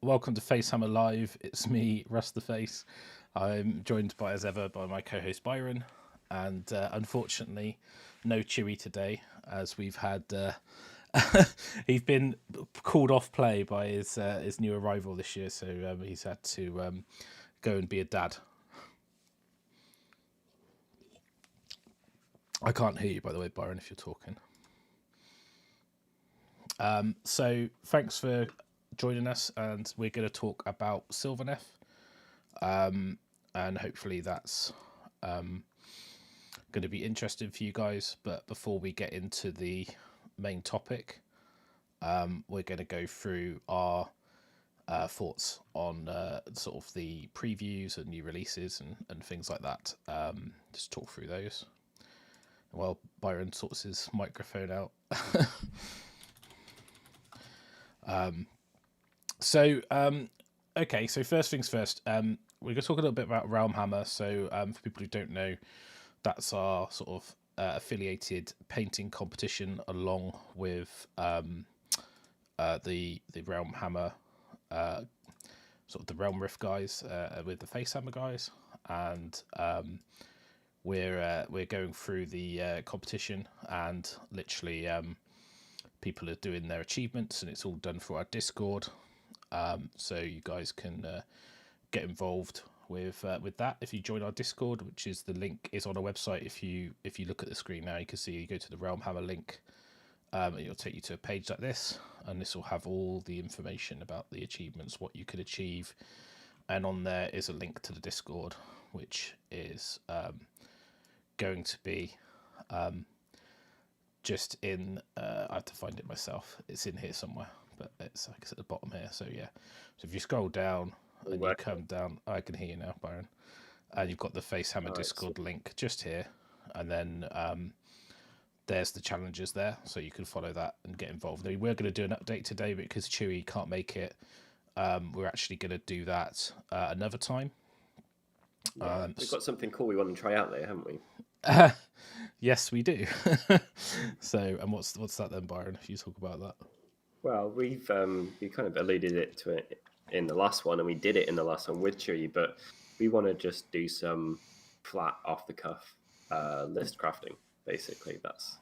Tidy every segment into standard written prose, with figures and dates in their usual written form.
welcome to Facehammer Live. It's me, Russ the Face. I'm joined by, as ever, by my co-host Byron, and unfortunately, no Chewy today, as we've had he's been called off play by his new arrival this year, so he's had to go and be a dad. I can't hear you, by the way, Byron, if you're talking. So thanks for joining us, and we're going to talk about Sylvaneth, and hopefully that's going to be interesting for you guys. But before we get into the main topic, we're going to go through our thoughts on sort of the previews and new releases and things like that. Just talk through those while Byron sorts his microphone out. Okay, so first things first, we're going to talk a little bit about Realmhammer. So for people who don't know, that's our sort of affiliated painting competition, along with the Realmhammer, sort of the Realm Rift guys, with the Facehammer guys, and we're going through the competition, and literally people are doing their achievements, and it's all done through our Discord. So you guys can get involved with that if you join our Discord, which is, the link is on our website. If you look at the screen now, you can see, you go to the Realmhammer link, and it'll take you to a page like this, and this will have all the information about the achievements, what you could achieve, and on there is a link to the Discord, which is going to be just in I have to find it myself. It's in here somewhere, but it's like it's at the bottom here. So yeah, so if you scroll down and you come down, I can hear you now, Byron, and you've got the Facehammer Discord link just here, and then there's the challenges there, so you can follow that and get involved. Now, we're going to do an update today because Chewy can't make it. We're actually going to do that another time. Yeah, we've got something cool we want to try out there, haven't we? Yes, we do. So, and what's that then, Byron? If you talk about that. Well, we kind of alluded to it in the last one, and we did it in the last one with Chewy, but we want to just do some flat off the cuff list crafting. Basically, that's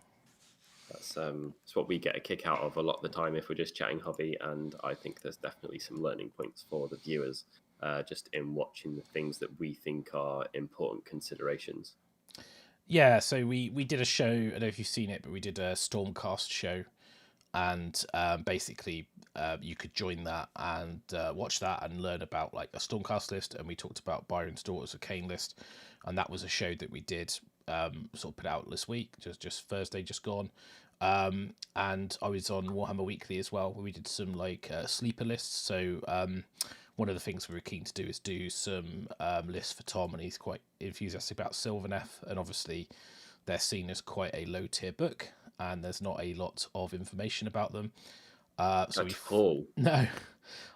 what we get a kick out of a lot of the time if we're just chatting hobby, and I think there's definitely some learning points for the viewers just in watching the things that we think are important considerations. Yeah, so we did a show, I don't know if you've seen it, but we did a Stormcast show, and basically you could join that and watch that and learn about like a Stormcast list, and we talked about Byron's Daughters of Cain list, and that was a show that we did sort of put out this week, just Thursday just gone. And I was on Warhammer Weekly as well, where we did some like sleeper lists. So one of the things we were keen to do is do some lists for Tom, and he's quite enthusiastic about Sylvaneth, and obviously they're seen as quite a low tier book, and there's not a lot of information about them. No,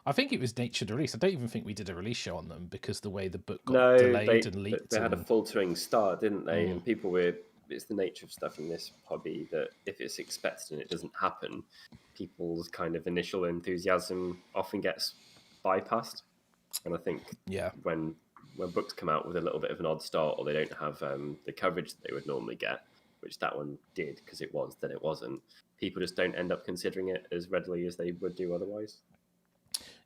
I think it was natured release. I don't even think we did a release show on them, because the way the book got delayed and leaked. They had a faltering start, didn't they? And people were. It's the nature of stuff in this hobby that if it's expected and it doesn't happen, people's kind of initial enthusiasm often gets bypassed. And I think when books come out with a little bit of an odd start, or they don't have the coverage that they would normally get, which that one did because it was, then it wasn't, people just don't end up considering it as readily as they would do otherwise.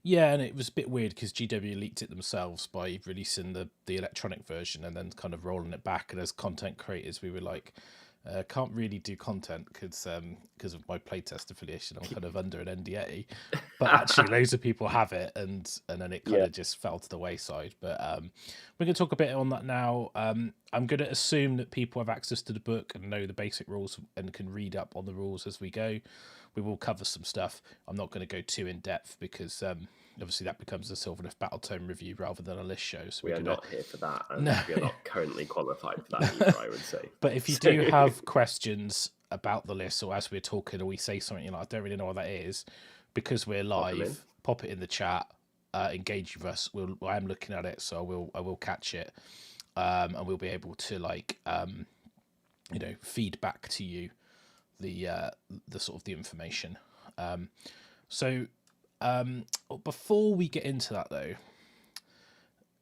Yeah, and it was a bit weird because GW leaked it themselves by releasing the electronic version and then kind of rolling it back. And as content creators, we were like, can't really do content because of my playtest affiliation. I'm kind of under an NDA, but actually loads of people have it, and then it kind of just fell to the wayside. But we're going to talk a bit on that now. I'm going to assume that people have access to the book and know the basic rules and can read up on the rules as we go. We will cover some stuff. I'm not going to go too in depth because obviously that becomes a Sylvaneth Battletome review rather than a list show. So we are not here for that, and we are not currently qualified for that either, I would say. But if you do have questions about the list, or as we're talking, or we say something like, I don't really know what that is, because we're live, pop it in the chat, engage with us. I am looking at it, so I will catch it, and we'll be able to like feed back to you the sort of the information. So before we get into that though,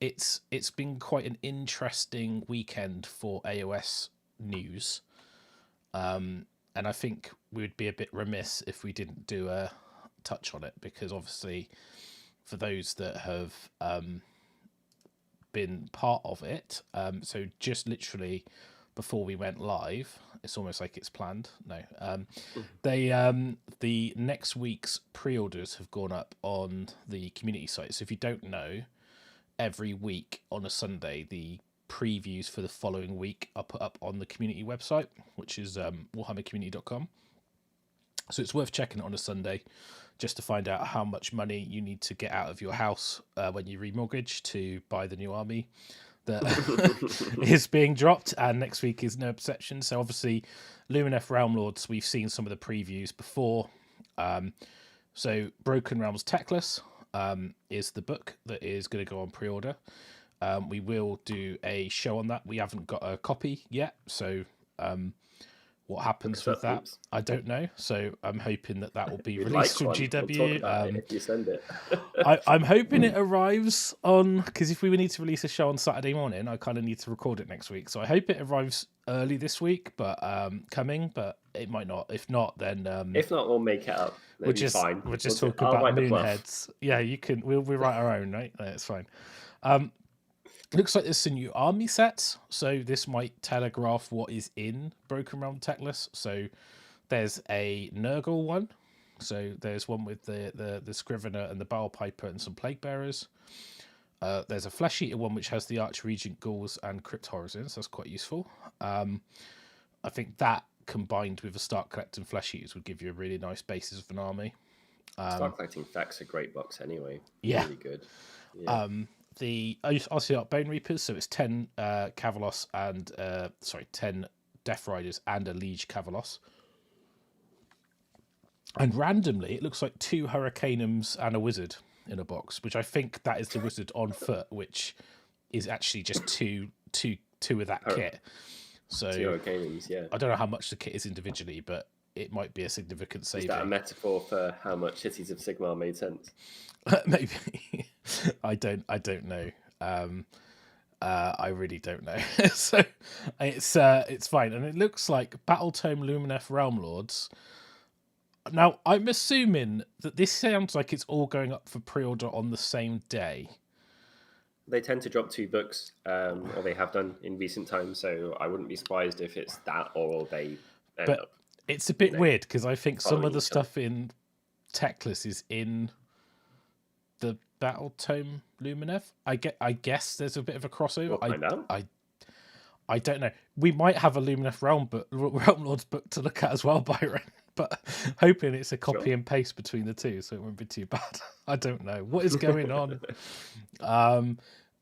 it's been quite an interesting weekend for AOS news, and I think we would be a bit remiss if we didn't do a touch on it, because obviously for those that have been part of it, so just literally before we went live, it's almost like it's planned. No, they the next week's pre-orders have gone up on the community site. So if you don't know, every week on a Sunday, the previews for the following week are put up on the community website, which is warhammercommunity.com. So it's worth checking it on a Sunday just to find out how much money you need to get out of your house when you remortgage to buy the new army that is being dropped. And next week is no exception. So obviously Lumineth Realm Lords, we've seen some of the previews before. So Broken Realms Techless is the book that is going to go on pre-order. We will do a show on that. We haven't got a copy yet, so what happens with that, I don't know. So I'm hoping that will be released from GW. We'll talk about it if you send it. I'm hoping it arrives on, because if we need to release a show on Saturday morning, I kind of need to record it next week. So I hope it arrives early this week, but but it might not. If not, then if not, we'll make it up. We'll just talk about Moonheads. Yeah, you can. We'll write our own, right? It's fine. Looks like there's a new army set, so this might telegraph what is in Broken Realm Techless. So there's a Nurgle one. So there's one with the Scrivener and the Battle Piper and some Plague Bearers. There's a Flesh Eater one which has the Archregent Ghouls and Crypt Horrors in, so that's quite useful. I think that combined with a Start Collecting Flesh Eaters would give you a really nice basis of an army. Start Collecting Fact's a great box anyway. Yeah. Really good. Yeah. The Oceanic Bone Reapers, so it's 10 Cavalos and 10 Death Riders and a Liege Cavalos. And randomly, it looks like 2 Hurricanums and a Wizard in a box, which I think that is the Wizard on foot, which is actually just two of that kit. So 2 Hurricanums, yeah. I don't know how much the kit is individually, but it might be a significant saving. Is that a metaphor for how much Cities of Sigmar made sense? Maybe. I don't know. I really don't know. So it's fine, and it looks like Battletome Lumineth Realm Lords. Now I'm assuming that this sounds like it's all going up for pre-order on the same day. They tend to drop 2 books, or they have done in recent times. So I wouldn't be surprised if it's that, or they end up. It's a bit weird because I think some of the stuff in Techless is in the Battletome Lumineth. I guess there's a bit of a crossover. We'll find out. I don't know. We might have a Lumineth Realm Lords book to look at as well, Byron. But hoping it's a copy and paste between the two, so it won't be too bad. I don't know what is going on.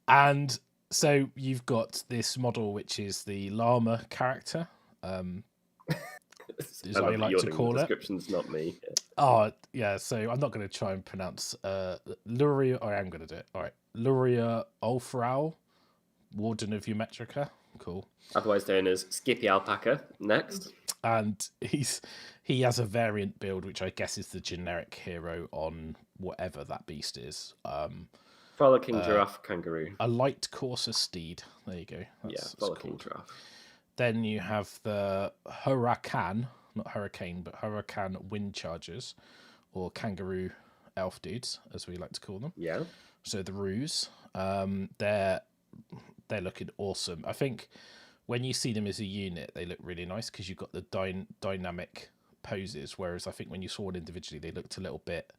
And so you've got this model, which is the llama character. Is what I like to call it. Description's not me. Oh yeah, so I'm not going to try and pronounce Luria. Or I am going to do it. All right, Luria Ulfrau, Warden of Umetrica. Cool. Otherwise known as Skippy Alpaca. Next, and he has a variant build, which I guess is the generic hero on whatever that beast is. Frolicking Giraffe Kangaroo. A light courser steed. There you go. That's Frolicking Giraffe. Then you have the Huracan, not Hurricane, but Huracan Wind Chargers, or Kangaroo Elf Dudes, as we like to call them. Yeah. So the Ruse, they're looking awesome. I think when you see them as a unit, they look really nice because you've got the dynamic poses, whereas I think when you saw one individually, they looked a little bit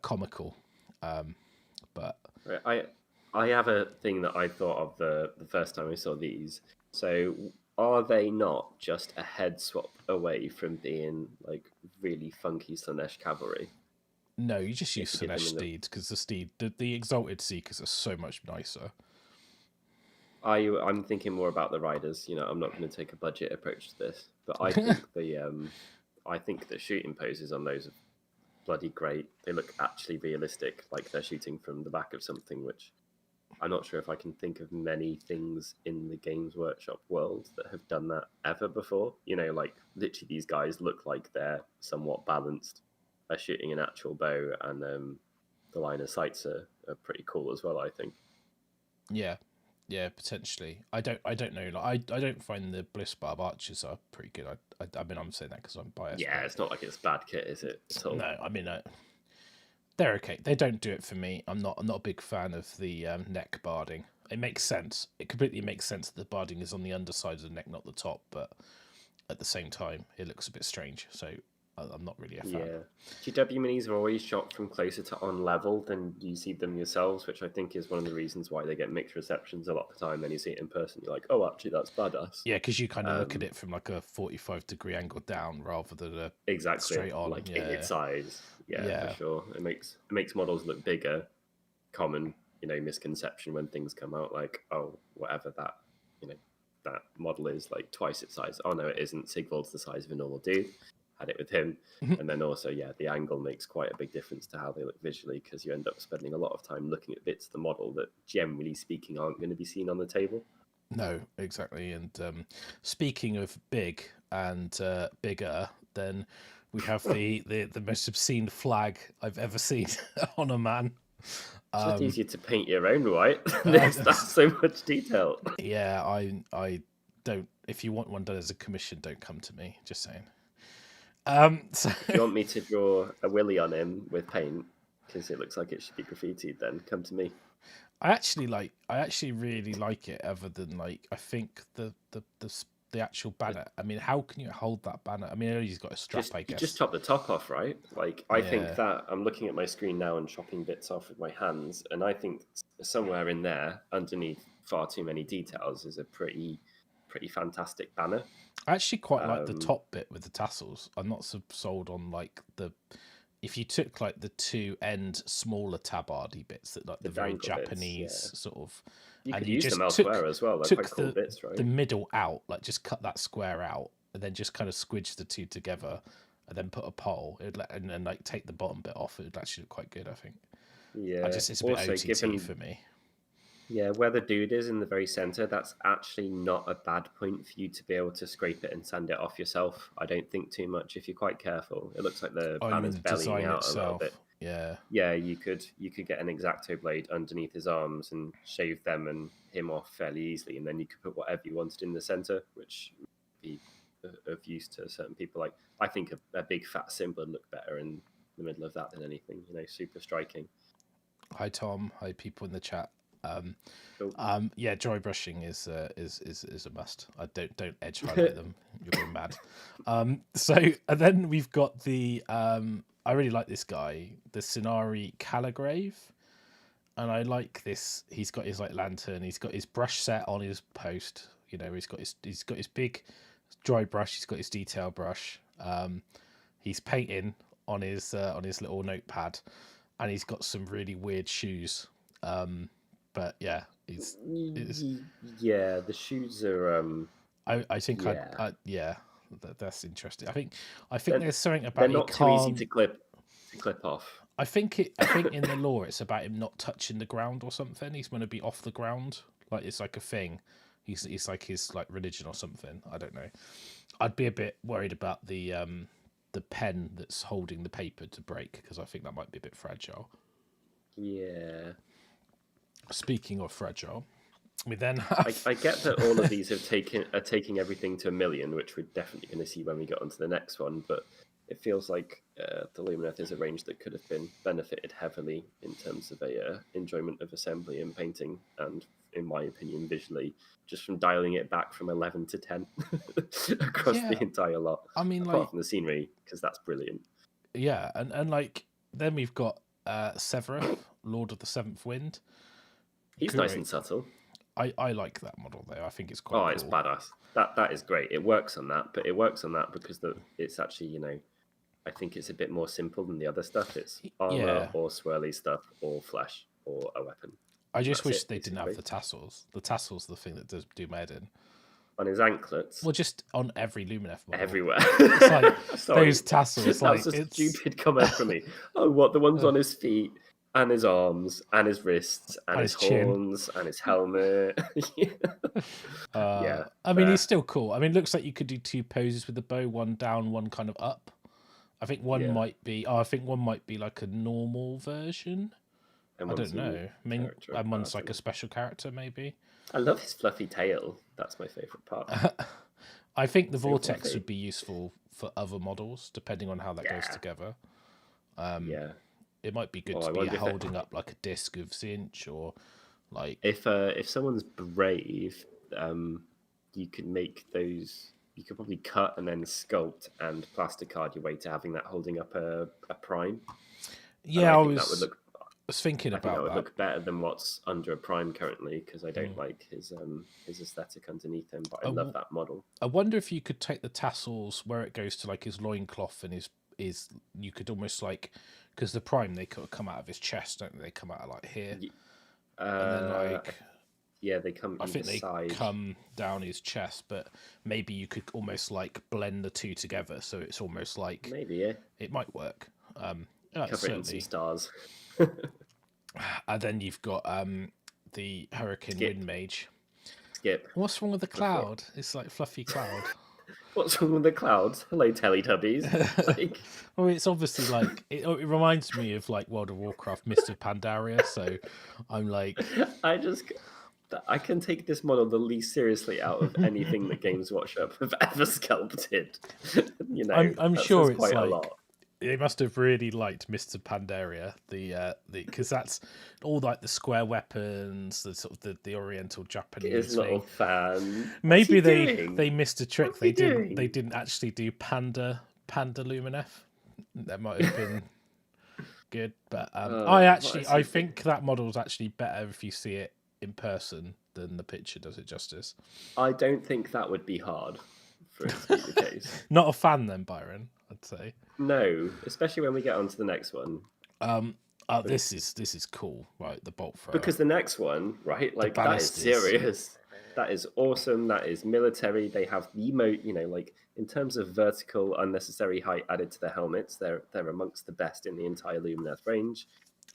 comical. But I have a thing that I thought of the first time I saw these. So are they not just a head swap away from being like really funky Slaanesh cavalry? No, you just use Slaanesh steeds because the Exalted Seekers are so much nicer. I'm thinking more about the riders. I'm not going to take a budget approach to this, but I think I think the shooting poses on those are bloody great. They look actually realistic, like they're shooting from the back of something, which I'm not sure if I can think of many things in the Games Workshop world that have done that ever before. Like literally these guys look like they're somewhat balanced. shooting an actual bow, and the line of sights are pretty cool as well, I think. Yeah, potentially. I don't know. Like, I don't find the Bliss Barb archers are pretty good. I mean, I'm saying that because I'm biased. Yeah, it's not like it's bad kit, is it? No, I mean, they're okay. They don't do it for me. I'm not a big fan of the neck barding. It makes sense. It completely makes sense that the barding is on the underside of the neck, not the top. But at the same time, it looks a bit strange. So I'm not really a fan. Yeah, GW minis are always shot from closer to on level than you see them yourselves, which I think is one of the reasons why they get mixed receptions a lot of the time. Then you see it in person, you're like, oh, actually, that's badass. Yeah, because you kind of look at it from like a 45-degree angle down rather than a straight on, like in its size. Yeah, for sure. It makes models look bigger. Common, misconception when things come out, like, oh, whatever that model is, like twice its size. Oh no, it isn't. Sigvald's the size of a normal dude. Had it with him. And then also, the angle makes quite a big difference to how they look visually, because you end up spending a lot of time looking at bits of the model that, generally speaking, aren't going to be seen on the table. No, exactly. And speaking of big and bigger, then we have the most obscene flag I've ever seen on a man. It's just easier to paint your own, right? That's so much detail. Yeah, I don't. If you want one done as a commission, don't come to me. Just saying. So if you want me to draw a willy on him with paint because it looks like it should be graffitied, then come to me. I actually really like it. Other than I think the actual banner. I mean, how can you hold that banner? I mean, I know he's got a strap. I guess you just chop the top off, right? I think that I'm looking at my screen now and chopping bits off with my hands, and I think somewhere in there, underneath far too many details, is a pretty fantastic banner. I actually quite like the top bit with the tassels. I'm not so sold on if you took the two end smaller tabardy bits that the very Japanese bits, sort of. You could use them elsewhere as well. They're quite cool bits, right? The middle out, just cut that square out, and then just kind of squidge the two together, and then put a pole, and then take the bottom bit off. It would actually look quite good, I think. Yeah, it's a bit OTT for me. Yeah, where the dude is in the very center, that's actually not a bad point for you to be able to scrape it and sand it off yourself. I don't think too much if you're quite careful. It looks like the banner's bellying out a little bit. Yeah, you could get an X-Acto blade underneath his arms and shave them and him off fairly easily, and then you could put whatever you wanted in the center, which would be of use to certain people. I think a big fat symbol would look better in the middle of that than anything. Super striking. Hi Tom. Hi people in the chat. Dry brushing is a must. I don't edge highlight them. You're going mad. And then we've got the I really like this guy, the Sinari Caligrave, and I like this. He's got his lantern. He's got his brush set on his post. He's got his big dry brush. He's got his detail brush. He's painting on his little notepad, and he's got some really weird shoes. But yeah, the shoes are. I think that's interesting. I think there's something about they're not too easy to clip off. I think in the lore it's about him not touching the ground or something. He's going to be off the ground, it's like a thing. He's like his religion or something. I don't know. I'd be a bit worried about the pen that's holding the paper to break, because I think that might be a bit fragile. Yeah. Speaking of fragile, we then have... I get that all of these are taking everything to 1 million, which we're definitely going to see when we get onto the next one, but it feels like the Lumineth is a range that could have been benefited heavily in terms of enjoyment of assembly and painting, and in my opinion, visually, just from dialing it back from 11 to 10 across the entire lot. I mean, apart from the scenery, because that's brilliant. Yeah, and then we've got Severeth, Lord of the Seventh Wind. He's nice and subtle. I like that model though. I think it's quite cool. It's badass. That is great. It works on that, but it works on that because it's actually, I think it's a bit more simple than the other stuff. It's armor or swirly stuff or flesh or a weapon. I just wish they didn't have the tassels. The tassels are the thing that does do mad in. On his anklets? Well, just on every Lumineth model. Everywhere. It's those tassels. That's a stupid comment from me. Oh, what? The ones on his feet and his arms and his wrists and his horns and his helmet. I mean, he's still cool. I mean, it looks like you could do two poses with the bow, one down, one kind of up. I think one might be. Oh, I think one might be like a normal version. And I don't know. I mean, and one's like a special character, maybe. I love his fluffy tail. That's my favorite part. I think the vortex would be useful for other models, depending on how that goes together. It might be good to be holding up like a disc of Zinch, or like if someone's brave, you could make those. You could probably cut and then sculpt and plasticard your way to having that holding up a prime. Yeah, I that would look. Was thinking about that would look better than what's under a prime currently, because I don't like his aesthetic underneath him, but I love that model. I wonder if you could take the tassels where it goes to like his loincloth and his you could almost like, because the prime, they could come out of his chest, don't they? They come out of like here, and then like they come. I think they come down his chest, but maybe you could almost like blend the two together, so it's almost like maybe it might work. Cover it in some stars. And then you've got the Hurricane Wind Mage. Skip. What's wrong with the cloud? It's like fluffy cloud. What's wrong with the clouds? Hello, Teletubbies. Like... Well, it's obviously like it reminds me of like World of Warcraft, Mist of Pandaria. So I'm like, I can take this model the least seriously out of anything that Games Workshop have ever sculpted. You know, I'm sure it's quite like, a lot. They must have really liked Mr. Pandaria, because that's all like the square weapons, the sort of the Oriental Japanese His little fan. Maybe they missed a trick. They didn't actually do Panda Lumineth. That might have been good, but I think that model's actually better if you see it in person than the picture does it justice. I don't think that would be hard for it to be the case. Not a fan then, Byron, I'd say. No, especially when we get on to the next one. This is cool, right? The bolt thrower. Because the next one, right? Like, that is serious. That is awesome. That is military. They have the like in terms of vertical unnecessary height added to their helmets, they're amongst the best in the entire Lumineth range.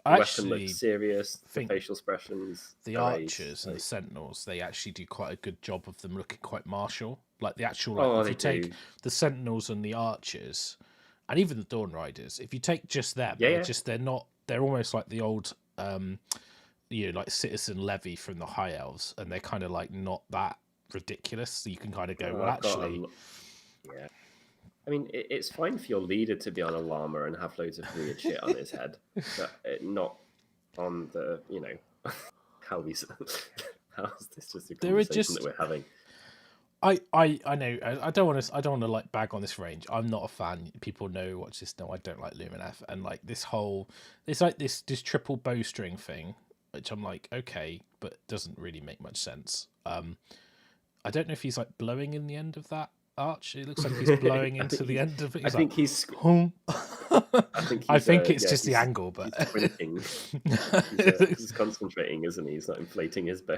The weapon looks serious. The facial expressions. The archers and the sentinels, they actually do quite a good job of them looking quite martial. Like the actual, if you take the sentinels and the archers, and even the Dawn Riders, if you take just them, they're almost like the old, like Citizen Levy from the High Elves, and they're kind of like not that ridiculous. So you can kind of go, yeah. I mean, it's fine for your leader to be on a llama and have loads of weird shit on his head, but not on the, how is this just a conversation that we're having? I know I don't want to like bag on this range. I'm not a fan. People know watch this know I don't like Lumineth, and like it's like this triple bowstring thing, which I'm like, okay, but doesn't really make much sense. I don't know if he's like blowing in the end of that arch. It looks like he's blowing into the end of it. I think he's it's just the angle, but he's concentrating, isn't he? He's not inflating his bow.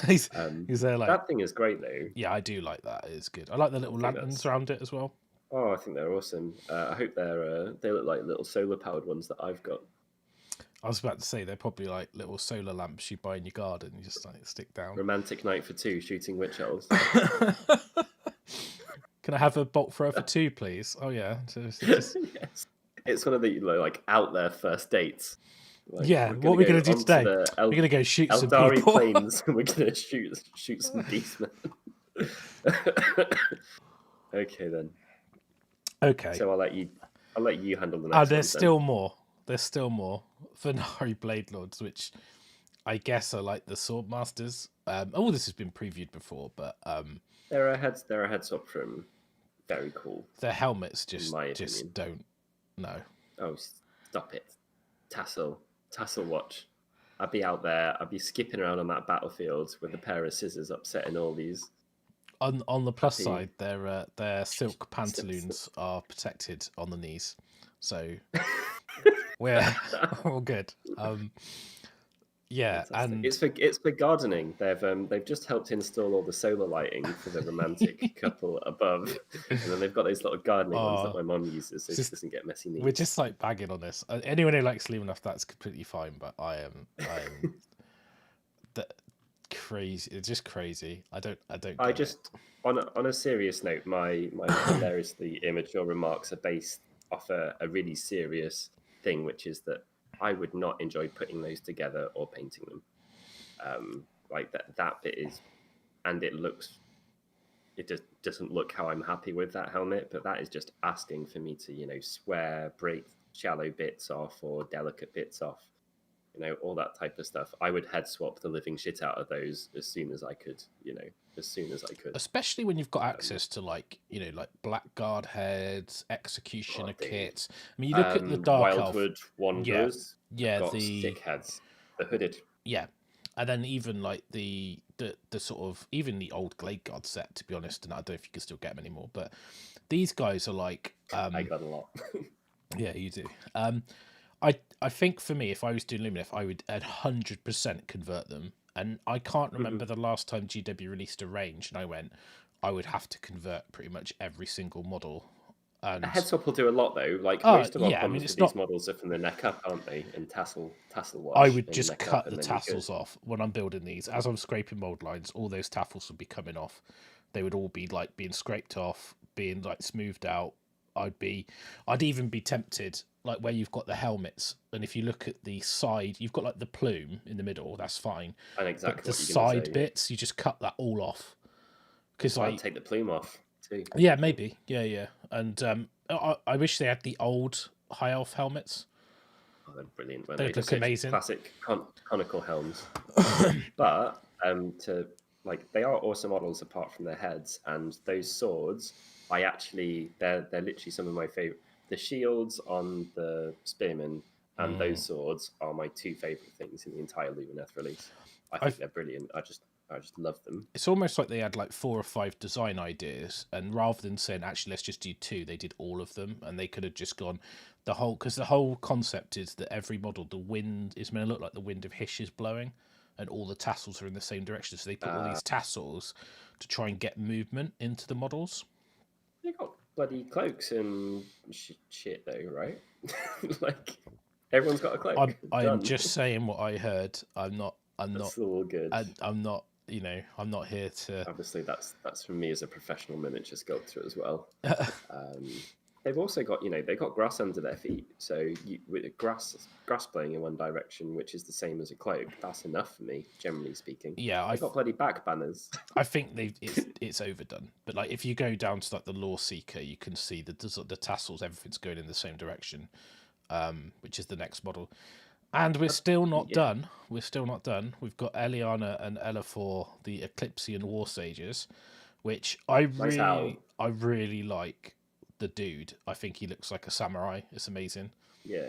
He's there like that thing is great though. Yeah, I do like that. It's good. I like the little lanterns around it as well. Oh, I think they're awesome. I hope they look like little solar powered ones that I've got. I was about to say they're probably like little solar lamps you buy in your garden. You just like stick down. Romantic night for two, shooting witch elves. Can I have a bolt thrower for two, please? Oh yeah. Yes. It's one of the like out there first dates. Like, what we're going to do today? We're going to go shoot some people. Plains. We're going to shoot some beastmen. Okay then. Okay. So I'll let you handle the next. There's still more. There's still more. Venari Blade Lords, which I guess are like the Sword Masters. This has been previewed before, but they're a head swap from. Very cool. Their helmets just don't. No. Oh, stop it! Tassel watch. I'd be out there. I'd be skipping around on that battlefield with a pair of scissors, upsetting all these. On the plus side, their silk pantaloons are protected on the knees, so we're all good. Yeah, fantastic. And it's for gardening. They've just helped install all the solar lighting for the romantic couple above, and then they've got those little gardening ones that my mom uses, so she doesn't get messy knees. We're just like bagging on this. Anyone who likes Lumineth, that's completely fine. But I am that crazy. It's just crazy. I don't. On a serious note, my hilariously immature remarks are based off a really serious thing, which is that I would not enjoy putting those together or painting them. Like that bit is, and it just doesn't look how I'm happy with that helmet, but that is just asking for me to, swear, break shallow bits off or delicate bits off, all that type of stuff. I would head swap the living shit out of those as soon as I could, Especially when you've got access to like Blackguard heads, Executioner kits. I mean, you look at the Dark Wildwood Wanderers. Yeah, got stick heads, the hooded. Yeah, and then even like the sort of even the old Glade Guard set, to be honest, and I don't know if you can still get them anymore, but these guys are like I got a lot. Yeah, you do. I think for me, if I was doing Lumineth, I would 100% convert them. And I can't remember the last time GW released a range, and I would have to convert pretty much every single model. And a head swap will do a lot though. Like most of our problems with these models are from the neck up, aren't they? And tassel wash. I would just cut the tassels off when I'm building these. As I'm scraping mold lines, all those tassels would be coming off. They would all be like being scraped off, being like smoothed out. I'd even be tempted, like where you've got the helmets, and if you look at the side, you've got like the plume in the middle. That's fine. And exactly but the side bits, you just cut that all off. Because I'd take the plume off too. Yeah, maybe. Yeah. And I wish they had the old high elf helmets. Oh, they're brilliant. They look amazing. Classic conical helms. But they are awesome models apart from their heads, and those swords. They're literally some of my favorite. The shields on the spearmen and those swords are my two favorite things in the entire Lumineth release. I think they're brilliant. I just love them. It's almost like they had like 4 or 5 design ideas, and rather than saying actually let's just do 2, they did all of them, and they could have just gone because the whole concept is that every model, the wind is meant to look like the wind of Hish is blowing, and all the tassels are in the same direction. So they put all these tassels to try and get movement into the models. They got bloody cloaks and shit though, right? Like everyone's got a cloak. I'm just saying what I heard. I'm not. That's all good. I'm not. I'm not here to. Obviously, that's from me as a professional miniature sculptor as well. They've also got, they got grass under their feet. So with grass blowing in one direction, which is the same as a cloak, that's enough for me, generally speaking. Yeah, I've got bloody back banners. I think it's overdone. But like, if you go down to like the Law Seeker, you can see the tassels, everything's going in the same direction, which is the next model. And we're still not done. We're still not done. We've got Eliana and Ella for the Eclipsean War Sages, which I really like. The dude, I think he looks like a samurai. It's amazing. Yeah,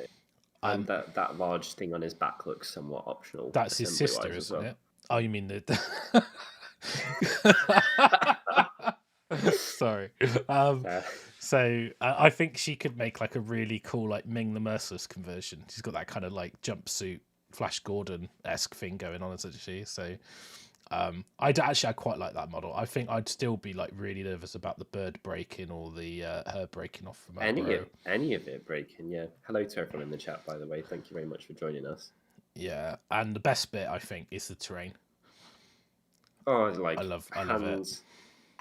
and that large thing on his back looks somewhat optional. That's his sister, isn't it? Oh, you mean the? Sorry. So I think she could make like a really cool like Ming the Merciless conversion. She's got that kind of like jumpsuit Flash Gordon-esque thing going on, isn't she? So I quite like that model. I think I'd still be like really nervous about the bird breaking or the her breaking off from any of it breaking. Yeah. Hello to everyone in the chat, by the way. Thank you very much for joining us. Yeah, and the best bit I think is the terrain. Oh, like I love it.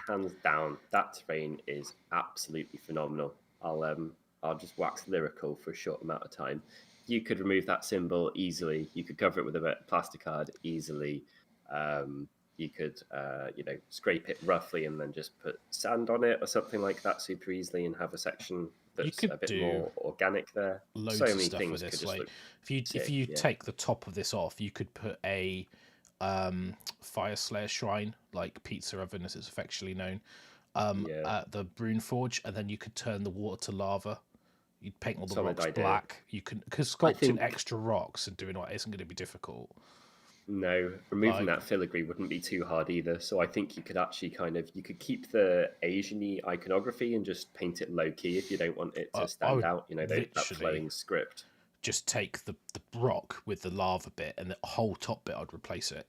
Hands down, that terrain is absolutely phenomenal. I'll just wax lyrical for a short amount of time. You could remove that symbol easily. You could cover it with a plastic card easily. You could, scrape it roughly and then just put sand on it or something like that super easily and have a section that's a bit more organic there. Loads so of many stuff things with this. could just Like, if you take the top of this off, you could put a Fire Slayer shrine, like Pizza Oven as it's affectionately known, at the Brune Forge, and then you could turn the water to lava. You'd paint all the rocks black. You can, because sculpting extra rocks and doing what isn't going to be difficult. No, removing that filigree wouldn't be too hard either. So I think you could actually you could keep the Asian-y iconography and just paint it low-key if you don't want it to stand out, that flowing script. Just take the rock with the lava bit and the whole top bit, I'd replace it.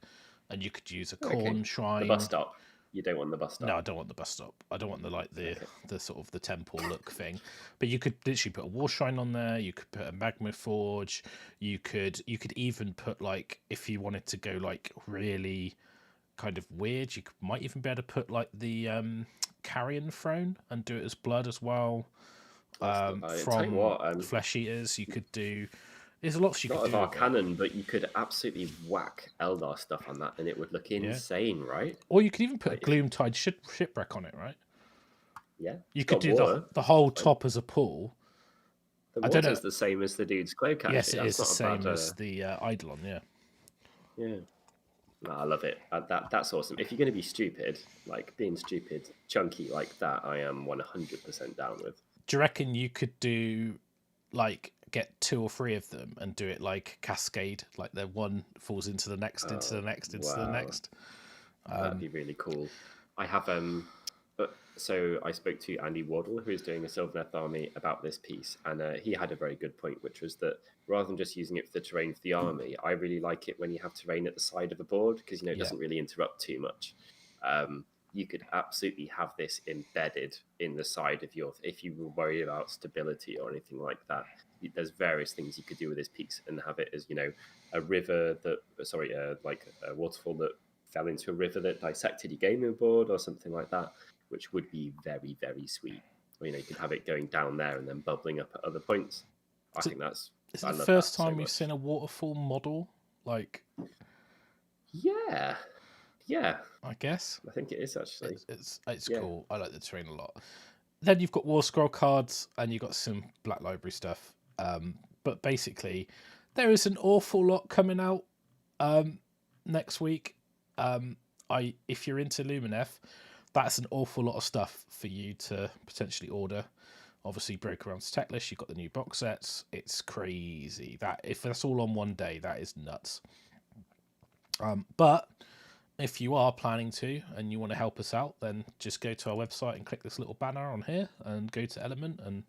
And you could use a corn shrine. The bus stop. You don't want the bus stop. No, I don't want the bus stop. I don't want the sort of the temple look thing. But you could literally put a war shrine on there. You could put a magma forge. You could even put, like, if you wanted to go like really kind of weird, you might even be able to put like the carrion throne and do it as blood as well. Tell you from what, flesh eaters. You could do. There's lots you could not do of with it. Arcanon, but you could absolutely whack Eldar stuff on that, and it would look insane, right? Or you could even put Like, a Gloomtide shipwreck on it, right? Yeah, You could do the whole top as a pool. The I don't know. water's the same as the dude's cloak, actually. Yes, it is That's the not a same as the Eidolon, yeah. Yeah. No, I love it. That's awesome. If you're going to be stupid, like being stupid, chunky like that, I am 100% down with. Do you reckon you could do, like, get 2 or 3 of them and do it like cascade, like the one falls into the next, into the next, into the next? That'd be really cool. I have so I spoke to Andy Waddle, who is doing a Sylvaneth army, about this piece, and he had a very good point, which was that rather than just using it for the terrain for the army, I really like it when you have terrain at the side of the board, because it doesn't really interrupt too much. You could absolutely have this embedded in the side of if you were worried about stability or anything like that. There's various things you could do with this piece and have it as a river like a waterfall that fell into a river that dissected your gaming board or something like that, which would be very, very sweet. You could have it going down there and then bubbling up at other points. I think that's... Is it the first time you've seen a waterfall model? Like... Yeah, I guess. I think it is, actually. It's cool. I like the terrain a lot. Then you've got War Scroll cards and you've got some Black Library stuff. But basically, there is an awful lot coming out next week. If you're into Lumineth, that's an awful lot of stuff for you to potentially order. Obviously, Broker Realms Tech List, you've got the new box sets. It's crazy. If that's all on one day, that is nuts. But if you are planning to and you want to help us out, then just go to our website and click this little banner on here and go to Element and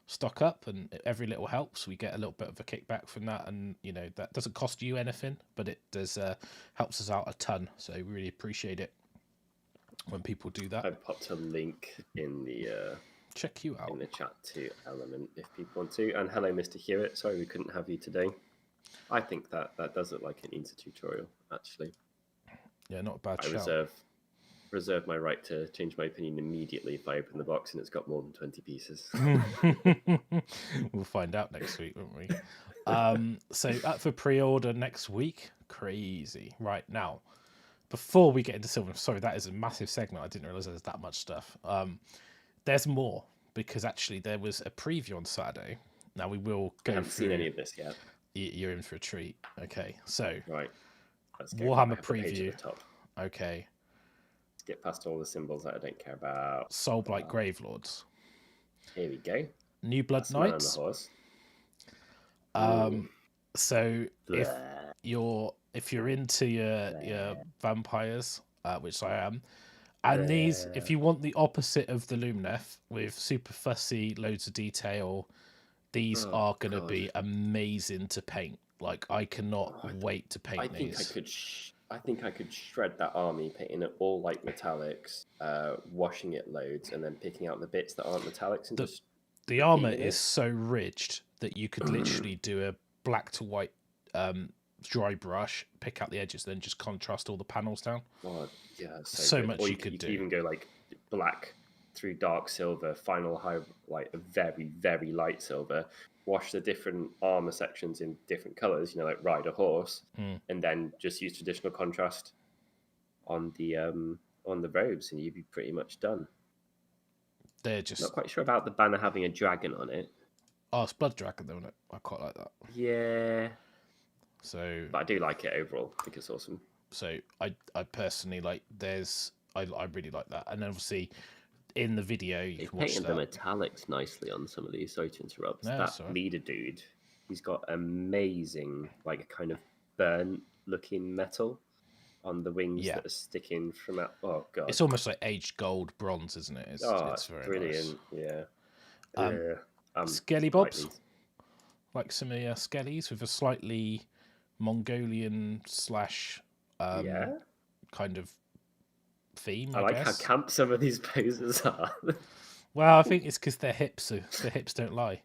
stock up, and every little helps. We get a little bit of a kickback from that, and that doesn't cost you anything, but it does helps us out a ton, so we really appreciate it when people do that. I popped a link in the check you out in the chat to Element if people want to. And hello, Mr. Hewitt. Sorry we couldn't have you today. I think that does look like it needs a tutorial, actually. Yeah, not a bad shout. I reserve my right to change my opinion immediately if I open the box and it's got more than 20 pieces. We'll find out next week, won't we? So up for pre-order next week. Crazy. Right, now, before we get into Sylvaneth, sorry, that is a massive segment. I didn't realize there's that much stuff. There's more, because actually there was a preview on Saturday. Now we will go I haven't seen any of this yet. You're in for a treat. Okay, so right. Let's go. Warhammer Preview. Okay. Let's get past all the symbols that I don't care about. Soulblight Gravelords. Here we go. New Blood Knights. So if you're into your vampires, which I am, and these, if you want the opposite of the Lumineth with super fussy, loads of detail, these are going to be amazing to paint. Like, I cannot wait to paint these. I think I could shred that army, painting it all like metallics, washing it loads, and then picking out the bits that aren't metallics. And the armor is so ridged that you could literally do a black to white dry brush, pick out the edges, then just contrast all the panels down. God, yeah, so much you could do. You can even go like black through dark silver, final highlight a very, very light silver, wash the different armor sections in different colors, like ride a horse, and then just use traditional contrast on the robes, and you'd be pretty much done. They're just not quite sure about the banner having a dragon on it. Oh, it's Blood Dragon, though, isn't it? I quite like that. Yeah. So, but I do like it overall. I think it's awesome. So I personally like. I really like that, and then obviously in the video you can watch that. The metallics nicely on some of these. Sorry to interrupt. No, that leader dude, he's got amazing, like, kind of burnt looking metal on the wings that are sticking from out. Oh god, it's almost like aged gold bronze, isn't it? It's very brilliant. Nice. Yeah. Skelly bobs, like some of your skellies with a slightly Mongolian / kind of theme. I like guess. How camp some of these poses are. Well, I think it's because their hips don't lie.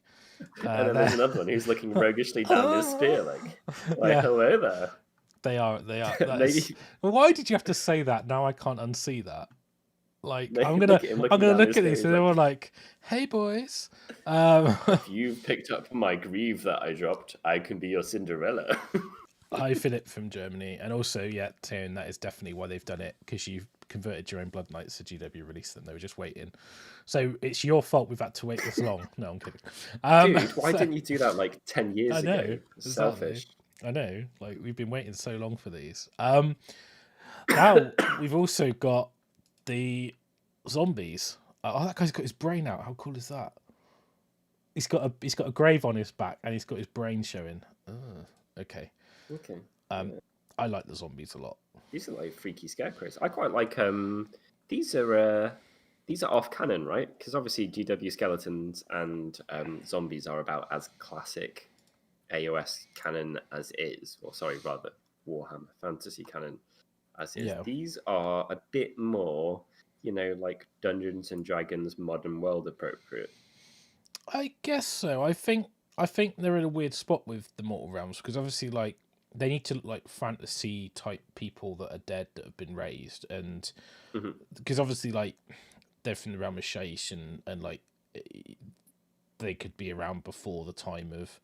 And then there's another one who's looking roguishly down his spear, like hello there. They are. Well, why did you have to say that? Now I can't unsee that. Like, No, I'm look at him looking gonna down look his at these, face and they're like, all like, "Hey, boys." if you've picked up my greave that I dropped, I can be your Cinderella. Hi, Philip from Germany, and also, yeah, Tone, that is definitely why they've done it, because you've converted your own Blood Knights to GW release them. They were just waiting, so it's your fault we've had to wait this long. No, I'm kidding. Dude, why didn't you do that like 10 years I know, ago? exactly. Selfish. I know, like we've been waiting so long for these. Now we've also got the zombies. Oh, that guy's got his brain out. How cool is that? He's got a grave on his back, and he's got his brain showing. Oh, okay. Okay. I like the zombies a lot. These are like freaky scarecrows. I quite like these are off canon, right? Because obviously GW skeletons and zombies are about as classic AOS canon as is, or sorry, rather Warhammer Fantasy canon as is. Yeah. These are a bit more, like Dungeons and Dragons modern world appropriate. I guess so. I think they're in a weird spot with the Mortal Realms, because obviously, like, they need to look like fantasy type people that are dead that have been raised, and because obviously, like, they're from the realm of Shaish, and like they could be around before the time of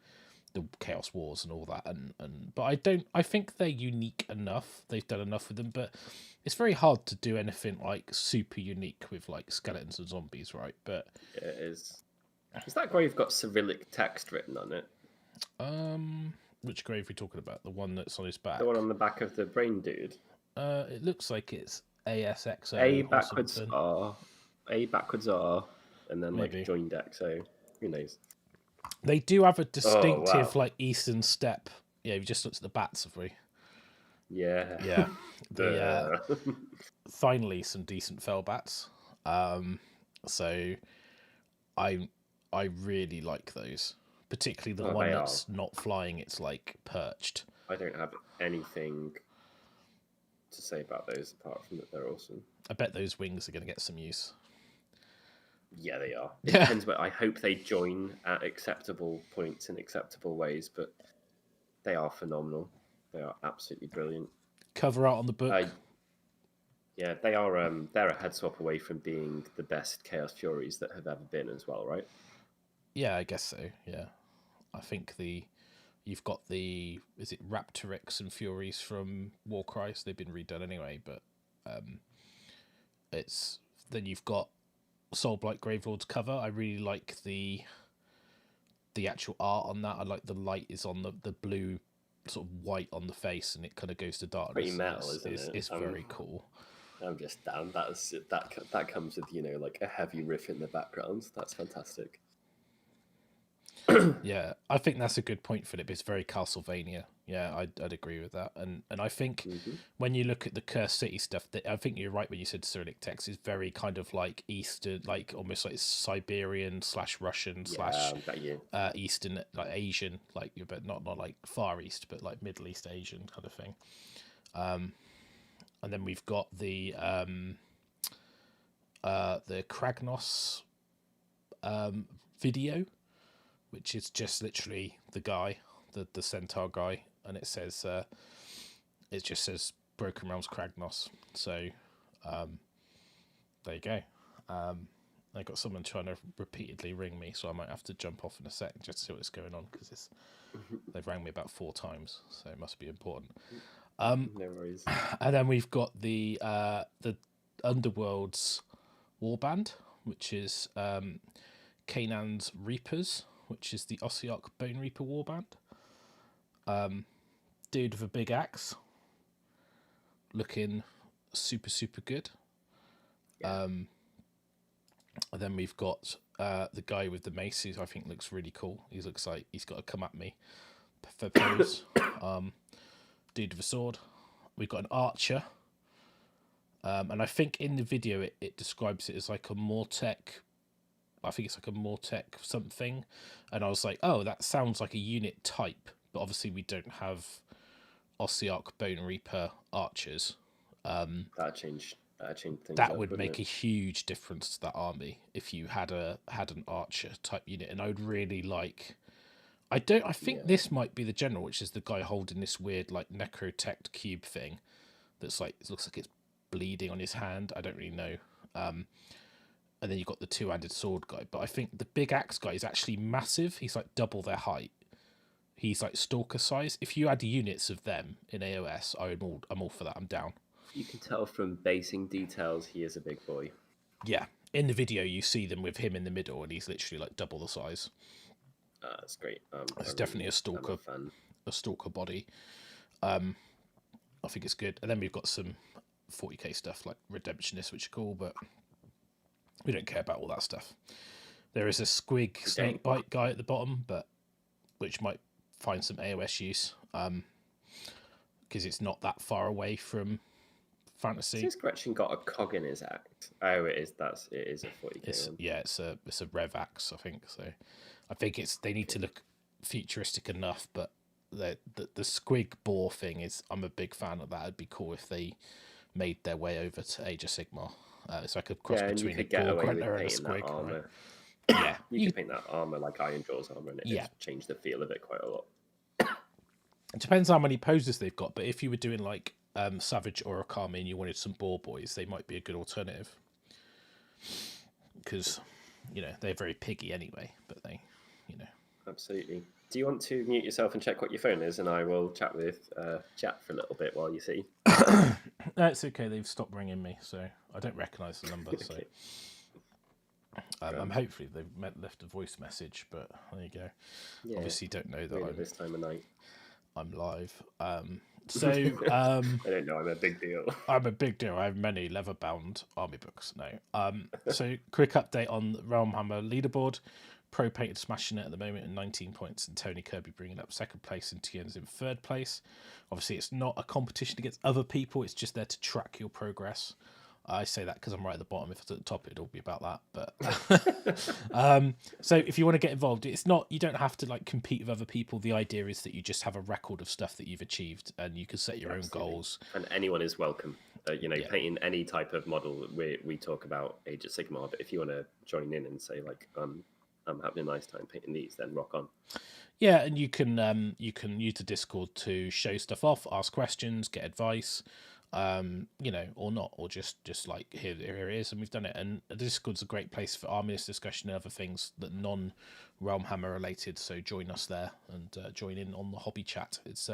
the Chaos Wars and all that, but I think they're unique enough. They've done enough with them, but it's very hard to do anything like super unique with like skeletons and zombies, right? But Yeah, it is. Is that grave got Cyrillic text written on it? which grave are we talking about? The one that's on his back? The one on the back of the brain dude. It looks like it's ASXO. A backwards R, A backwards R, and then Maybe. like joined XO. Who knows? They do have a distinctive wow. like Eastern step. Yeah, we just looked at the bats, have we? Yeah. Yeah. Finally some decent fell bats. So I really like those. Particularly the one that's not flying, it's like perched. I don't have anything to say about those apart from that they're awesome. I bet those wings are going to get some use. Yeah, they are. It depends, but I hope they join at acceptable points in acceptable ways, but they are phenomenal. They are absolutely brilliant. Cover art on the book. Yeah, they are. They're a head swap away from being the best Chaos Furies that have ever been as well, right? Yeah, I guess so. Yeah, I think you've got is it Raptorix and Furies from Warcry? So they've been redone anyway, but it's then you've got Soulblight Gravelord's cover. I really like the actual art on that. I like the light is on the blue sort of white on the face, and it kind of goes to darkness. Pretty metal, isn't it? It's very cool. I'm just down. That comes with like a heavy riff in the background. That's fantastic. Yeah, I think that's a good point, Philip. It's very Castlevania. Yeah, I'd agree with that. And I think when you look at the Cursed City stuff, I think you're right when you said Cyrillic text is very kind of like Eastern, like almost like Siberian / Russian / Eastern, like Asian, like but not like Far East, but like Middle East Asian kind of thing. And then we've got the Kragnos video, which is just literally the guy, the centaur guy, and it says it just says Broken Realms Kragnos. So there you go. I got someone trying to repeatedly ring me, so I might have to jump off in a sec just to see what's going on, because they've rang me about 4 times, so it must be important. No worries. And then we've got the Underworld's Warband, which is Kanan's Reapers, which is the Ossiarch Bone Reaper warband. Dude with a big axe, looking super good. Yeah. And then we've got the guy with the mace, who I think looks really cool. He looks like he's got to come at me for pose. Dude with a sword. We've got an archer. And I think in the video it describes it as like a Mortec. I think it's like a Mortec something. And I was like, oh, that sounds like a unit type. But obviously we don't have Ossiarch Bone Reaper archers. That changed things. That would make a huge difference to that army if you had an archer type unit. And I would really like... I think this might be the general, which is the guy holding this weird like necrotect cube thing that's like, it looks like it's bleeding on his hand. I don't really know. And then you've got the two-handed sword guy. But I think the big axe guy is actually massive. He's like double their height. He's like stalker size. If you add units of them in AOS, I'm all for that. I'm down. You can tell from basing details he is a big boy. Yeah. In the video, you see them with him in the middle, and he's literally like double the size. That's great. It's definitely a stalker body. I think it's good. And then we've got some 40k stuff like Redemptionists, which are cool, but we don't care about all that stuff. There is a squig snakebite guy at the bottom, but which might find some AOS use because it's not that far away from fantasy. Has Gretchen got a cog in his axe? Oh, it is. It is a 40k one. Yeah, it's a rev axe, I think. So I think they need to look futuristic enough, but the squig boar thing is, I'm a big fan of that. It'd be cool if they made their way over to Age of Sigmar. It's like a cross between a boar grunter and a squig. Right? Yeah, you could paint that armor like Iron Jaw's armor, and it change the feel of it quite a lot. It depends how many poses they've got, but if you were doing like Savage or Okami and you wanted some boar boys, they might be a good alternative. Because, they're very piggy anyway, but they, Absolutely. Do you want to mute yourself and check what your phone is, and I will chat with chat for a little bit while you see? No, it's okay. They've stopped ringing me, so I don't recognise the number. So I'm hopefully they've left a voice message, but there you go. Yeah, obviously, don't know that I'm this time of night. I'm live. So I don't know. I'm a big deal. I'm a big deal. I have many leather-bound army books. No. So quick update on Realmhammer leaderboard. Pro Painted smashing it at the moment in 19 points, and Tony Kirby bringing up second place, and Tien's in third place. Obviously, it's not a competition against other people. It's just there to track your progress. I say that because I'm right at the bottom. If it's at the top, it'd all be about that. But so if you want to get involved, it's not, you don't have to like compete with other people. The idea is that you just have a record of stuff that you've achieved, and you can set your own goals. And anyone is welcome. Painting any type of model. We talk about Age of Sigmar, but if you want to join in and say like, I'm having a nice time painting these, then rock on. Yeah, and you can use the Discord to show stuff off, ask questions, get advice. Or not, or just like here it is, and we've done it. And the Discord's a great place for army list discussion and other things that non-Realmhammer related. So join us there and join in on the hobby chat. It's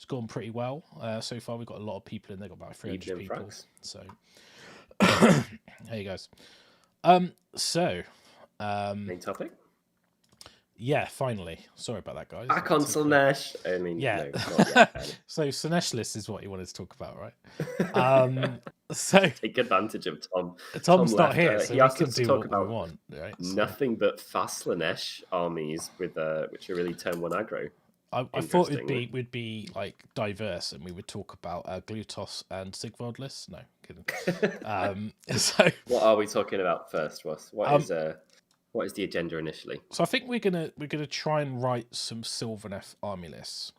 gone pretty well so far. We've got a lot of people in there, got about 300 people. Frags. So there you guys. Main topic. Yeah, finally. Sorry about that, guys. Back on Slaanesh. I mean, yeah. No, not yet. So Slaanesh list is what you wanted to talk about, right? So take advantage of Tom. Tom's not here, so he asked us to talk about what we want, right? Nothing but fast Slaanesh armies with which are really turn one aggro. I thought we'd be like diverse, and we would talk about Glutos and Sigvald lists. No, kidding. So what are we talking about first, Ross? What is the agenda initially? So I think we're gonna try and write some Sylvaneth army lists.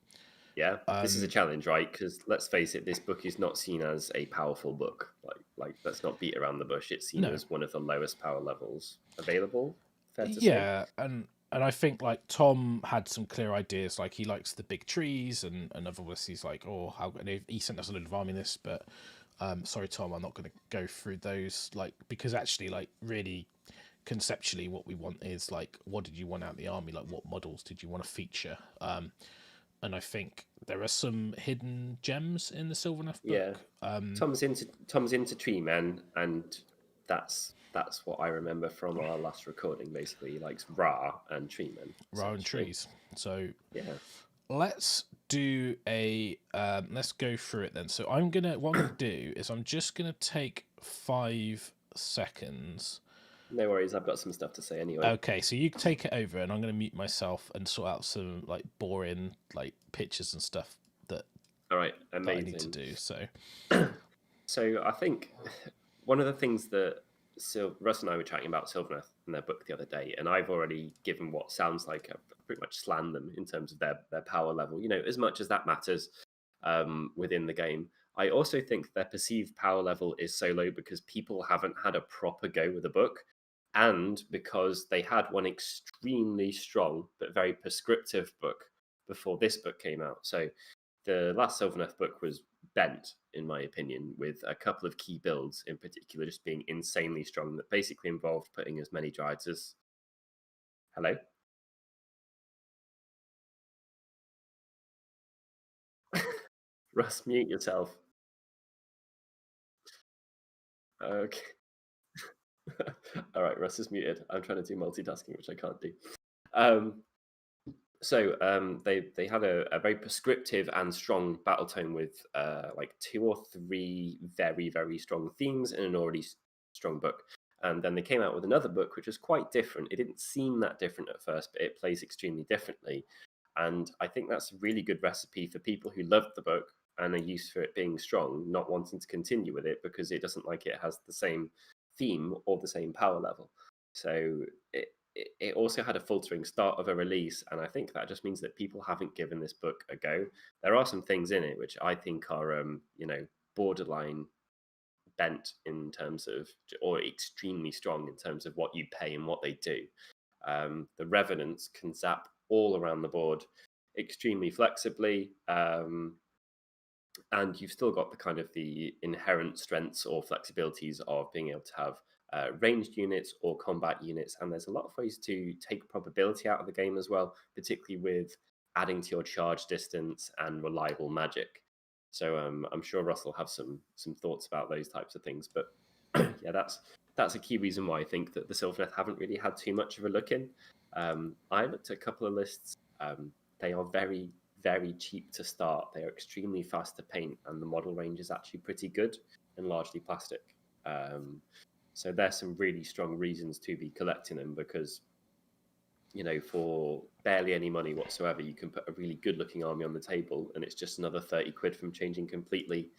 Yeah, this is a challenge, right? Because let's face it, this book is not seen as a powerful book. Like let's not beat around the bush. It's seen as one of the lowest power levels available. Fair to say. and I think like Tom had some clear ideas. Like he likes the big trees, and other lists he's like, he sent us a load of army lists, but sorry, Tom, I'm not going to go through those. Like because actually, like really. Conceptually, what we want is like, what did you want out of the army? Like, what models did you want to feature? And I think there are some hidden gems in the Sylvaneth book. Yeah, Tom's into tree men, and that's what I remember from our last recording. Basically, he likes Ra and tree men. Ra and trees. So yeah, let's do let's go through it then. So what I'm gonna do is I'm just gonna take 5 seconds. No worries, I've got some stuff to say anyway. Okay, so you take it over, and I'm going to mute myself and sort out some like boring like pictures and stuff that. All right, amazing. That I need to do. So I think one of the things that Russ and I were chatting about Sylvaneth in their book the other day, and I've already given what sounds like I've pretty much slammed them in terms of their power level. As much as that matters within the game. I also think their perceived power level is so low because people haven't had a proper go with the book. And because they had one extremely strong but very prescriptive book before this book came out. So the last Sylvaneth book was bent, in my opinion, with a couple of key builds in particular just being insanely strong that basically involved putting as many Dryads as... Hello? Russ, mute yourself. Okay. All right, Russ is muted. I'm trying to do multitasking, which I can't do. They had a very prescriptive and strong battle tone with like 2 or 3 very, very strong themes in an already strong book. And then they came out with another book, which was quite different. It didn't seem that different at first, but it plays extremely differently. And I think that's a really good recipe for people who loved the book and are used for it being strong, not wanting to continue with it because it doesn't like it has the same theme or the same power level. So it also had a faltering start of a release, and I think that just means that people haven't given this book a go. There are some things in it which I think are, borderline bent in terms of, or extremely strong in terms of what you pay and what they do. The Revenants can zap all around the board extremely flexibly, and you've still got the kind of the inherent strengths or flexibilities of being able to have ranged units or combat units, and there's a lot of ways to take probability out of the game as well, particularly with adding to your charge distance and reliable magic. So I'm sure Russ will have some thoughts about those types of things, but yeah, that's a key reason why I think that the Sylvaneth haven't really had too much of a look in. I looked at a couple of lists. They are very, very cheap to start. They are extremely fast to paint, and the model range is actually pretty good and largely plastic. So there's some really strong reasons to be collecting them because, for barely any money whatsoever, you can put a really good looking army on the table, and it's just another 30 quid from changing completely,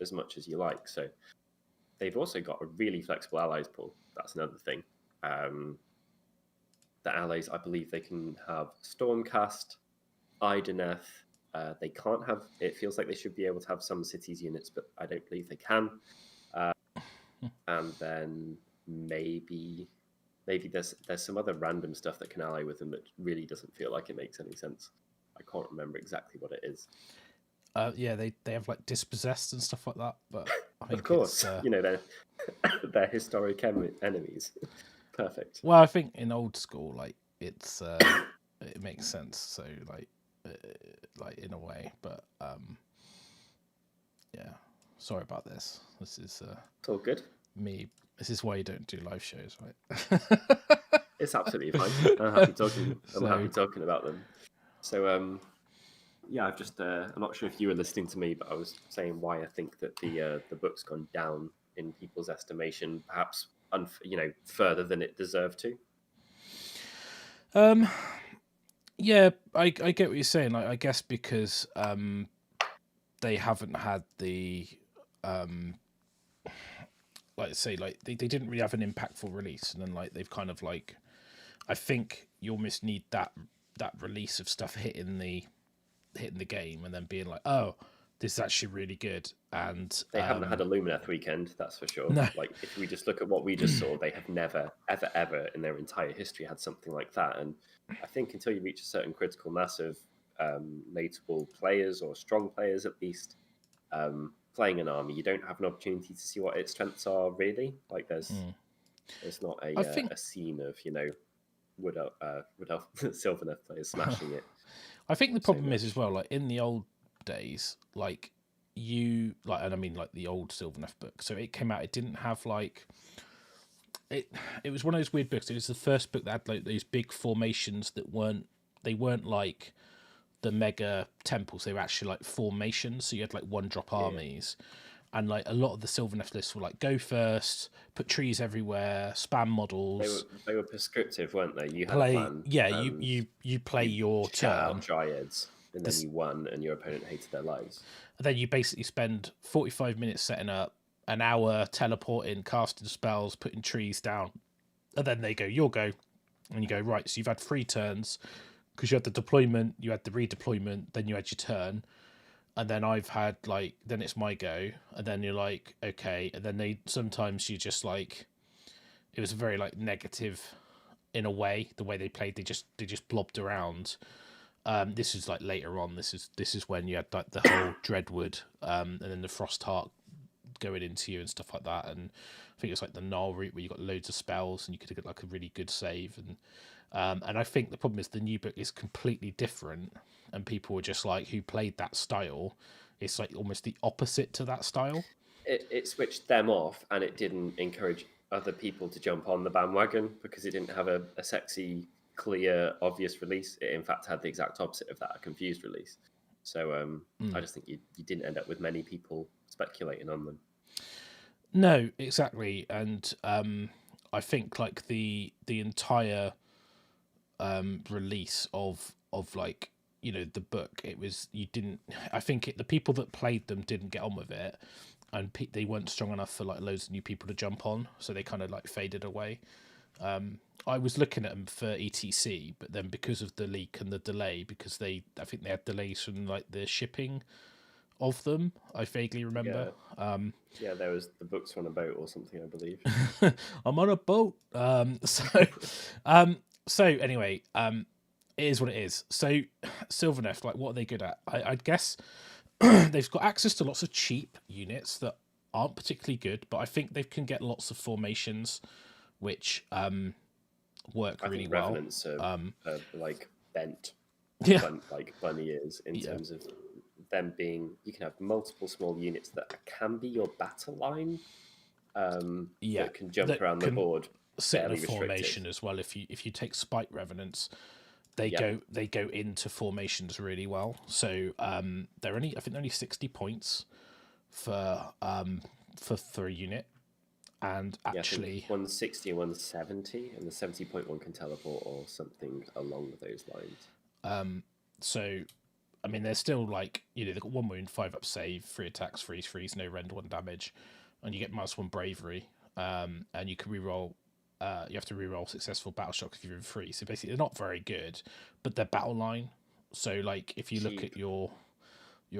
as much as you like. So they've also got a really flexible allies pool. That's another thing. The allies, I believe they can have Stormcast, Idoneth. They can't have, it feels like they should be able to have some cities units, but I don't believe they can. And then maybe there's some other random stuff that can ally with them that really doesn't feel like it makes any sense. I can't remember exactly what it is. Yeah, they have like Dispossessed and stuff like that, but I think of course, they're historic enemies. Perfect. Well, I think in old school, like it's it makes sense. So like in a way, but yeah. Sorry about this. This is it's all good. Me. This is why you don't do live shows, right? It's absolutely fine. I'm happy talking about them. So yeah, I've just I'm not sure if you were listening to me, but I was saying why I think that the book's gone down in people's estimation, perhaps further than it deserved to. Yeah, I get what you're saying. Like, I guess because they haven't had the like say like they didn't really have an impactful release, and then like they've kind of like, I think you almost need that release of stuff hitting the game and then being like, oh, this is actually really good. And they haven't had a Lumineth weekend, that's for sure. No. Like if we just look at what we just saw, they have never ever in their entire history had something like that. And I think until you reach a certain critical mass of notable players or strong players at least playing an army, you don't have an opportunity to see what its strengths are really. Like there's not a scene of Wood Elf Sylvaneth players smashing it. I think the problem is as well, like in the old days, like and I mean like the old Sylvaneth book. So it came out, it didn't have like it was one of those weird books. It was the first book that had like those big formations that weren't like the mega temples. They were actually like formations. So you had like 1-drop armies. And like a lot of the Sylvaneth lists were like go first, put trees everywhere, spam models. They were prescriptive, weren't they? You had a plan. Yeah, you play your turn. Dryads, and then you won, and your opponent hated their lives. And then you basically spend 45 minutes setting up, an hour teleporting, casting spells, putting trees down, and then they go, your go, and you go, right. So you've had 3 turns because you had the deployment, you had the redeployment, then you had your turn. And then I've had like, then it's my go, and then you're like, okay, and then sometimes you just like, it was very like negative in a way, the way they played, they just blobbed around, This is like later on. This is when you had like the whole Dreadwood, and then the Frostheart going into you and stuff like that. And I think it's like the Null route where you got loads of spells and you could get like a really good save. And I think the problem is the new book is completely different, and people were just like, who played that style, it's like almost the opposite to that style. It switched them off, and it didn't encourage other people to jump on the bandwagon because it didn't have a sexy, clear, obvious release. It in fact had the exact opposite of that, a confused release. So I just think you didn't end up with many people speculating on them. No, exactly. And I think like the entire release of like, you know, the book, it was, you didn't, I think the people that played them didn't get on with it, and they weren't strong enough for like loads of new people to jump on, so they kind of like faded away. I was looking at them for ETC, but then because of the leak and the delay, because I think they had delays from like the shipping of them, I vaguely remember. Yeah, there was the books on a boat or something, I believe. I'm on a boat. So anyway, it is what it is. So Sylvaneth, like, what are they good at? I'd guess they've got access to lots of cheap units that aren't particularly good, but I think they can get lots of formations which work really well. Revenants are like bent, like bunny ears in terms of them being. You can have multiple small units that can be your battle line. That can jump around the board. Sit in a formation as well. If you take Spike Revenants, they go into formations really well. So they're only 60 points for a unit, and actually 160 and 170, and the 70-point one can teleport or something along those lines. So I mean, they're still like, you know, they've got 1 wound, 5 up save, 3 attacks, freeze, no rend, 1 damage, and you get -1 bravery, and you can reroll. You have to reroll successful battle shocks if you're in free. So basically, they're not very good, but they're battle line. So like, if you look at your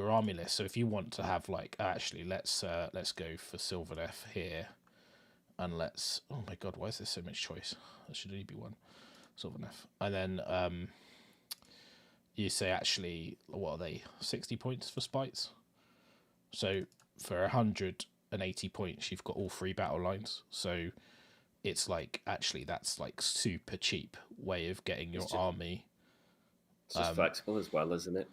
army list, so if you want to have like, actually, let's go for Sylvaneth here, and oh my god, why is there so much choice? There should only be one Sylvaneth, and then you say, actually, what are they? 60 points for spites. So for 180 points, you've got all 3 battle lines. So it's like, actually, that's like super cheap way of getting your army. It's just flexible as well, isn't it?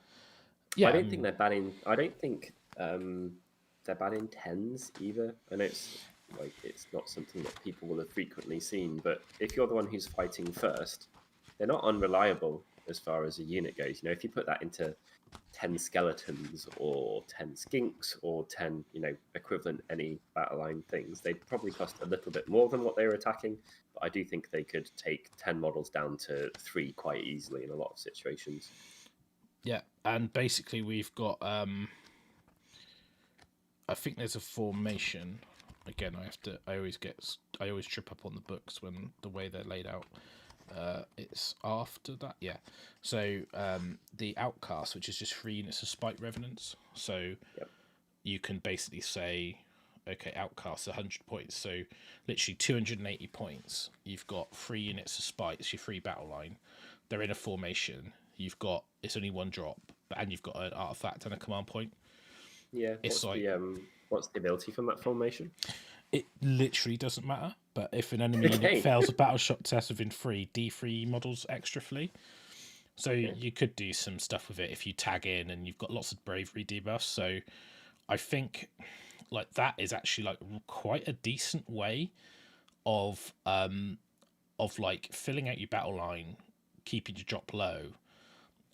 Yeah, I don't think they're banning. I don't think they're banning 10s either. I know it's not something that people will have frequently seen, but if you're the one who's fighting first, they're not unreliable as far as a unit goes. You know, if you put that into 10 skeletons or 10 skinks or 10, you know, equivalent any battle line things, they'd probably cost a little bit more than what they were attacking. But I do think they could take 10 models down to 3 quite easily in a lot of situations. Yeah, and basically we've got I think there's a formation. Again, I always trip up on the books when the way they're laid out. It's after that, yeah. So the Outcast, which is just 3 units of Spike Revenants. So you can basically say, okay, Outcast 100 points. So literally 280 points. You've got 3 units of Spikes, your 3 battle line. They're in a formation. It's only 1 drop, and you've got an artifact and a command point. Yeah. What's the ability from that formation? It literally doesn't matter, but if an enemy unit fails a battle shock test within 3, D3 models extra flee. So you could do some stuff with it if you tag in, and you've got lots of bravery debuffs. So I think like that is actually like quite a decent way of like filling out your battle line, keeping your drop low,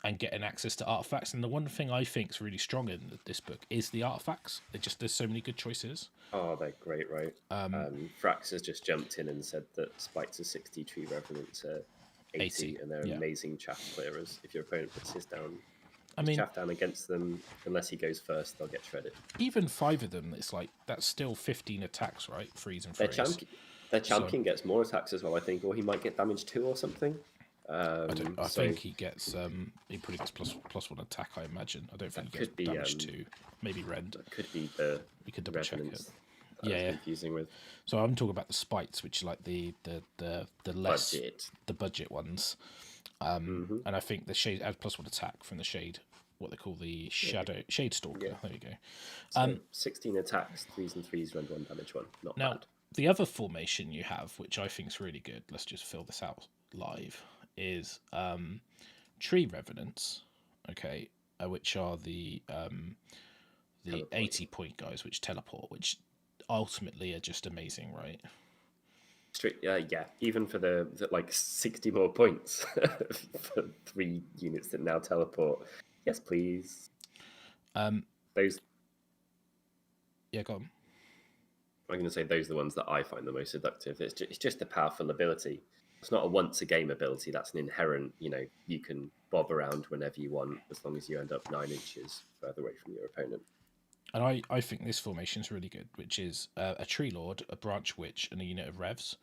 and getting access to artifacts. And the one thing I think is really strong in this book is the artifacts. There's so many good choices. Oh, they're great, right? Frax has just jumped in and said that Spikes are 60, Tree Revenants are 80, and they're amazing chaff clearers. If your opponent puts his chaff down against them, unless he goes first, they'll get shredded. Even 5 of them, it's like, that's still 15 attacks, right? Freeze and freeze. Their champion gets more attacks as well, I think, or he might get damage 2 or something. I think he gets he probably gets +1 attack, I imagine. I don't think he gets damage 2. Maybe rend. That could be the we could double check it. Confusing with. So I'm talking about the spites, which are like the less budget ones. And I think the shade adds +1 attack from the shade, what they call the shade stalker. Yeah. There you go. So 16 attacks, 3s and 3s, rend 1 damage 1. Not Now, bad. the other formation you have, which I think is really good, let's just fill this out live, is Tree Revenants, okay, which are the 80-point guys which teleport, which ultimately are just amazing, right? Yeah, even for the like 60 more points for 3 units that now teleport. Yes, please. Those. Yeah, go on. I'm going to say those are the ones that I find the most seductive. It's just a powerful ability. It's not a once a game ability. That's an inherent, you can bob around whenever you want, as long as you end up 9 inches further away from your opponent. And I think this formation is really good, which is a Tree Lord, a Branch Witch, and a unit of Revs.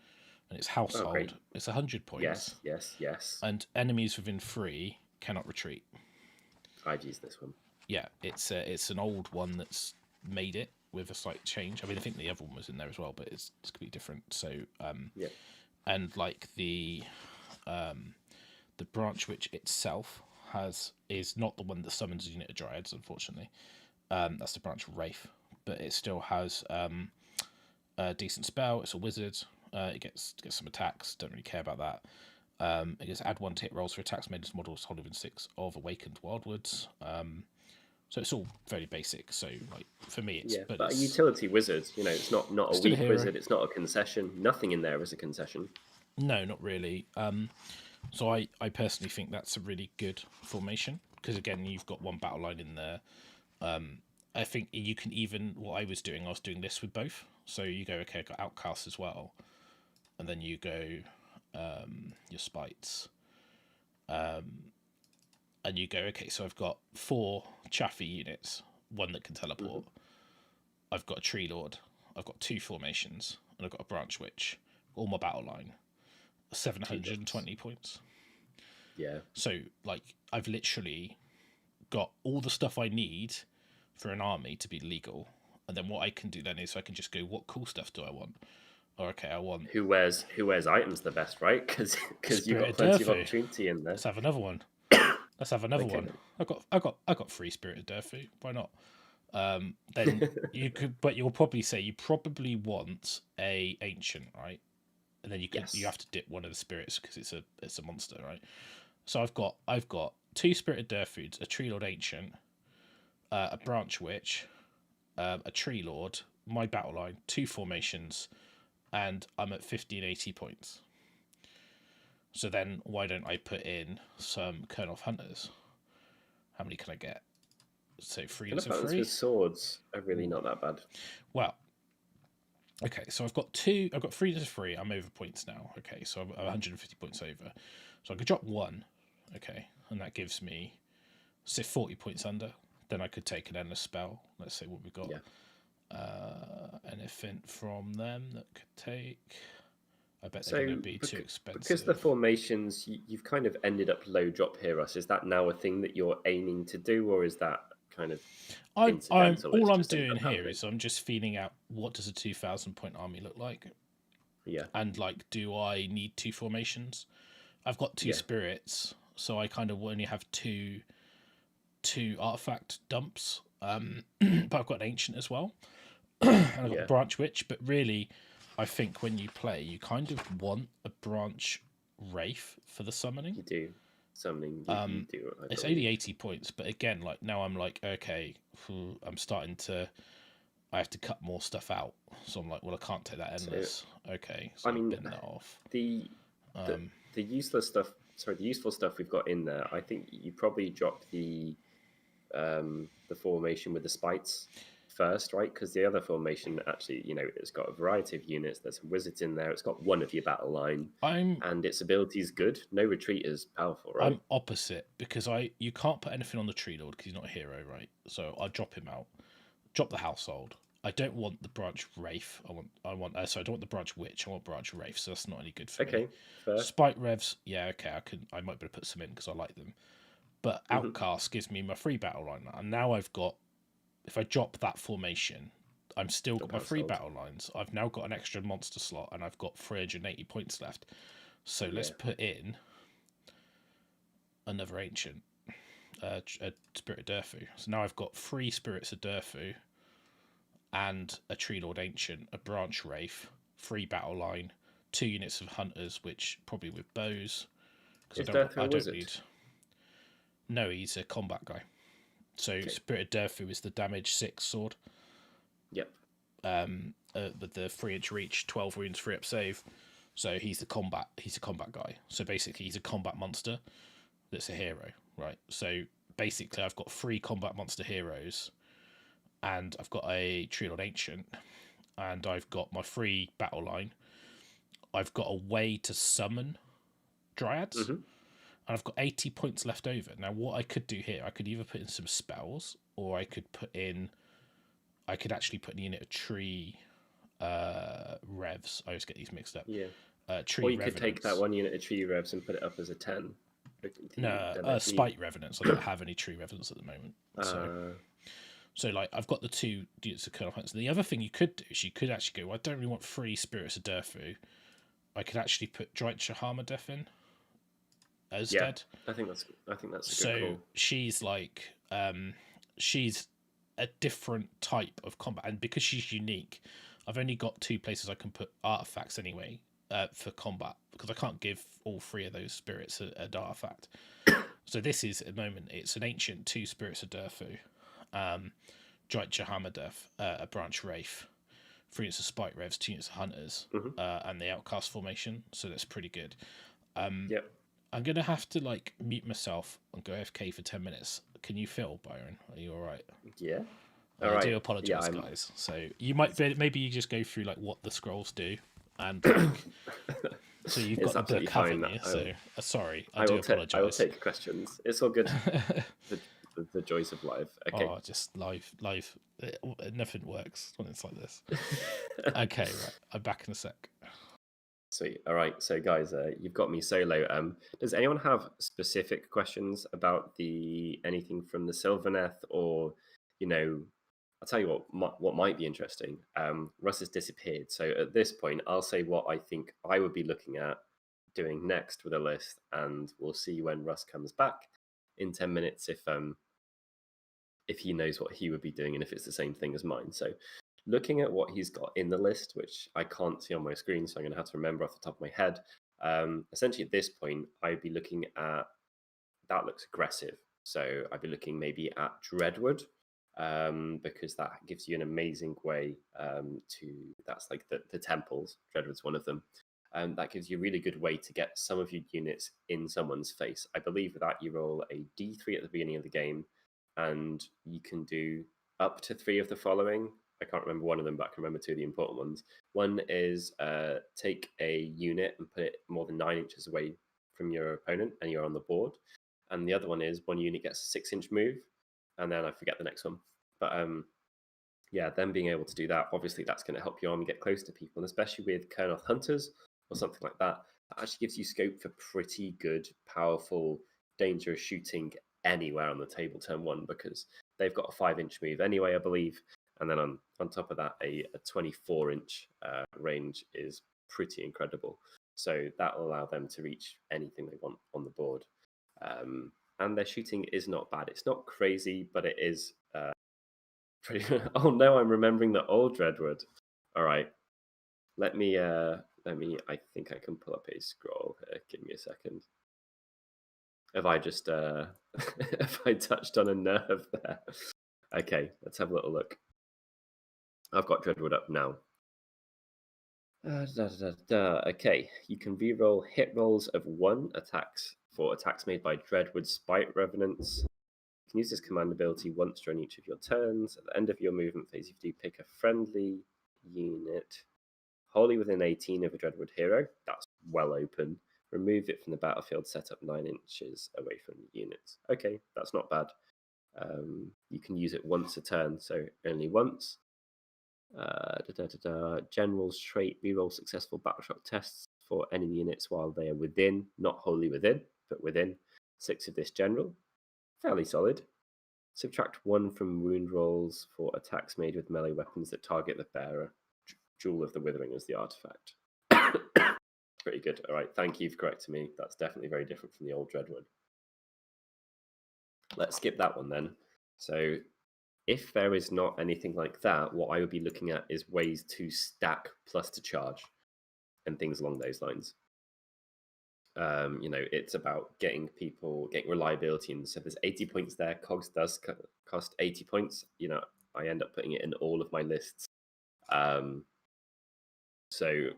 And it's household. It's 100 points. Yes. And enemies within 3 cannot retreat. I'd use this one. Yeah, it's an old one that's made it with a slight change. I mean, I think the other one was in there as well, but it's completely different. So and like the Branch Witch itself is not the one that summons a unit of Dryads, unfortunately. That's the Branch Wraith, but it still has a decent spell. It's a wizard. It gets some attacks. Don't really care about that. It gets add 1 to hit rolls for attacks made as models holding within 6 of awakened wildwoods. So it's all very basic. So like for me, it's but a utility wizard. It's not a weak wizard. It's not a concession. Nothing in there is a concession. No, not really. So I personally think that's a really good formation because again, you've got 1 battle line in there. I think you can even what I was doing this with both. So you go, okay, I got Outcast as well, and then you go your Spites, and you go, okay, so I've got 4 Chaffee units, 1 that can teleport. I've got a Tree Lord, I've got 2 formations, and I've got a Branch Witch. All my battle line, 720 points. Yeah. So like I've literally got all the stuff I need for an army to be legal, and then what I can do then is I can just go, what cool stuff do I want? Or okay, I want who wears items the best, right? Because you've got plenty of opportunity in there. Let's have another one. One. I got 3 Spirited Durfu. Why not? Then you could, but you'll probably say you probably want a ancient, right? And then you have to dip one of the spirits because it's a monster, right? So I've got 2 Spirited Durfoods, a Tree Lord Ancient, a Branch Witch, a Tree Lord, my battle line, 2 formations, and I'm at 1580 points. So then why don't I put in some Kernoth Hunters? How many can I get? So 3 units of 3. With swords are really not that bad. Well, okay, so I've got 3 units of 3. I'm over points now. Okay, so I'm 150 points over. So I could drop 1. Okay, and that gives me, say, 40 points under. Then I could take an endless spell. Let's see what we've got. Anything from them that could take. I bet they're going to be too expensive. Because the formations, you've kind of ended up low drop here, Russ. Is that now a thing that you're aiming to do, or is that kind of incidental? All I'm doing here is I'm just feeling out what does a 2,000 point army look like. Yeah. And like, do I need 2 formations? I've got 2 spirits, so I kind of only have two artifact dumps. But I've got an ancient as well. And I've got a Branch Witch, but really I think when you play, you kind of want a Branch Wraith for the summoning. You do. Summoning, you do. It's only 80 points, but again, like now I'm like, okay, I'm starting to. I have to cut more stuff out, so I'm like, well, I can't take that endless. Okay, so I'm binning that off. The useless stuff. Sorry, the useful stuff we've got in there. I think you probably dropped the formation with the Spites first, right? Because the other formation actually, it's got a variety of units. There's some wizards in there. It's got 1 of your battle line, and its ability is good. No retreat is powerful, right? I'm opposite because you can't put anything on the Tree Lord because he's not a hero, right? So I'll drop him out. Drop the household. I don't want the Branch Wraith. I don't want the Branch Witch. I want Branch Wraith. So that's not any good for me. Okay, fair. Spite Revs, yeah, okay. I might be able to put some in because I like them. But Outcast gives me my 3 battle line, and now I've got. If I drop that formation, I'm still got my 3 battle lines. I've now got an extra monster slot, and I've got 380 points left. So let's put in another ancient, a Spirit of Durfu. So now I've got 3 Spirits of Durfu and a Tree Lord Ancient, a Branch Wraith, 3 battle line, 2 units of Hunters, which probably with bows. Is Because Durfu I a don't wizard? need. No, he's a combat guy. So Okay. Spirit of Durfu is the damage 6 sword. Yep. With the 3-inch reach, 12 wounds, 3 up save. So he's a combat guy. So basically he's a combat monster that's a hero, right? So basically I've got 3 combat monster heroes, and I've got a Tree Lord Ancient, and I've got my 3 battle line. I've got a way to summon dryads, and I've got 80 points left over. Now what I could do here, I could either put in some spells, or I could actually put in a unit of tree revs. I always get these mixed up. Yeah. Tree Or you revenants. could take that 1 unit of tree revs and put it up as a 10. No, spite revenants. I don't have any tree revenants at the moment. So like I've got the 2 units of Colonel Hunts. And the other thing you could do is you could actually go, well, I don't really want 3 Spirits of Durfu. I could actually put Drycha Death in as dead. I think that's a good call. So she's like she's a different type of combat, and because she's unique, I've only got 2 places I can put artifacts anyway for combat, because I can't give all 3 of those spirits an artifact. So this is at the moment it's an ancient 2 Spirits of Durfu, Drycha Hammerdeath, a Branch Wraith, 3 units of Spite Revs, 2 units of Hunters, and the Outcast formation. So that's pretty good. Yep. I'm gonna have to like mute myself and go AFK for 10 minutes. Can you feel, Byron? Are you all right? Yeah. I do apologise, guys. So you might maybe you just go through like what the scrolls do, and like, so you've got the book, haven't you? So sorry, I do apologise. I will take questions. It's all good. the joys of live. Okay. Oh, just live. Nothing works when it's like this. Okay, right. I'm back in a sec. Sweet. All right. So, guys, you've got me solo. Does anyone have specific questions about anything from the Sylvaneth, or, I'll tell you what might be interesting. Russ has disappeared. So at this point, I'll say what I think I would be looking at doing next with a list, and we'll see when Russ comes back in 10 minutes if he knows what he would be doing and if it's the same thing as mine. So looking at what he's got in the list, which I can't see on my screen, so I'm going to have to remember off the top of my head. Essentially, at this point, I'd be looking at that looks aggressive. So I'd be looking maybe at Dreadwood, because that gives you an amazing way that's like the temples. Dreadwood's one of them. That gives you a really good way to get some of your units in someone's face. I believe with that you roll a d3 at the beginning of the game, and you can do up to 3 of the following. I can't remember one of them, but I can remember 2 of the important ones. One is take a unit and put it more than 9 inches away from your opponent, and you're on the board. And the other one is 1 unit gets a 6-inch move, and then I forget the next one. But yeah, them being able to do that, obviously that's going to help your army get close to people, and especially with Kernoth Hunters or something like that, that actually gives you scope for pretty good, powerful, dangerous shooting anywhere on the table turn 1, because they've got a 5-inch move anyway, I believe. And then on top of that, a 24-inch range is pretty incredible. So that will allow them to reach anything they want on the board. And their shooting is not bad. It's not crazy, but it is pretty. Oh no, I'm remembering the old Dreadwood. All right, let me. I think I can pull up a scroll here. Give me a second. Have I just have I touched on a nerve there? Okay, let's have a little look. I've got Dreadwood up now. Okay, you can reroll hit rolls of 1 attacks for attacks made by Dreadwood Spite Revenants. You can use this command ability once during each of your turns. At the end of your movement phase, if you pick a friendly unit wholly within 18 of a Dreadwood hero, that's well open. Remove it from the battlefield, set up 9 inches away from the units. Okay, that's not bad. You can use it once a turn, so only once. General's trait, reroll successful battleshock tests for enemy units while they are within, not wholly within, but within 6 of this general. Fairly solid. Subtract 1 from wound rolls for attacks made with melee weapons that target the bearer. Jewel of the Withering is the artifact. Pretty good. All right, thank you for correcting me. That's definitely very different from the old Dreadwood. let's skip that one then. So if there is not anything like that, what I would be looking at is ways to stack plus to charge and things along those lines. You know, it's about getting reliability. And so there's 80 points there. Cogs does cost 80 points. You know, I end up putting it in all of my lists. So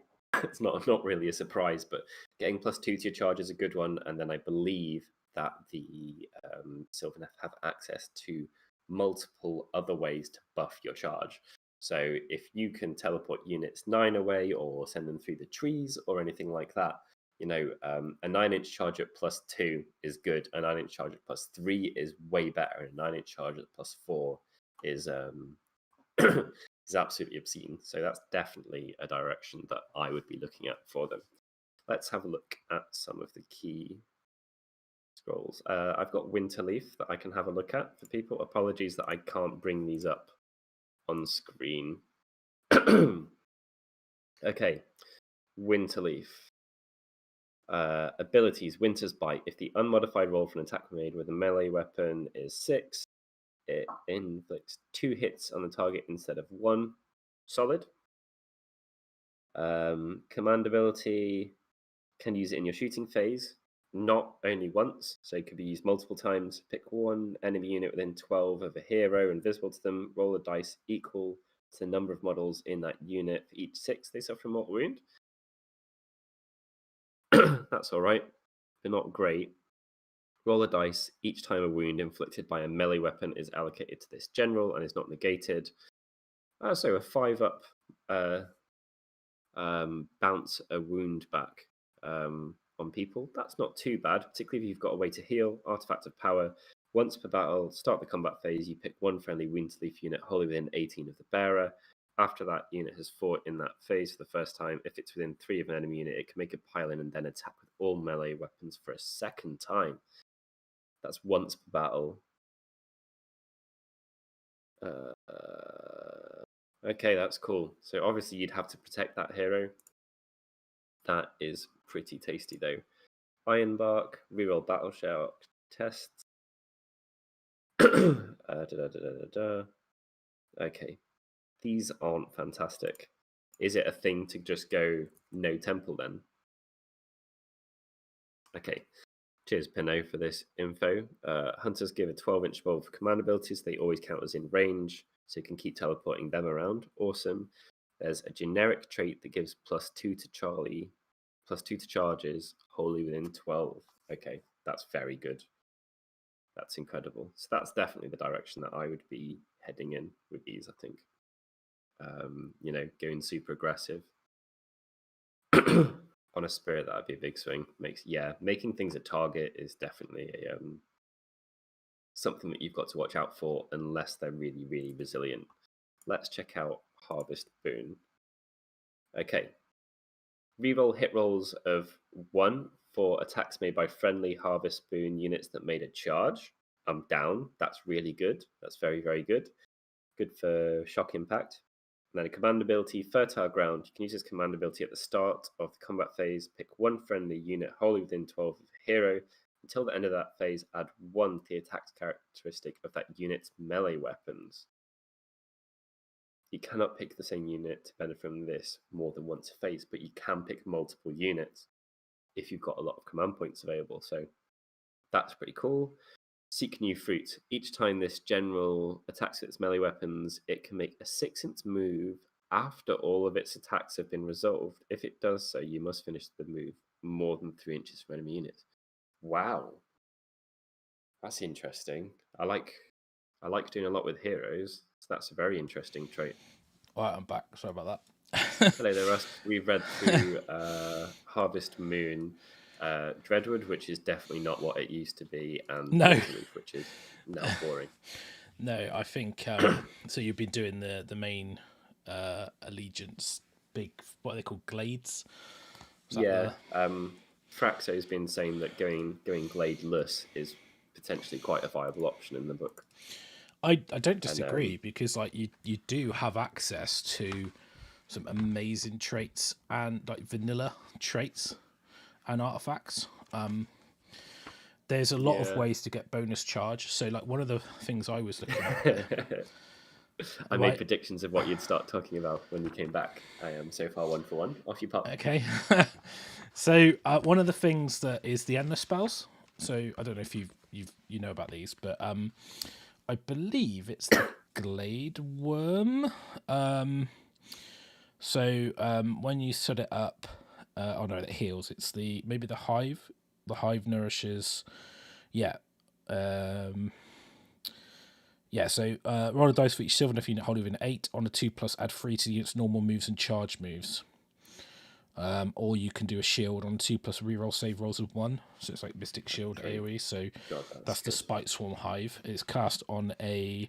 it's not really a surprise, but getting +2 to your charge is a good one. And then I believe that the Sylvaneth have access to multiple other ways to buff your charge. So if you can teleport units 9 away or send them through the trees or anything like that, you know, a 9-inch charge at +2 is good. A 9-inch charge at +3 is way better. And a 9-inch charge at +4 is is absolutely obscene. So that's definitely a direction that I would be looking at for them. Let's have a look at some of the key scrolls. I've got Winterleaf that I can have a look at for people. Apologies that I can't bring these up on screen. Okay, Winterleaf. Abilities, Winter's Bite. If the unmodified roll for an attack made with a melee weapon is 6, it inflicts 2 hits on the target instead of 1. Solid. Command ability, can use it in your shooting phase, not only once, so it could be used multiple times. Pick one enemy unit within 12 of a hero invisible to them, roll a dice equal to the number of models in that unit for each 6 they suffer a mortal wound. That's all right, but not great. Roll a dice each time a wound inflicted by a melee weapon is allocated to this general and is not negated. So a 5-up bounce a wound back on people. That's not too bad, particularly if you've got a way to heal. Artifact of Power. Once per battle, start the combat phase, you pick one friendly Winterleaf unit wholly within 18 of the bearer. After that unit has fought in that phase for the first time, if it's within 3 of an enemy unit, it can make a pile-in and then attack with all melee weapons for a second time. That's once per battle. Okay, that's cool. So obviously you'd have to protect that hero. That is pretty tasty though. Ironbark, reroll battle shout tests. Okay, these aren't fantastic. Is it a thing to just go no temple then? Okay, cheers Pinot for this info. Hunters give a 12-inch bowl for command abilities. They always count as in range, so you can keep teleporting them around. Awesome. There's a generic trait that gives +2 to Charlie, +2 to charges, wholly within 12. Okay, that's very good. That's incredible. So that's definitely the direction that I would be heading in with these, I think. You know, going super aggressive. On a spirit, that'd be a big swing. Making things a target is definitely a something that you've got to watch out for unless they're really, really resilient. Let's check out Harvest Boon. Okay. Reroll hit rolls of 1 for attacks made by friendly Harvest Boon units that made a charge. I'm down. That's really good. That's very, very good. Good for shock impact. And then a command ability, Fertile Ground. You can use this command ability at the start of the combat phase. Pick one friendly unit wholly within 12 of a hero. Until the end of that phase, add 1 to the attack characteristic of that unit's melee weapons. You cannot pick the same unit to benefit from this more than once a phase, but you can pick multiple units if you've got a lot of command points available. So that's pretty cool. Seek New Fruit. Each time this general attacks its melee weapons, it can make a 6-inch move after all of its attacks have been resolved. If it does so, you must finish the move more than 3 inches from enemy units. Wow. That's interesting. I like doing a lot with heroes, so that's a very interesting trait. All right, I'm back. Sorry about that. Hello there, Russ. We've read through Harvest Moon, Dreadwood, which is definitely not what it used to be, and Winterleaf, which is now boring. No, I think so. You've been doing the main allegiance, big what are they called, glades? Fraxo's been saying that going gladeless is potentially quite a viable option in the book. I don't disagree, because like you do have access to some amazing traits and like vanilla traits and artifacts. there's a lot of ways to get bonus charge. So like one of the things I was looking at. I made predictions of what you'd start talking about when you came back. I am so far 1 for 1. Off you pop. Okay. So one of the things that is the endless spells. So I don't know if you know about these, but I believe it's the Glade Worm. So when you set it up, oh no, it heals. It's maybe the Hive. The Hive nourishes. Yeah. Yeah, so roll a dice for each Sylvaneth unit holding within 8. On a 2+, add 3 to the unit's normal moves and charge moves. Or you can do a shield on 2+, reroll save rolls of 1. So it's like Mystic Shield AoE. So that's the Spite Swarm Hive. It's cast on a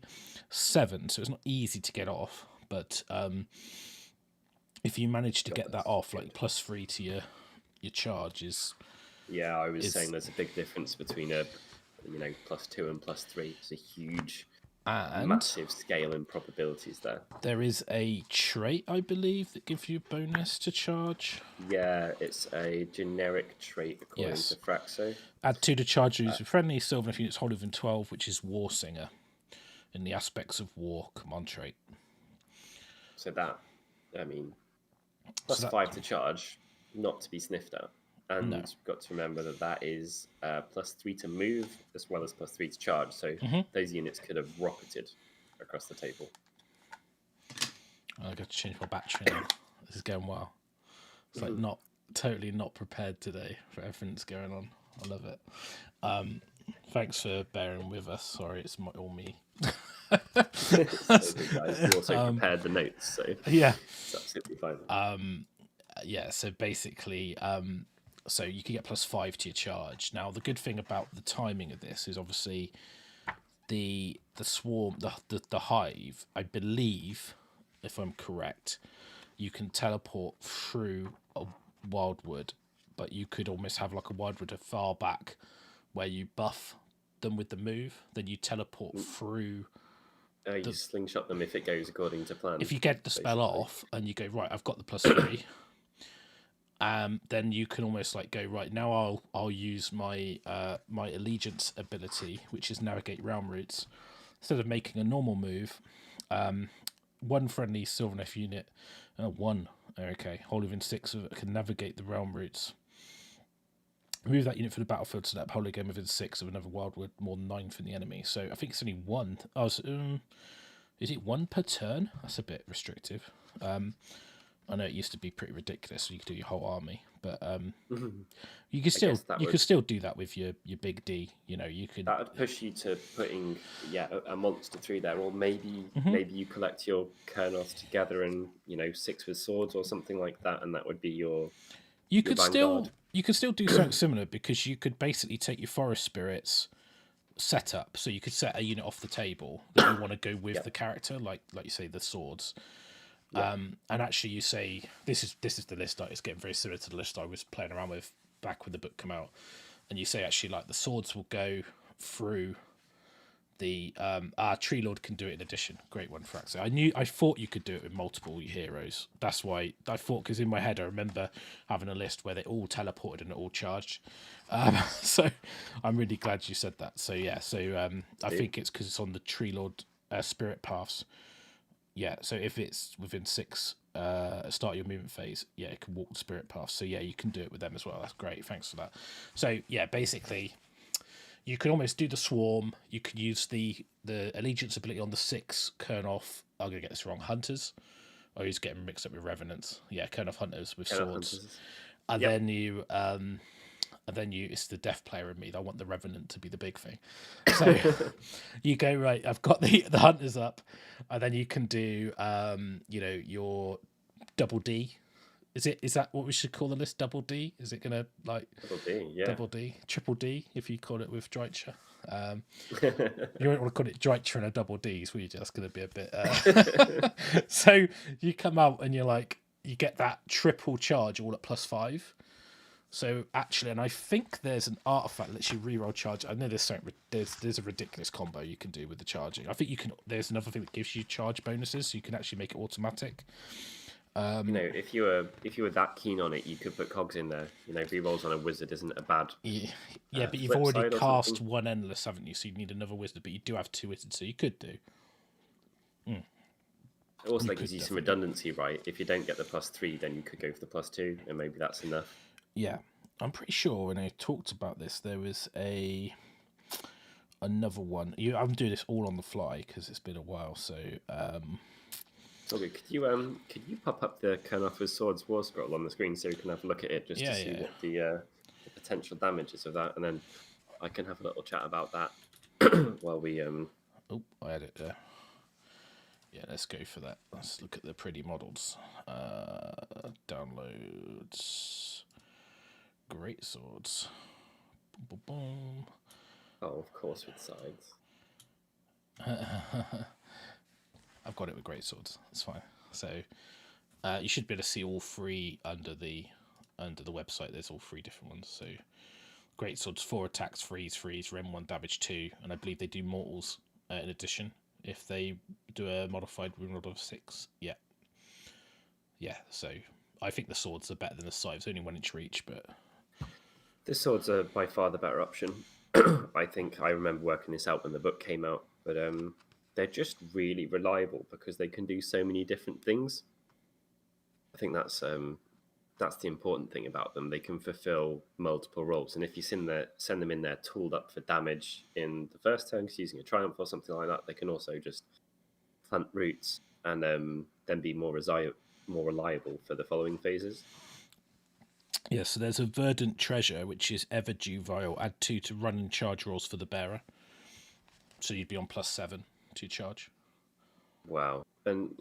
7, so it's not easy to get off. But if you manage to get that off, like +3 to your charges. Yeah, I was saying there's a big difference between a +2 and +3. It's a huge, massive scale in probabilities there. There is a trait, I believe, that gives you a bonus to charge. Yeah, it's a generic trait according to Fraxo. Add 2 to charge with friendly Sylvaneth units holding within 12, which is War Singer, in the aspects of war command trait. So that, I mean, +5 to charge, not to be sniffed at. And you've got to remember that is +3 to move as well as +3 to charge. So those units could have rocketed across the table. I've got to change my battery now. This is going well. It's like totally not prepared today for everything that's going on. I love it. Thanks for bearing with us. Sorry, it's all me. So guys, you also prepared the notes, so yeah, it's absolutely fine. Yeah, so basically, so you can get +5 to your charge. Now, the good thing about the timing of this is obviously the swarm, the hive. I believe, if I'm correct, you can teleport through a wildwood, but you could almost have like a wildwood as far back where you buff them with the move, then you teleport through. You slingshot them if it goes according to plan. If you get the spell off and you go, right, I've got the +3. Then you can almost like go, right, now I'll use my my allegiance ability, which is navigate realm routes. Instead of making a normal move, one friendly Sylvaneth unit, holding within 6 of it can navigate the realm routes. Move that unit from the battlefield so that whole game within 6 of another wildwood, more than 9 from the enemy. So I think it's only 1. Is it 1 per turn? That's a bit restrictive. I know it used to be pretty ridiculous, so you could do your whole army, but you could still do that with your big D. You know, you could. That would push you to putting a monster through there, or maybe you collect your Kurnoth together and 6 with swords or something like that, and that would be your. You could still do something similar, because you could basically take your forest spirits setup, so you could set a unit off the table that you want to go with the character, like you say the swords. And actually, you say this is the list. It's getting very similar to the list I was playing around with back when the book came out. And you say actually like the swords will go through the Tree Lord can do it in addition. Great one for Axel. I thought you could do it with multiple heroes. That's why I thought, because in my head I remember having a list where they all teleported and it all charged. So I'm really glad you said that. So yeah, I think it's because it's on the Tree Lord spirit paths. Yeah, so if it's within 6, start your movement phase, it can walk the spirit path. So yeah, you can do it with them as well. That's great. Thanks for that. So yeah, basically, you can almost do the swarm. You could use the allegiance ability on the 6 Kurnoth. I'm gonna get this wrong. Hunters. I always get them mixed up with revenants. Yeah, Kurnoth hunters with swords. And then you. And then it's the deaf player in me. I want the Revenant to be the big thing. So you go, right, I've got the hunters up. And then you can do, your double D. Is that what we should call the list? Double D? Is it going to Double D, yeah. Double D. Triple D, if you call it with Dreicher. You don't want to call it Dreicher and a double D, so you're just going to be a bit... So you come out and you're like, you get that triple charge all at +5. So actually, and I think there's an artifact that lets you reroll charge. I know there's a ridiculous combo you can do with the charging. I think you can. There's another thing that gives you charge bonuses, so you can actually make it automatic. If you were that keen on it, you could put cogs in there. Rerolls on a wizard isn't a bad Yeah, but you've flip already side or cast something. one endless, haven't you? So you need another wizard, but you do have 2 wizards, so you could do. It also You gives could you some definitely. redundancy, right? If you don't get the +3, then you could go for the +2, and maybe that's enough. Yeah, I'm pretty sure when I talked about this, there was another one. I'm doing this all on the fly because it's been a while. So Okay, could you pop up the Kernoffer's Swords War Scroll on the screen so we can have a look at it just to see what the potential damage is of that, and then I can have a little chat about that while we Oh, I had it there. Yeah, let's go for that. Let's look at the pretty models. Downloads. Great swords. Boom, boom, boom. Oh, of course, with sides. I've got it with great swords. That's fine. So you should be able to see all 3 under the website. There's all 3 different ones. So great swords, 4 attacks, freeze, Rem 1, damage 2, and I believe they do mortals in addition if they do a modified wound roll of 6. Yeah. So I think the swords are better than the scythes. Only 1 inch reach, but The swords are by far the better option. I think I remember working this out when the book came out, but they're just really reliable because they can do so many different things. I think that's the important thing about them. They can fulfill multiple roles, and if you send them in there tooled up for damage in the first turn, using a triumph or something like that, they can also just plant roots and then be more reliable for the following phases. yeah, so there's a Verdant Treasure, which is ever due vile. Add 2 to run and charge rolls for the bearer. So you'd be on +7 to charge. Wow. And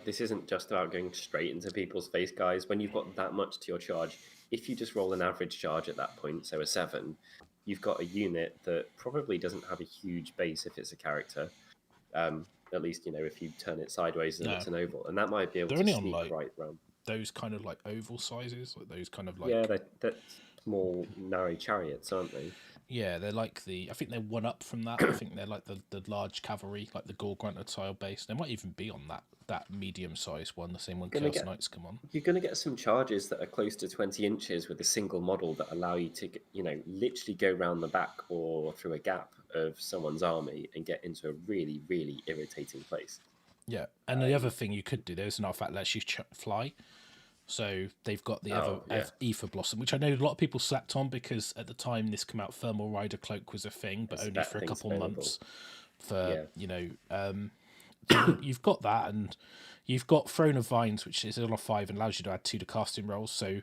this isn't just about going straight into people's face, guys. When you've got that much to your charge, if you just roll an average charge at that point, so a 7, you've got a unit that probably doesn't have a huge base if it's a character. At least, if you turn it sideways and it's an oval. And that might be able to sneak right around. Those kind of like oval sizes, like those kind of like... Yeah, they're small, narrow chariots, aren't they? Yeah, they're like I think they're 1 up from that. I think they're like the large cavalry, like the Gore Grunter tile base. They might even be on that medium-sized one, the same one Chaos Knights come on. You're going to get some charges that are close to 20 inches with a single model that allow you to, literally go around the back or through a gap of someone's army and get into a really, really irritating place. Yeah, and the other thing you could do, there's an artifact that lets you fly. So they've got the Ether Blossom, which I know a lot of people slapped on because at the time this came out, Thermal Rider Cloak was a thing, but only for a couple months. You've got that, and you've got Throne of Vines, which is on a 5 and allows you to add 2 to casting rolls. So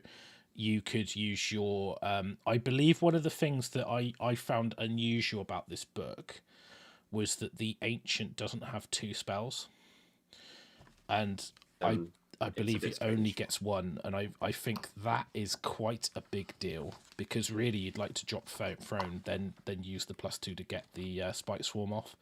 you could use your... I believe one of the things that I found unusual about this book was that the Ancient doesn't have 2 spells. And I believe it only gets 1, and I think that is quite a big deal because really you'd like to drop Throne, then use the +2 to get the Spike Swarm off.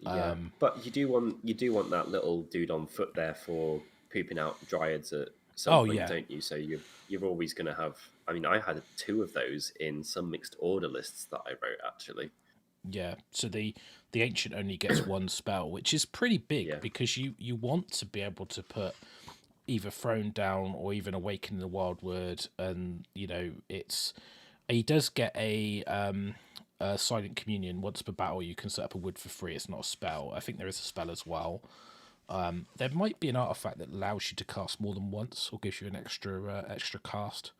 Yeah, but you do want that little dude on foot there for pooping out dryads at some point, don't you? So you're always going to have... I mean, I had 2 of those in some mixed order lists that I wrote, actually. Yeah, so the Ancient only gets 1 spell, which is pretty big because you want to be able to put either Thrown down or even Awaken the Wild Word, and he does get a Silent Communion. Once per battle you can set up a wood for free. It's not a spell. I think there is a spell as well. There might be an artifact that allows you to cast more than once or gives you an extra cast.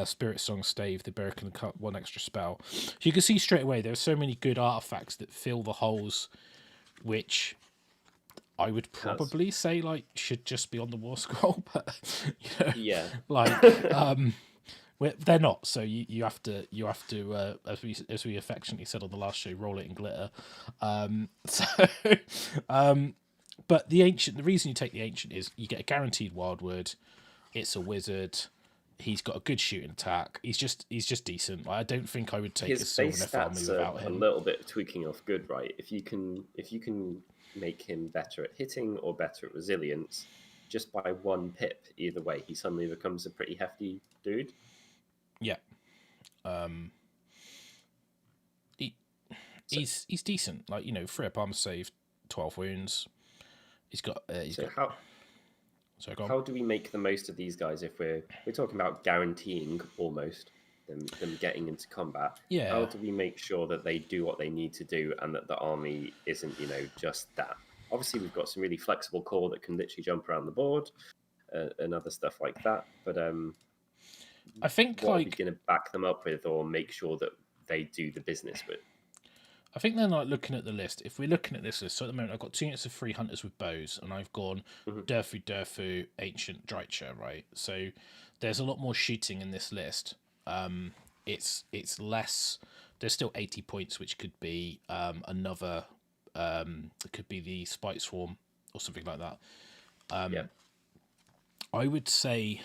Spirit Song Stave, the bearer can cut 1 extra spell. So you can see straight away there are so many good artifacts that fill the holes, which I would probably say should just be on the War Scroll, but they're not. So you have to as we affectionately said on the last show, roll it in glitter. But the Ancient, the reason you take the Ancient is you get a guaranteed Wild Word. It's a wizard. He's got a good shooting attack. He's just decent. I don't think I would take his Sylvaneth army without him. A little bit of tweaking off good, right? If you can make him better at hitting or better at resilience, just by 1 pip either way, he suddenly becomes a pretty hefty dude. Yeah. He's decent. 3 up armor save, 12 wounds. He's got. So how do we make the most of these guys if we're talking about guaranteeing almost them getting into combat? Yeah. How do we make sure that they do what they need to do and that the army isn't, just that? Obviously, we've got some really flexible core that can literally jump around the board and other stuff like that. But I think what are we going to back them up with or make sure that they do the business with? I think they're like looking at the list. If we're looking at this list, so at the moment I've got 2 units of 3 hunters with bows, and I've gone Durfu, Ancient, Drycha, right? So there's a lot more shooting in this list. It's less. There's still 80 points, which could be another. It could be the Spite Swarm or something like that. I would say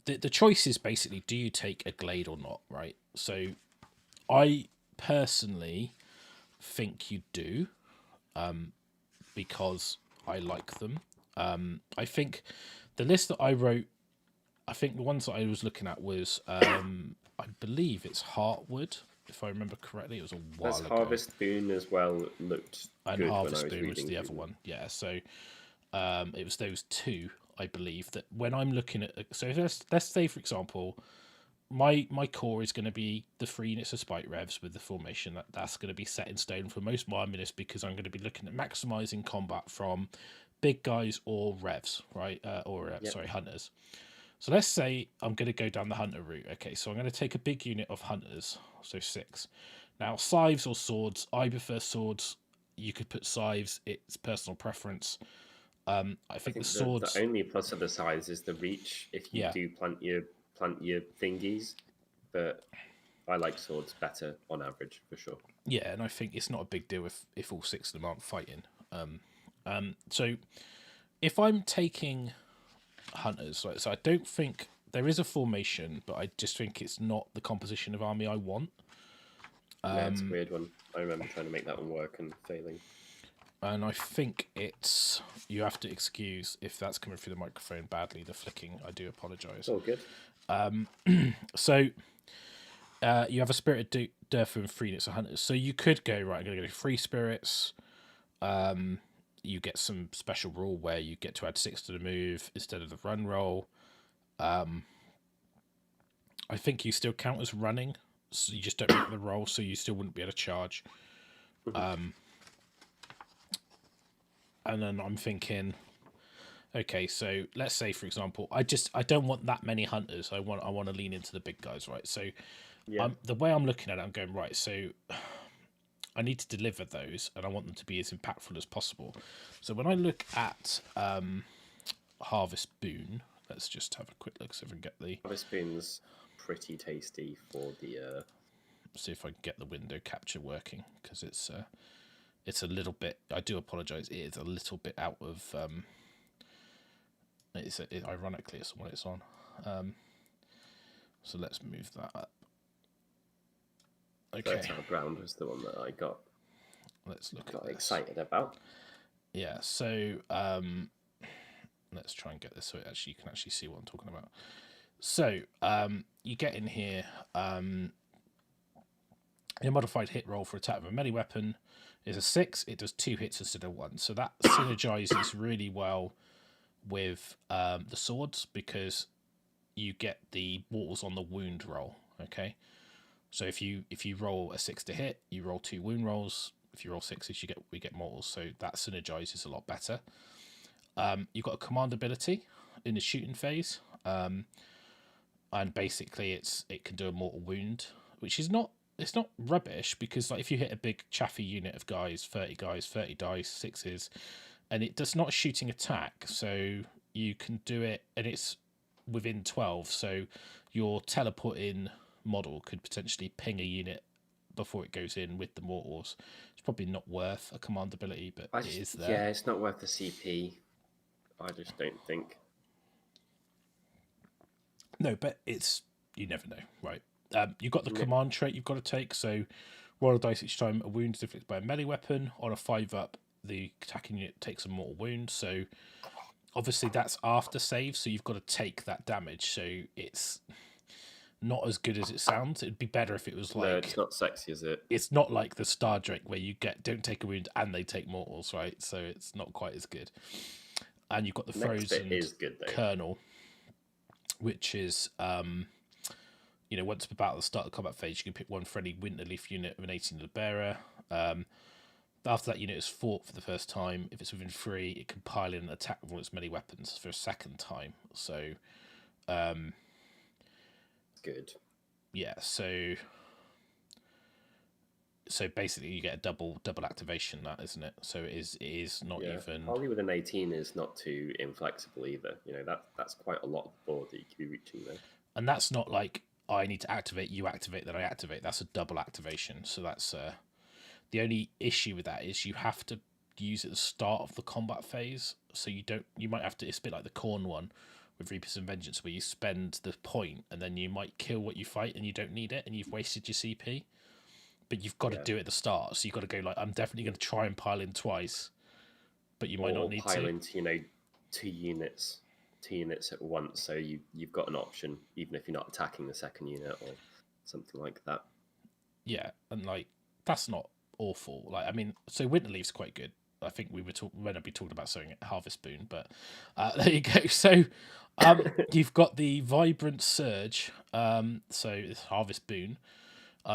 the choice is basically, do you take a Glade or not, right? So I personally think you do, because I like them. I think the list that I wrote, I think the ones that I was looking at was, I believe it's Heartwood, if I remember correctly. It was a while ago. Harvest Boon as well looked and good. Harvest Boon was the other one. Yeah, so it was those two, I believe, that when I'm looking at. So let's say, for example, my core is going to be the 3 units of Spite Revs with the formation. That's going to be set in stone for most of my army list, because I'm going to be looking at maximising combat from big guys or Revs, right? Sorry, Hunters. So let's say I'm going to go down the Hunter route. Okay, so I'm going to take a big unit of Hunters, so 6. Now, scythes or swords, I prefer swords. You could put scythes, it's personal preference. I think the swords. The only plus of the size is the reach if you do plant your thingies, but I like swords better on average for sure. Yeah, and I think it's not a big deal if all 6 of them aren't fighting. So if I'm taking hunters, so I don't think there is a formation, but I just think it's not the composition of army I want. Yeah, it's a weird one. I remember trying to make that one work and failing. And I think it's, you have to excuse if that's coming through the microphone badly, the flicking. I do apologise. All good. So you have a Spirited Durfu and 3 units of hunters. So you could go, right, I'm going to go 3 spirits. You get some special rule where you get to add 6 to the move instead of the run roll. I think you still count as running, so you just don't make the roll, so you still wouldn't be able to charge. And then I'm thinking, okay, so let's say, for example, I don't want that many hunters. I want to lean into the big guys, right? So the way I'm looking at it, I'm going, right, so I need to deliver those, and I want them to be as impactful as possible. So when I look at Harvest Boon, let's just have a quick look, see if I can get the... Harvest Boon's pretty tasty for the... See if I can get the window capture working, because it's a little bit... I do apologise, it is a little bit out of... ironically, it's what it's on. So let's move that up. Okay. Fertile Ground was the one that I got. Let's look at this. Excited about. Yeah. So let's try and get this so you can actually see what I'm talking about. So you get in here. Your modified hit roll for attack with a melee weapon is a 6. It does 2 hits instead of 1. So that synergizes really well with the swords, because you get the mortals on the wound roll. Okay. So if you roll a 6 to hit, you roll 2 wound rolls. If you roll 6s, we get mortals. So that synergizes a lot better. You've got a command ability in the shooting phase, and basically it can do a mortal wound, which is not rubbish, because like if you hit a big chaffy unit of guys, 30 dice, 6s, and it does not shooting attack, so you can do it, and it's within 12. So your teleporting model could potentially ping a unit before it goes in with the mortals. It's probably not worth a command ability, but it is there. Yeah, it's not worth the CP. I just don't think. No, but it's, you never know, right? You've got the command trait you've got to take. So roll a dice each time a wound is inflicted by a melee weapon. On a 5-up, the attacking unit takes a mortal wound. So obviously that's after save, so you've got to take that damage. So it's not as good as it sounds. It'd be better if it was like... No, it's not sexy, is it? It's not like the Star Drake where you don't take a wound and they take mortals, right? So it's not quite as good. And you've got the Next bit frozen is good, though. Colonel, which is, once about the start of the combat phase, you can pick one friendly Winterleaf unit of an 18 to the bearer. After that unit is fought for the first time, if it's within 3, it can pile in an attack with one of its melee weapons for a second time. So, good. Yeah, so basically you get a double activation, that, isn't it? So it is not even... Probably with an 18 is not too inflexible either. That's quite a lot of board that you could be reaching there. And that's not like, I need to activate, you activate, then I activate. That's a double activation. So that's... the only issue with that is you have to use it at the start of the combat phase. So you might have to... It's a bit like the Khorne one with Reapers and Vengeance, where you spend the point and then you might kill what you fight and you don't need it and you've wasted your CP. But you've got to do it at the start, so you've got to go like, I'm definitely going to try and pile in twice, but you might not need to. Pile into, 2 units at once, so you've got an option, even if you're not attacking the second unit or something like that. Yeah, and like that's not awful. Like, I mean, so Winterleaf's quite good. I think we were going to be talking about something at Harvest Boon, but there you go. So you've got the Vibrant Surge. So it's Harvest Boon.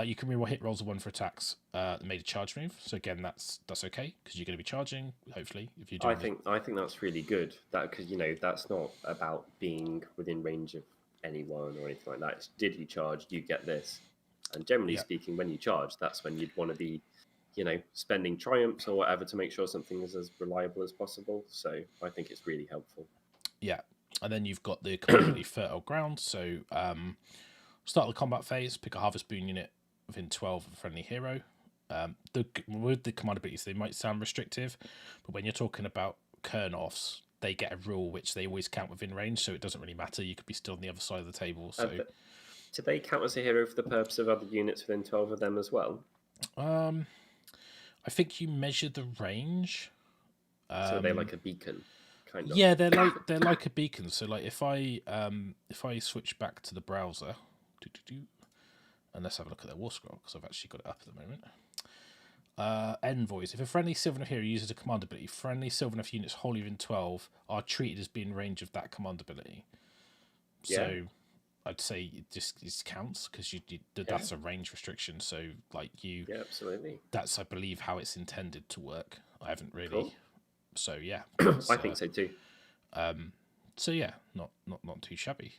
You can reroll hit rolls of 1 for attacks that made a charge move. So again, that's okay because you're going to be charging. Hopefully, if you're doing. I think that's really good. That because that's not about being within range of anyone or anything like that. It's, did you charge? You get this. And generally speaking, when you charge, that's when you'd want to be, spending triumphs or whatever to make sure something is as reliable as possible. So I think it's really helpful. Yeah, and then you've got the completely fertile ground. So start the combat phase, pick a Harvest Boon unit within 12 of a friendly hero. With the command abilities, they might sound restrictive, but when you're talking about Kurnoffs, they get a rule which they always count within range, so it doesn't really matter. You could be still on the other side of the table. So, do they count as a hero for the purpose of other units within 12 of them as well? I think you measure the range. So they're like a beacon, kind of. Yeah, they're like a beacon. So like if I switch back to the browser, and let's have a look at their war scroll because I've actually got it up at the moment. Envoys. If a friendly Sylvaneth hero uses a command ability, friendly Sylvaneth units wholly within 12 are treated as being in range of that command ability. So I'd say it counts because that's a range restriction. So like absolutely. That's, I believe, how it's intended to work. I haven't really. Cool. So yeah, I think so too. So yeah, not too shabby.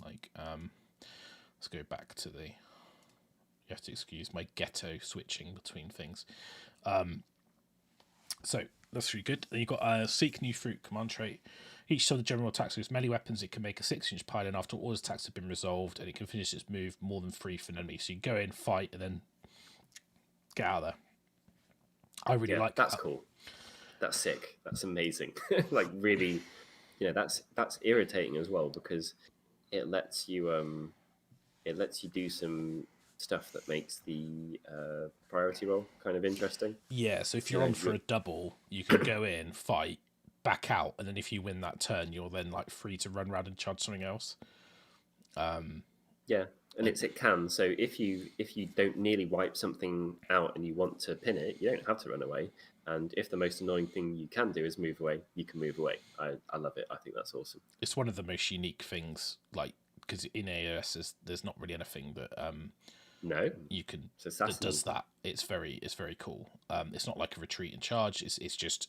Like let's go back to the. You have to excuse my ghetto switching between things. So that's really good. Then you've got a Seek New Fruit command trait. Each of the general attacks with melee weapons, it can make a 6-inch pile in after all its attacks have been resolved, and it can finish its move more than 3 for an enemy. So you can go in, fight, and then get out of there. I really like that. That's cool. That's sick. That's amazing. Like really, that's irritating as well because it lets you do some stuff that makes the priority roll kind of interesting. Yeah, so if you're on for a double, you can go in, fight, back out, and then if you win that turn, you're then like free to run around and charge something else. Yeah, and it can. So if you don't nearly wipe something out and you want to pin it, you don't have to run away. And if the most annoying thing you can do is move away, you can move away. I love it. I think that's awesome. It's one of the most unique things, like because in AOS there's not really anything that no you can that does that. It's very cool. It's not like a retreat and charge. It's just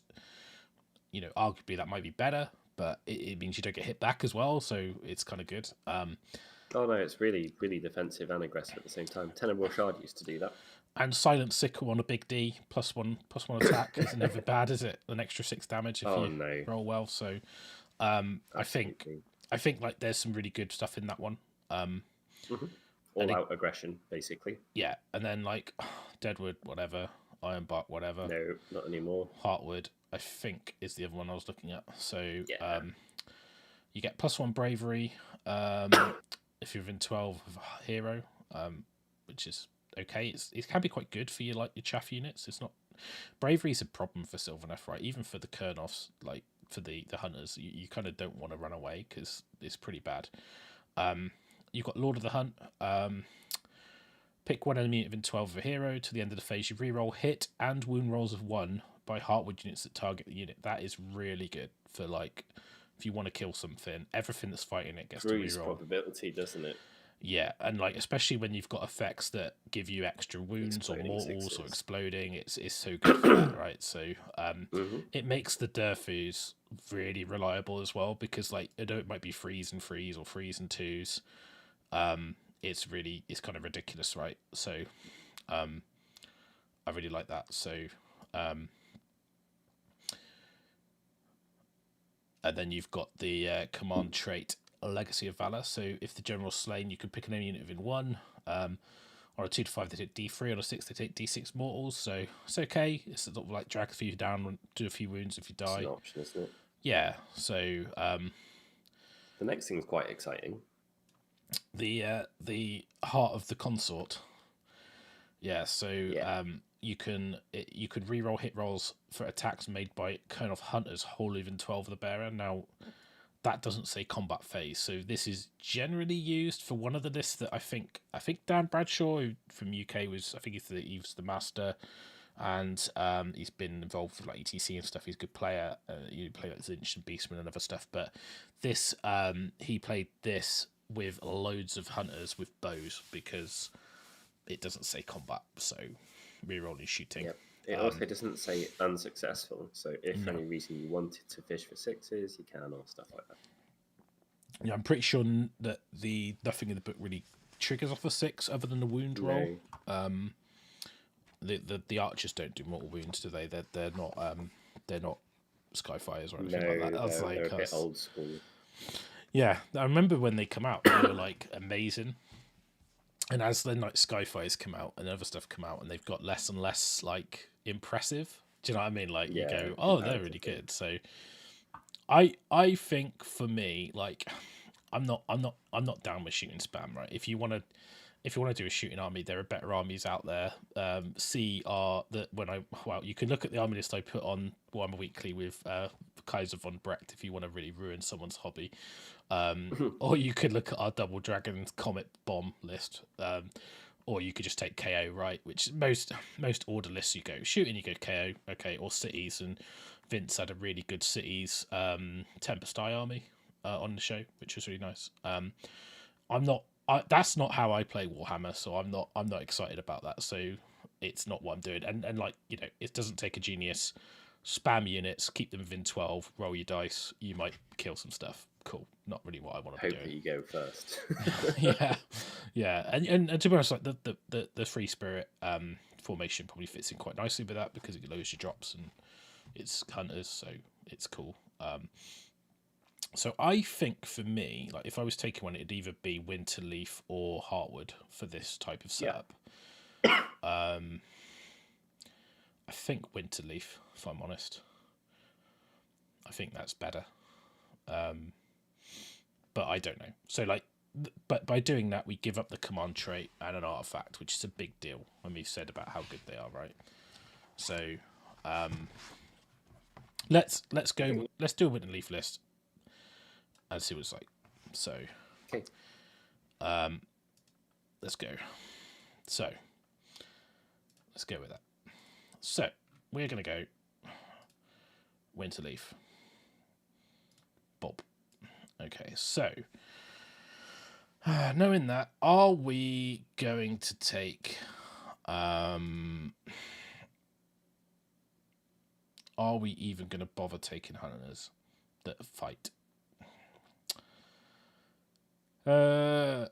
arguably that might be better, but it means you don't get hit back as well, so it's kind of good. Oh no, it's really, really defensive and aggressive at the same time. Tenor Shard used to do that. And Silent Sickle on a big D, +1 attack is never bad, is it? An extra 6 damage if you roll well. So I think like there's some really good stuff in that one. All out aggression, basically. Yeah, and then like Deadwood, whatever, Ironbark, whatever. No, not anymore. Heartwood, I think, is the other one I was looking at. So you get +1 bravery if you're within 12 of a hero, which is okay. It can be quite good for your chaff units. It's not bravery's a problem for Sylvaneth, right? Even for the Kurnoffs, like for the hunters, you kind of don't want to run away because it's pretty bad. you've got Lord of the Hunt. Pick one enemy within 12 of a hero. To the end of the phase, you reroll hit and wound rolls of 1 by Heartwood units that target the unit. That is really good for like if you want to kill something. Everything that's fighting it gets Bruise to reroll. probability, doesn't it? Yeah, and like especially when you've got effects that give you extra wounds Exploding or mortals sixes. or exploding, it's so good for that, right? So it makes the Durfus really reliable as well because like I know it might be freeze and freeze or freeze and twos. It's kind of ridiculous, right? So I really like that. So and then you've got the command trait Legacy of Valor. So if the general's slain, you can pick an enemy unit within 1. On a 2 to 5, they take D3. On a 6, they take D6 mortals. So it's okay. It's sort of like drag a few down, do a few wounds if you die. It's an option, isn't it? Yeah. So the next thing is quite exciting. The Heart of the Consort. Yeah. So you can reroll hit rolls for attacks made by Colonel Hunters wholly within 12 of the bearer. Now, that doesn't say combat phase, so this is generally used for one of the lists that I think Dan Bradshaw, who from UK, was he was the master, and he's been involved with like ETC and stuff. He's a good player. You play like Zinch and Beastman and other stuff, but this he played this with loads of hunters with bows because it doesn't say combat, so rerolling shooting. Yep. It also doesn't say unsuccessful, so if for any reason you wanted to fish for 6s, you can, or stuff like that. Yeah, I'm pretty sure that nothing in the book really triggers off a 6 other than the wound roll. The archers don't do mortal wounds, do they? They're not Skyfires or anything like that. They're a bit old school. Yeah, I remember when they come out, they were like amazing. And as then like Skyfires come out and other stuff come out, and they've got less and less like impressive. Do you know what I mean? Like you go, oh, they're really good. So I think for me, like I'm not down with shooting spam, right? If you want to do a shooting army, there are better armies out there. You can look at the army list I put on Warhammer Weekly with Kaiser von Brecht if you want to really ruin someone's hobby. Or you could look at our Double Dragon Comet Bomb list. Or you could just take KO, right? Which most order lists you go shooting, you go KO, okay, or cities. And Vince had a really good cities Tempest Eye army on the show, which was really nice. That's not how I play Warhammer, so I'm not excited about that. So it's not what I'm doing. And like, you know, it doesn't take a genius. Spam units, keep them within 12, roll your dice, you might kill some stuff. Cool. Not really what I want to be doing. Hope that you go first. yeah. And to be honest, like the free spirit formation probably fits in quite nicely with that because it lowers your drops and it's hunters, so it's cool. So I think for me, like if I was taking one, it'd either be Winterleaf or Heartwood for this type of setup. I think Winterleaf, if I'm honest. I think that's better. But I don't know. So like, but by doing that, we give up the command trait and an artifact, which is a big deal. And we've said about how good they are, right? So, let's go. Let's do a Winterleaf list and see what it's like. So, okay. Let's go. So, let's go with that. So, we're gonna go Winterleaf. Bob. Okay, so knowing that, are we going to take are we even going to bother taking hunters that fight? I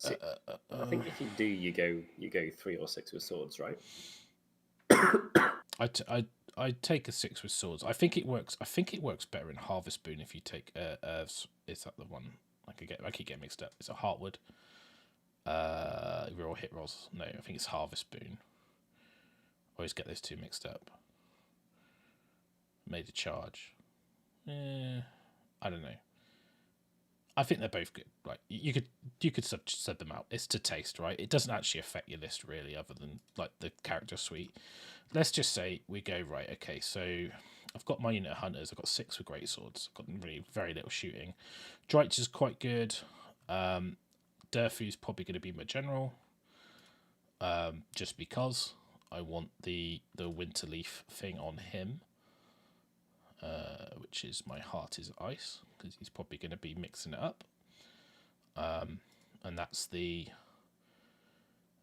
think if you do, you go 3 or 6 with swords, right? I take a 6 with swords. I think it works. I think it works better in Harvest Boon if you take is that the one? I keep getting mixed up. It's a Heartwood. Real hit rolls. No, I think it's Harvest Boon. I always get those two mixed up. Made a charge. I don't know. I think they're both good. Like you could sub them out. It's to taste, right? It doesn't actually affect your list really, other than like the character suite. Let's just say we go right. Okay, so I've got my unit of hunters. I've got 6 with great swords. I've got really very little shooting. Drych is quite good. Durfu's probably going to be my general, just because I want the Winterleaf thing on him, which is my heart is ice, because he's probably going to be mixing it up. And that's the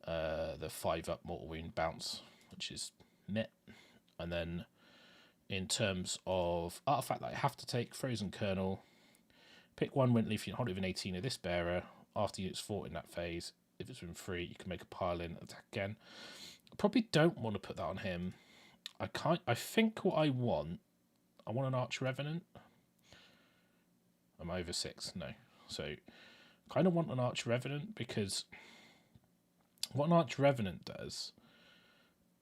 5-up mortal wound bounce, which is mit. And then in terms of artifact that I have to take, Frozen Kernel, pick one Winterleaf unit, hold it within 18 of this bearer. After units fought in that phase, if it's been free, you can make a pile in, attack again. I probably don't want to put that on him. I think what I want an Arch Revenant. Am I over 6? No. So kind of want an Arch Revenant, because what an Arch Revenant does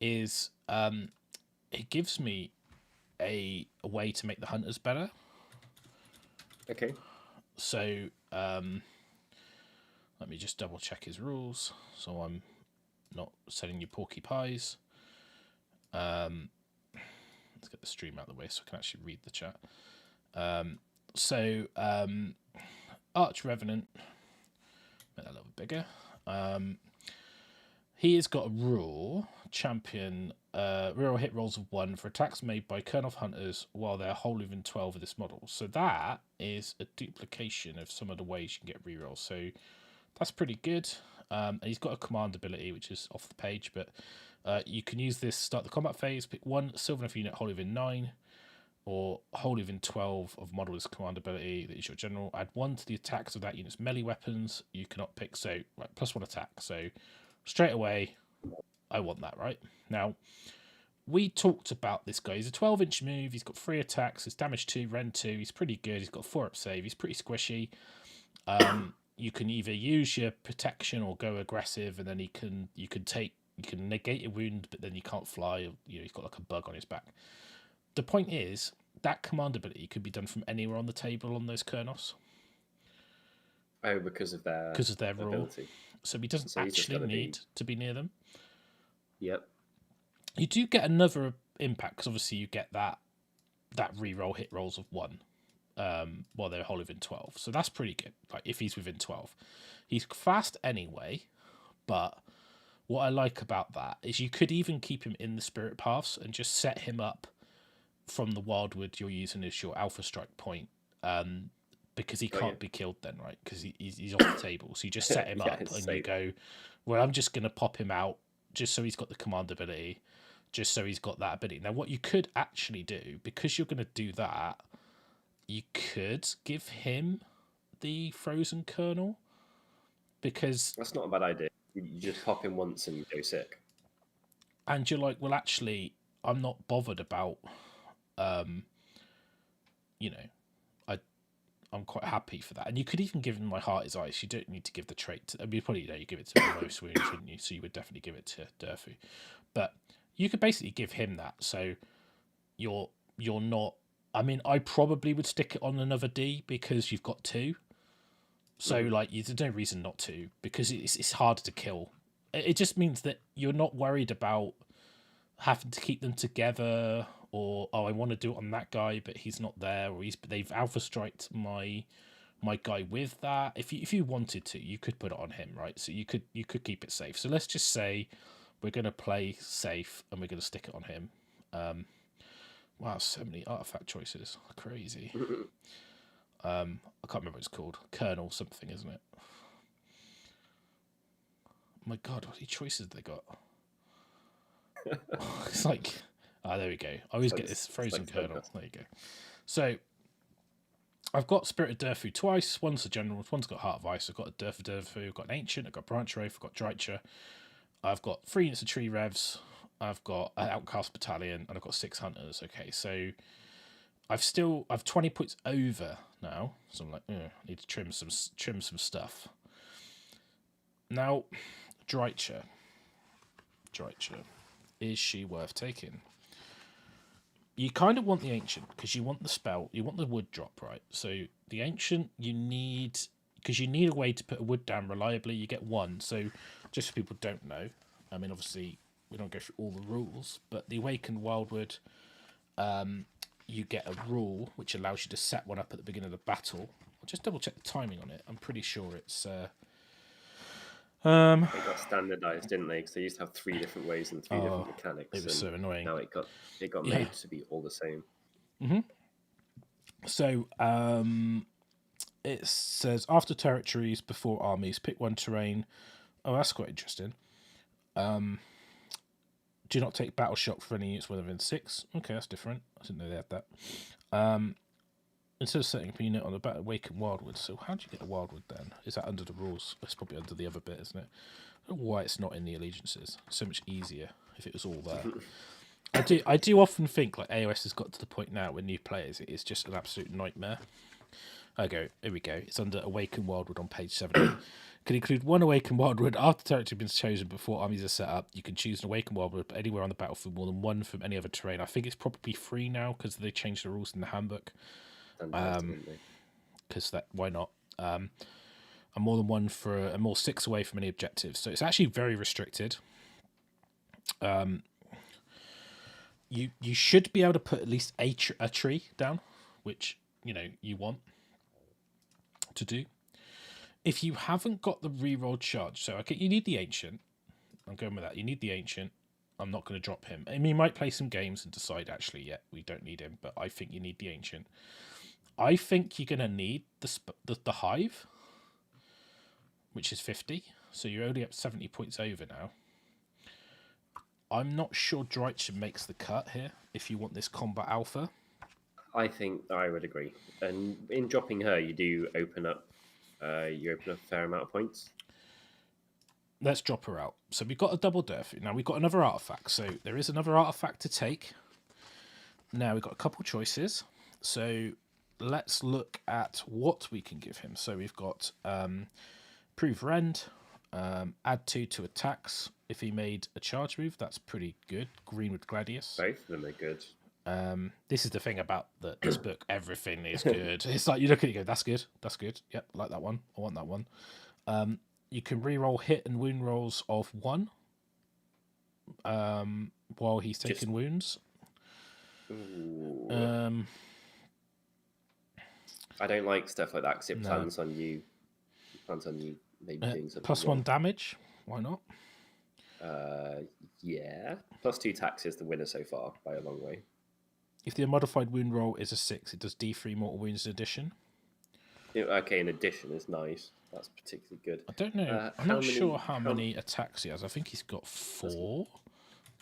is it gives me a way to make the hunters better. Okay. So let me just double check his rules, so I'm not selling you porky pies. Let's get the stream out of the way so I can actually read the chat. Arch Revenant, make that a little bit bigger. He has got a rule, champion, reroll hit rolls of 1 for attacks made by Kurnoth hunters while they're wholly within 12 of this model. So that is a duplication of some of the ways you can get rerolls. So that's pretty good. And he's got a command ability, which is off the page, but you can use this, start the combat phase, pick one Sylvaneth unit wholly within 9, or wholly within 12 of model with command ability that is your general. Add 1 to the attacks of that unit's melee weapons. You cannot pick, so right, +1 attack. So straight away, I want that, right? Now, we talked about this guy. He's a 12-inch move. He's got 3 attacks. He's damage 2, rend 2. He's pretty good. He's got a 4-up save. He's pretty squishy. You can either use your protection or go aggressive, and then you can negate a wound, but then you can't fly. You know, he's got like a bug on his back. The point is that command ability could be done from anywhere on the table on those Kurnoths. Oh, because of their rule. ability. So he doesn't actually need to be near them. Yep. You do get another impact, because obviously you get that reroll hit rolls of 1 while they're wholly within 12. So that's pretty good. Like if he's within 12, he's fast anyway. But what I like about that is you could even keep him in the spirit paths and just set him up from the wildwood you're using as your alpha strike point, because he can't be killed then, right? Because he's off the table. So you just set him up and safe. You go, well, I'm just going to pop him out just so he's got the command ability, just so he's got that ability. Now, what you could actually do, because you're going to do that, you could give him the Frozen Kernel, because that's not a bad idea. You just pop him once and you go sick. And you're like, well, actually, I'm not bothered about, I'm quite happy for that. And you could even give him My Heart is Ice. You don't need to give the trait. I mean, probably you give it to most wounds, wouldn't you? So you would definitely give it to Durfu. But you could basically give him that. So you're not. I mean, I probably would stick it on another D because you've got 2. So there's no reason not to, because it's harder to kill. It just means that you're not worried about having to keep them together, or I want to do it on that guy, but he's not there, or they've alpha striked my guy with that. If you wanted to, you could put it on him, right? So you could keep it safe. So let's just say we're going to play safe and we're going to stick it on him. Wow, so many artifact choices, crazy. I can't remember what it's called. Kernel something, isn't it? My God, what choices they got? It's like, there we go. I always get this Frozen Kernel. There you go. So I've got Spirited Durfu twice. One's a general, one's got Heart of Ice. I've got a Durfu, I've got an Ancient, I've got Branch Wraith, I've got Drycha. I've got 3 units of Tree Revs. I've got an Outcast Battalion, and I've got 6 Hunters. Okay, so I've 20 points over now. So I'm like, I need to trim some stuff. Now, Drycha. Is she worth taking? You kind of want the Ancient, because you want the spell, you want the wood drop, right? So the Ancient you need, because you need a way to put a wood down reliably. You get 1. So just so people don't know, I mean, obviously we don't go through all the rules, but the Awakened Wildwood, you get a rule which allows you to set one up at the beginning of the battle. I'll just double check the timing on it. I'm pretty sure it's They got standardized, didn't they? Because they used to have 3 different ways and 3 different mechanics. It was so annoying. Now it got made to be all the same. So it says after territories, before armies, pick one terrain. Oh, that's quite interesting. Do not take battle shock for any units within 6. Okay, that's different. I didn't know they had that. Instead of setting up a unit on the battle, awaken wildwood. So how do you get the wildwood then? Is that under the rules? It's probably under the other bit, isn't it? I don't know why it's not in the allegiances. It's so much easier if it was all there. I do often think like AOS has got to the point now with new players, it is just an absolute nightmare. Here we go. It's under Awaken Wildwood on page 70. Can include 1 Awaken Wildwood after territory has been chosen before armies are set up. You can choose an Awaken Wildwood anywhere on the battlefield, more than 1 from any other terrain. I think it's probably 3 now because they changed the rules in the handbook. Because why not? And more than 1 for and more 6 away from any objectives. So it's actually very restricted. You should be able to put at least a tree down, which you want to do. If you haven't got the reroll charge, so okay, you need the ancient. I'm going with that. You need the ancient. I'm not going to drop him. I mean, you might play some games and decide actually, yeah, we don't need him, but I think you need the ancient. I think you're going to need the hive, which is 50. So you're only up 70 points over now. I'm not sure Drychen makes the cut here if you want this combat alpha. I think I would agree. And in dropping her, you do open up a fair amount of points. Let's drop her out. So we've got a double death. Now we've got another artifact. So there is another artifact to take. Now we've got a couple choices. So let's look at what we can give him. So we've got Prove Rend, add 2 to attacks. If he made a charge move, that's pretty good. Green with Gladius. Both of them are good. This is the thing about this book. Everything is good. It's like you look at it and go, that's good. That's good. Yep, like that one. I want that one. You can reroll hit and wound rolls of 1 while he's taking wounds. I don't like stuff like that because it plans on you. Maybe doing something. Plus 1 damage. Why not? Yeah. Plus 2 attacks is the winner so far by a long way. If the modified wound roll is a 6, it does D3 mortal wounds in addition. Okay, in addition is nice. That's particularly good. I don't know. I'm not sure how many attacks he has. I think he's got 4.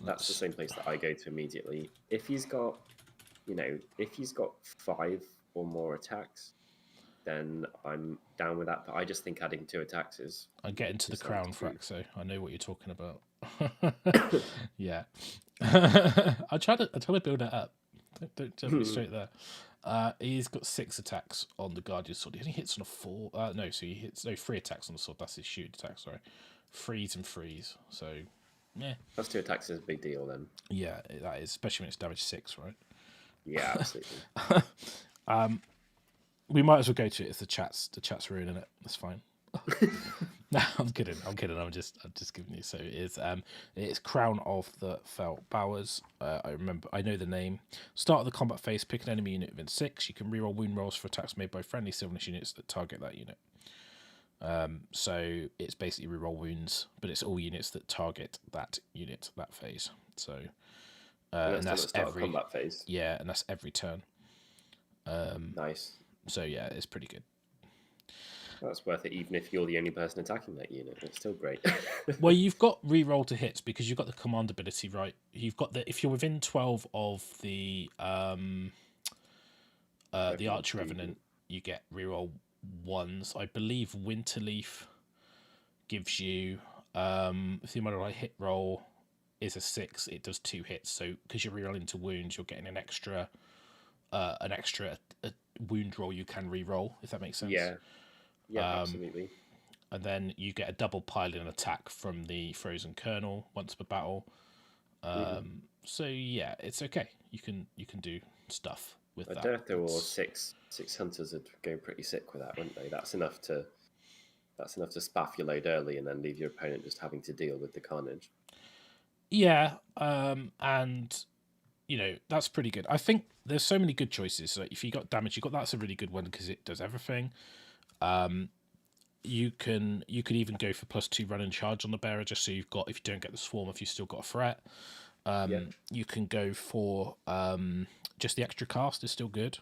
That's the same place that I go to immediately. If he's got, if he's got 5 or more attacks, then I'm down with that. But I just think adding 2 attacks is... I get into the crown frac, so I know what you're talking about. Yeah. I try to build it up. Don't jump me straight there. He's got 6 attacks on the Guardian Sword. He only hits on a 4. So he hits 3 attacks on the sword. That's his shoot attack, sorry. Freeze and freeze. So, yeah. Plus 2 attacks is a big deal then. Yeah, that is, especially when it's damage 6, right? Yeah, absolutely. We might as well go to it if the chat's ruining it. That's fine. No, I'm kidding. I'm just giving you. So it's Crown of the Felt Bowers. I know the name. Start of the combat phase, pick an enemy unit within 6. You can reroll wound rolls for attacks made by friendly Sylvaneth units that target that unit. So it's basically reroll wounds, but it's all units that target that unit that phase. So and that's every combat phase. Yeah, and that's every turn. Nice. So yeah, it's pretty good. That's worth it, even if you're the only person attacking that unit. It's still great. Well, you've got reroll to hits because you've got the command ability, right? You've got if you're within 12 of the Archer Revenant, you get reroll 1s. I believe Winterleaf gives you if the amount of hit roll is a 6, it does 2 hits. So because you're rerolling to wounds, you're getting an extra wound roll you can reroll, if that makes sense. Yeah, absolutely. And then you get a double pile-in attack from the Frozen Colonel once per battle. So yeah, it's okay. You can do stuff with that. Dirtho or six hunters would go pretty sick with that, wouldn't they? That's enough to spaff your load early and then leave your opponent just having to deal with the carnage. Yeah, and that's pretty good. I think there's so many good choices. So if you got damage, that's a really good one because it does everything. you could even go for +2 run and charge on the bearer, just so you've got, if you don't get the swarm, if you've still got a threat. You can go for just the extra cast is still good.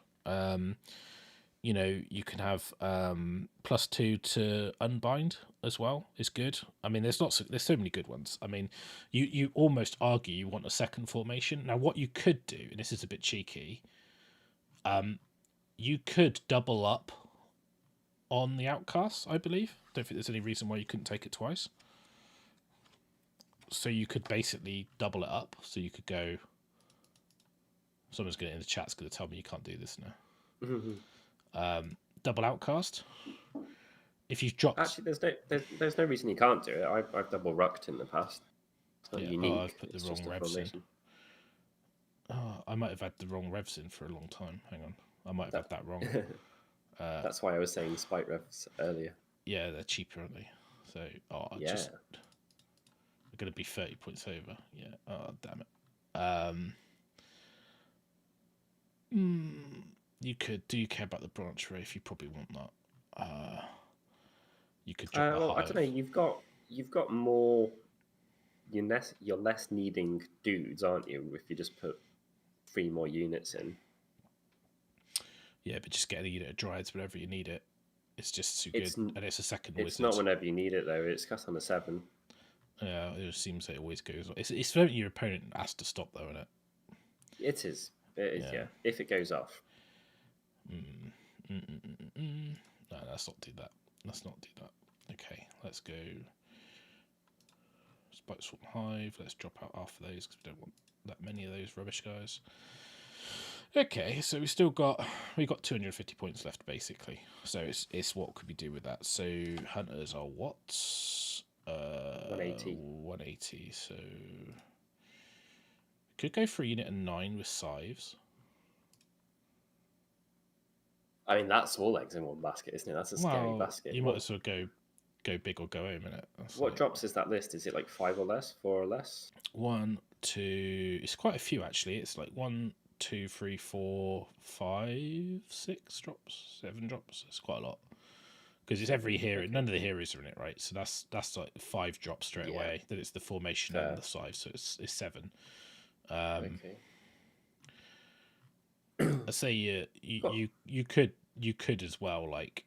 You know, you can have +2 to unbind as well is good. I mean, there's so many good ones. I mean, you almost argue you want a second formation. Now, what you could do, and this is a bit cheeky, you could double up on the outcast, I believe. Don't think there's any reason why you couldn't take it twice. So you could basically double it up. So you could go. Someone's going in the chat's going to tell me you can't do this now. Double outcast. If you've dropped, actually, there's no reason you can't do it. I've double rucked in the past. It's not unique. Oh, I've put the wrong revs in. Oh, I might have had the wrong revs in for a long time. Hang on, I might have had that wrong. That's why I was saying spike revs earlier. Yeah, they're cheaper, aren't they? So, they're going to be 30 points over. Yeah. Oh, damn it. You could. Do you care about the branch wraith? You probably want that. You could drop the hive. I don't know. You've got more. You're less needing dudes, aren't you? If you just put 3 more units in. Yeah, but just getting a unit of Dryads whenever you need it, it's just too good. And it's a second wizard. It's not whenever you need it, though. It's cast on a 7. Yeah, it just seems like it always goes. It's something your opponent has to stop, though, isn't it? It is. It is, yeah. If it goes off. No, let's not do that. Let's not do that. Okay, let's go. Spike Swarm Hive. Let's drop out half of those because we don't want that many of those rubbish guys. Okay, so we got 250 points left basically. So it's what could we do with that? So hunters are what? 180. 180. So could go for a unit of 9 with scythes. I mean, that's all eggs in one basket, isn't it? That's a scary basket. You might as well go big or go home, innit? What drops is that list? Is it like 5 or less, 4 or less? 1, 2. It's quite a few actually. It's like 1, 2, 3, 4, 5, 6 drops, 7 drops. It's quite a lot because it's every hero. None of the heroes are in it, right? So that's like 5 drops straight away. Then it's the formation and the scythe, so it's 7. Okay. I say you could as well, like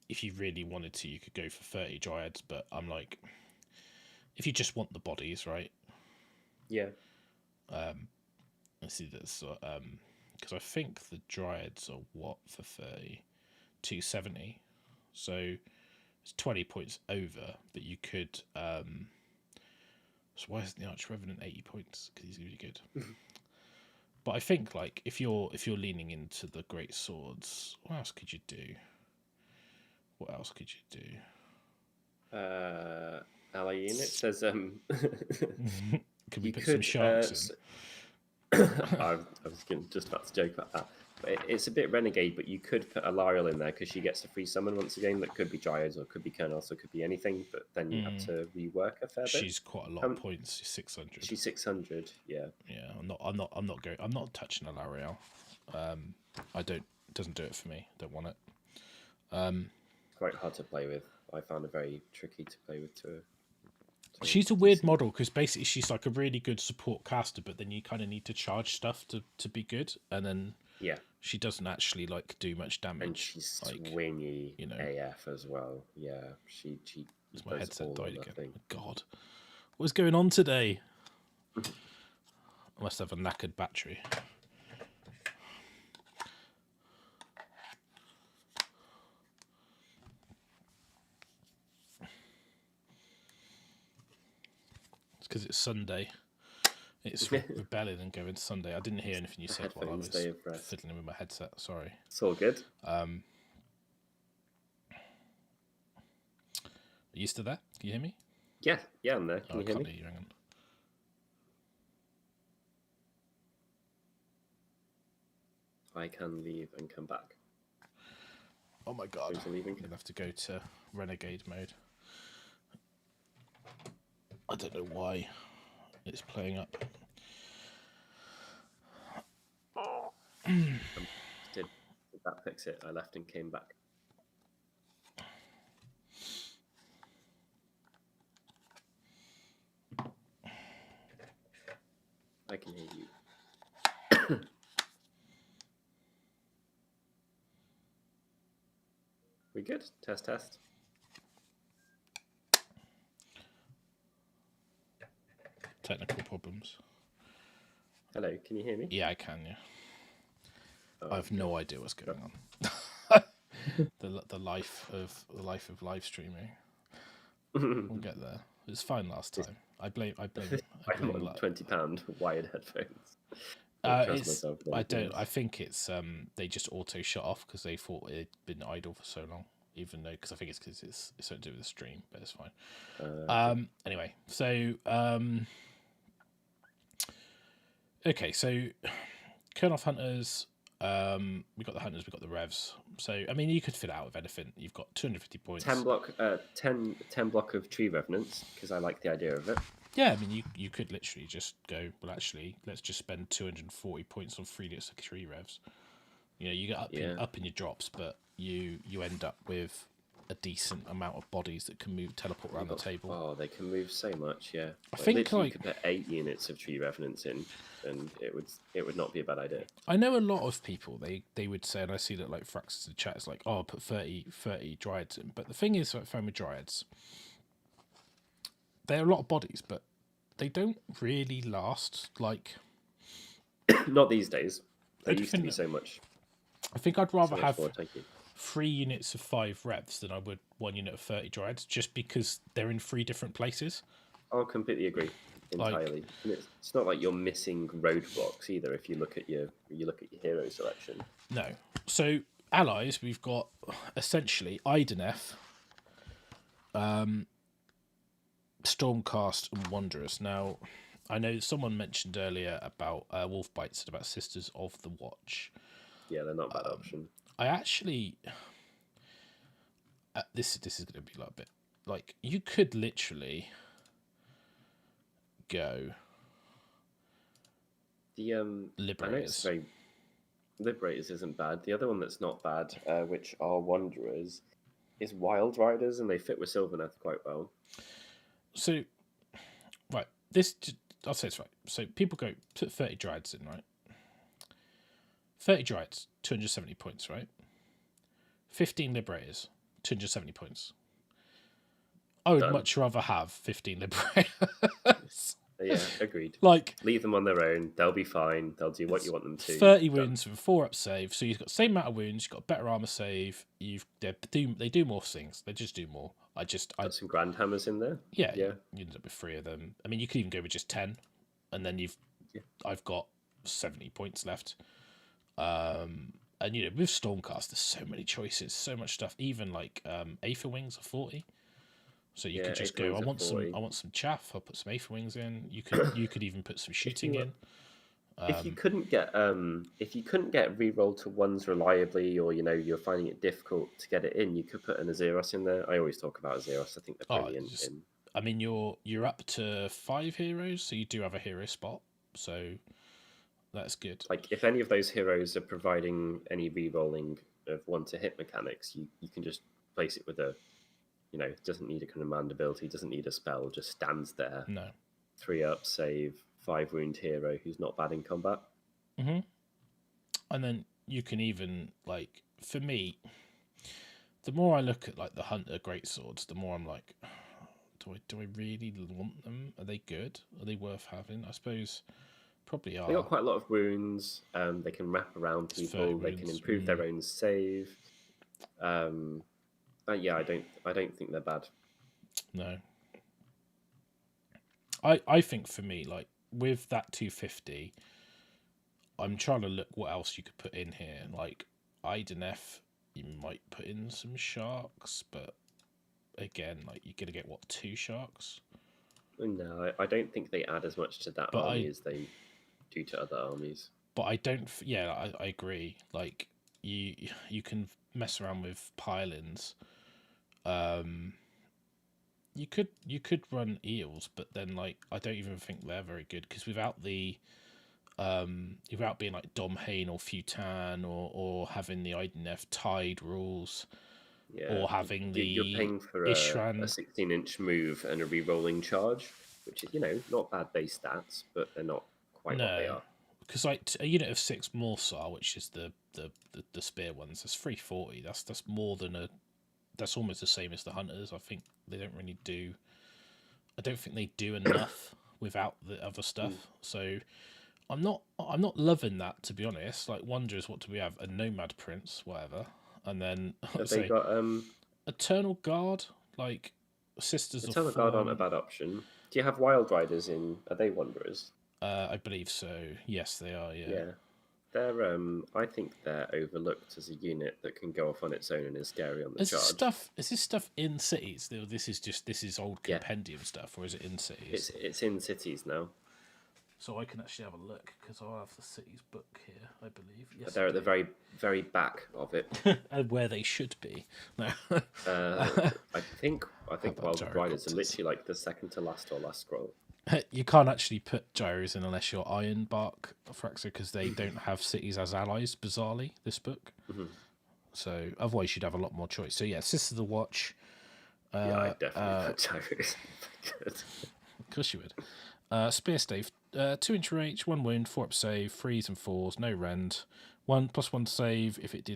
if you really wanted to, you could go for 30 Dryads, but I'm like, if you just want the bodies, right? Yeah. Let's see this, because I think the Dryads are what for 30? 270. So it's 20 points over, but you could. So why isn't the Arch-Revenant 80 points? Because he's really good. But I think like if you're leaning into the great swords, what else could you do? Ally unit says Could we put some sharks in? I was just about to joke about that. It's a bit renegade, but you could put a Lariel in there because she gets a free summon once again. That could be Dryads or could be Colonels or could be anything, but then you have to rework a fair bit. She's quite a lot of points. She's 600. She's 600. Yeah. Yeah. I'm not touching a Lariel. Doesn't do it for me. Don't want it. Quite hard to play with. I found it very tricky to play with too. She's a weird model because basically she's like a really good support caster, but then you kind of need to charge stuff to be good, and then she doesn't actually like do much damage. And she's like, swingy, AF as well. Yeah, she. My headset died again. Oh, God, what's going on today? I must have a knackered battery. Because it's Sunday. It's rebelling and going Sunday. I didn't hear anything you said while I was fiddling with my headset. Sorry. It's all good. Are you still there? Can you hear me? Yeah, I'm there. Can you hear me? Hear you. Hang on. I can leave and come back. Oh my God. I'm leaving. I'm going to have to go to Renegade mode. I don't know why it's playing up. Did that fix it? I left and came back. I can hear you. We good? Test, test. Technical problems. Hello, can you hear me? Yeah, I can. Yeah. I have no idea what's going on. the life of live streaming. We'll get there. It was fine last time. I blame £20 wired headphones. I think it's they just auto shut off because they thought it'd been idle for so long. Even though, because I think it's because it's something to do with the stream, but it's fine. Anyway, so okay, so Kurnoth Hunters. We got the Hunters, we got the Revs. So I mean, you could fit out with anything. You've got 250 points. 10 block of Tree Revenants, because I like the idea of it. Yeah, I mean, you could literally just go, well, actually, let's just spend 240 points on 3 units of Tree Revs. You know, you get up in your drops, but you end up with a decent amount of bodies that can teleport around the table. Oh, they can move so much, yeah. I think you could put 8 units of Tree Revenants in, and it would not be a bad idea. I know a lot of people, they would say, and I see that like Fraxis in the chat is like, oh, I'll put 30 Dryads in. But the thing is, like, found with Dryads, they're a lot of bodies, but they don't really last. Like, not these days. They used to be so much. I think I'd rather have 3 units of 5 Revs than I would 1 unit of 30 Dryads, just because they're in 3 different places. I'll completely agree entirely. And it's not like you're missing roadblocks either. If you look at your hero selection. No. So allies, we've got essentially Sylvaneth, Stormcast, and Wanderers. Now, I know someone mentioned earlier about Wolf Bites and about Sisters of the Watch. Yeah, they're not a bad option. I actually, this is going to be like a bit like, you could literally go the Liberators. Liberators isn't bad. The other one that's not bad, which are Wanderers, is Wild Riders, and they fit with Sylvaneth quite well. So, right, I'll say it's right. So people go put 30 Dryads in, right? 30 Dryads, 270 points, right? 15 Liberators, 270 points. I would much rather have 15 Liberators. Yeah, agreed. Like, leave them on their own. They'll be fine. They'll do what you want them to. 30 wounds with 4 up save. So you've got the same amount of wounds. You've got better armor save. They do more things. They just do more. Got some Grand Hammers in there. Yeah. You end up with 3 of them. I mean, you could even go with just 10, and then I've got 70 points left. And you know, with Stormcast, there's so many choices, so much stuff. Even like Aether Wings are 40. So you could just go, I want some chaff, I'll put some Aether Wings in. You could even put some shooting in. If you couldn't get reroll to ones reliably, or you know you're finding it difficult to get it in, you could put an Azeroth in there. I always talk about Azeroth. I think they're brilliant. I mean, you're up to 5 heroes, so you do have a hero spot. So that's good. Like, if any of those heroes are providing any rerolling of 1 to hit mechanics, you can just place it with a, you know, doesn't need a command ability, doesn't need a spell, just stands there. No. 3 up, save, 5 wound hero who's not bad in combat. Mm-hmm. And then you can even, like, for me, the more I look at like the Hunter Greatswords, the more I'm like, do I really want them? Are they good? Are they worth having? I suppose probably are. They got quite a lot of wounds. They can wrap around people. They can improve their own save. Yeah, I don't think they're bad. No. I think for me, like, with that 250, I'm trying to look what else you could put in here. Like, Sylvaneth, you might put in some sharks, but again, like, you're gonna get 2 sharks? No, I don't think they add as much to that army as they do to other armies. But I don't. Yeah, I agree. Like, you can mess around with pile-ins. You could run eels, but then, like, I don't even think they're very good, because without the without being like Domhain or Futan or having the Sylvaneth tide rules, or having you're paying for a 16-inch move and a re-rolling charge, which is, you know, not bad base stats, but they're not quite what they are. Because like a unit of 6 Morsar, which is the spear ones, that's 340. That's more than that's almost the same as the hunters. I think they don't really do. I don't think they do enough without the other stuff. So I'm not loving that, to be honest. Like, Wonders, what do we have? A Nomad Prince, whatever, and then Have they got Eternal Guard, like Sisters of Eternal Guard aren't a bad option. Do you have Wild Riders in? Are they Wanderers? I believe so. Yes, they are. Yeah. They're I think they're overlooked as a unit that can go off on its own and is scary on the charge. Is this stuff in cities? This is old compendium stuff, or is it in cities? It's in cities now. So I can actually have a look, because I'll have the cities book here, I believe. Yes, they're at the very, very back of it. And where they should be. No. I think Wild Riders are literally like the second to last or last scroll. You can't actually put gyros in unless you're Ironbark Fraxer, because they don't have cities as allies, bizarrely, this book. So otherwise you'd have a lot more choice. So yeah, Sisters of the Watch. I definitely put gyros. Of course you would. Spear Stave, 2-inch reach, 1 wound, 4-up save, 3s and 4s, no rend, 1+1 save if it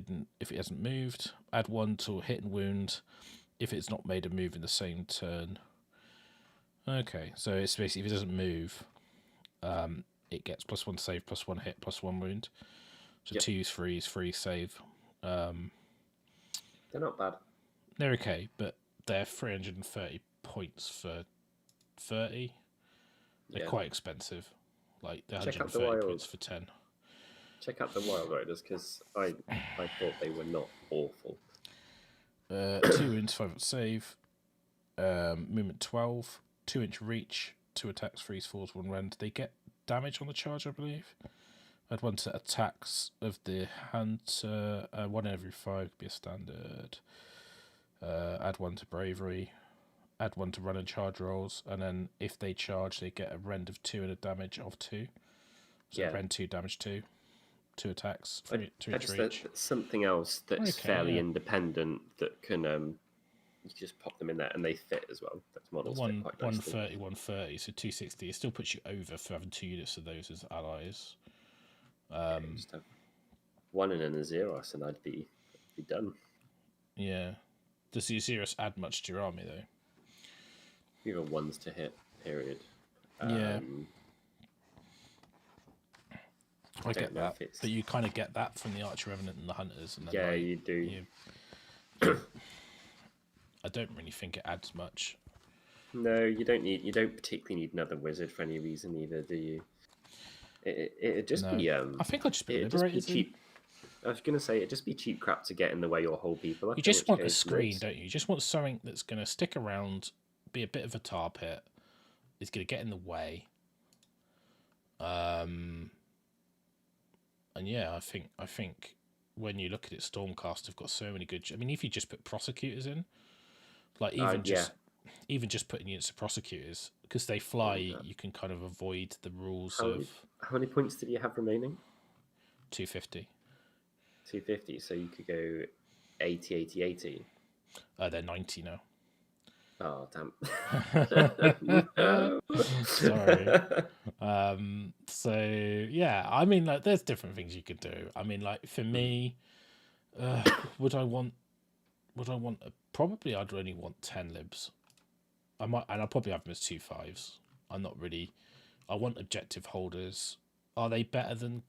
hasn't moved. Add 1 to hit and wound if it's not made a move in the same turn. Okay, so it's basically if it doesn't move, it gets +1 save, +1 hit, +1 wound. So 2s, 3s, 3 save. They're not bad. They're okay, but they're 330 points for 30. They're quite expensive. Like, they're 130 points for 10. Check out the Wild Riders, because I thought they were not awful. 2 wounds, 5-up save. Movement 12. 2-inch reach. 2 attacks, 3s, 4s, 1 rend. They get damage on the charge, I believe. Add 1 to attacks of the hunter. 1 every 5 would be a standard. Add 1 to bravery. Add 1 to run and charge rolls, and then if they charge, they get a rend of 2 and a damage of 2. So rend 2, damage 2. 2 attacks, 3 reach. Something else that's fairly independent that can you just pop them in there and they fit as well. That's models fit quite nicely. 130, so 260. It still puts you over for having 2 units of those as allies. Just have 1 and then a Xeros, and I'd be done. Yeah. Does the Xeros add much to your army though? You have 1s to hit, period. Yeah. I get that, but you kind of get that from the Archer Revenant and the Hunters. And then, you do. I don't really think it adds much. No, you don't particularly need another wizard for any reason either, do you? It'd just be. I think I'd just be Liberators. Cheap. I was going to say, it'd just be cheap crap to get in the way your whole people. You just want a screen, don't you? You just want something that's going to stick around, be a bit of a tar pit, is going to get in the way. And yeah, I think when you look at it, Stormcast have got so many good. I mean, if you just put prosecutors in, like even just putting units of prosecutors, because they fly, you can kind of avoid the rules of. How many points did you have remaining? 250. 250. So you could go 80, 80, 80. They're 90 now. Oh, damn. Sorry. So yeah, I mean, like, there's different things you could do. I mean, like, for me, would I want probably I'd only want 10 libs. I'll probably have them as 2 5s. I'm not really. I want objective holders. Are they better than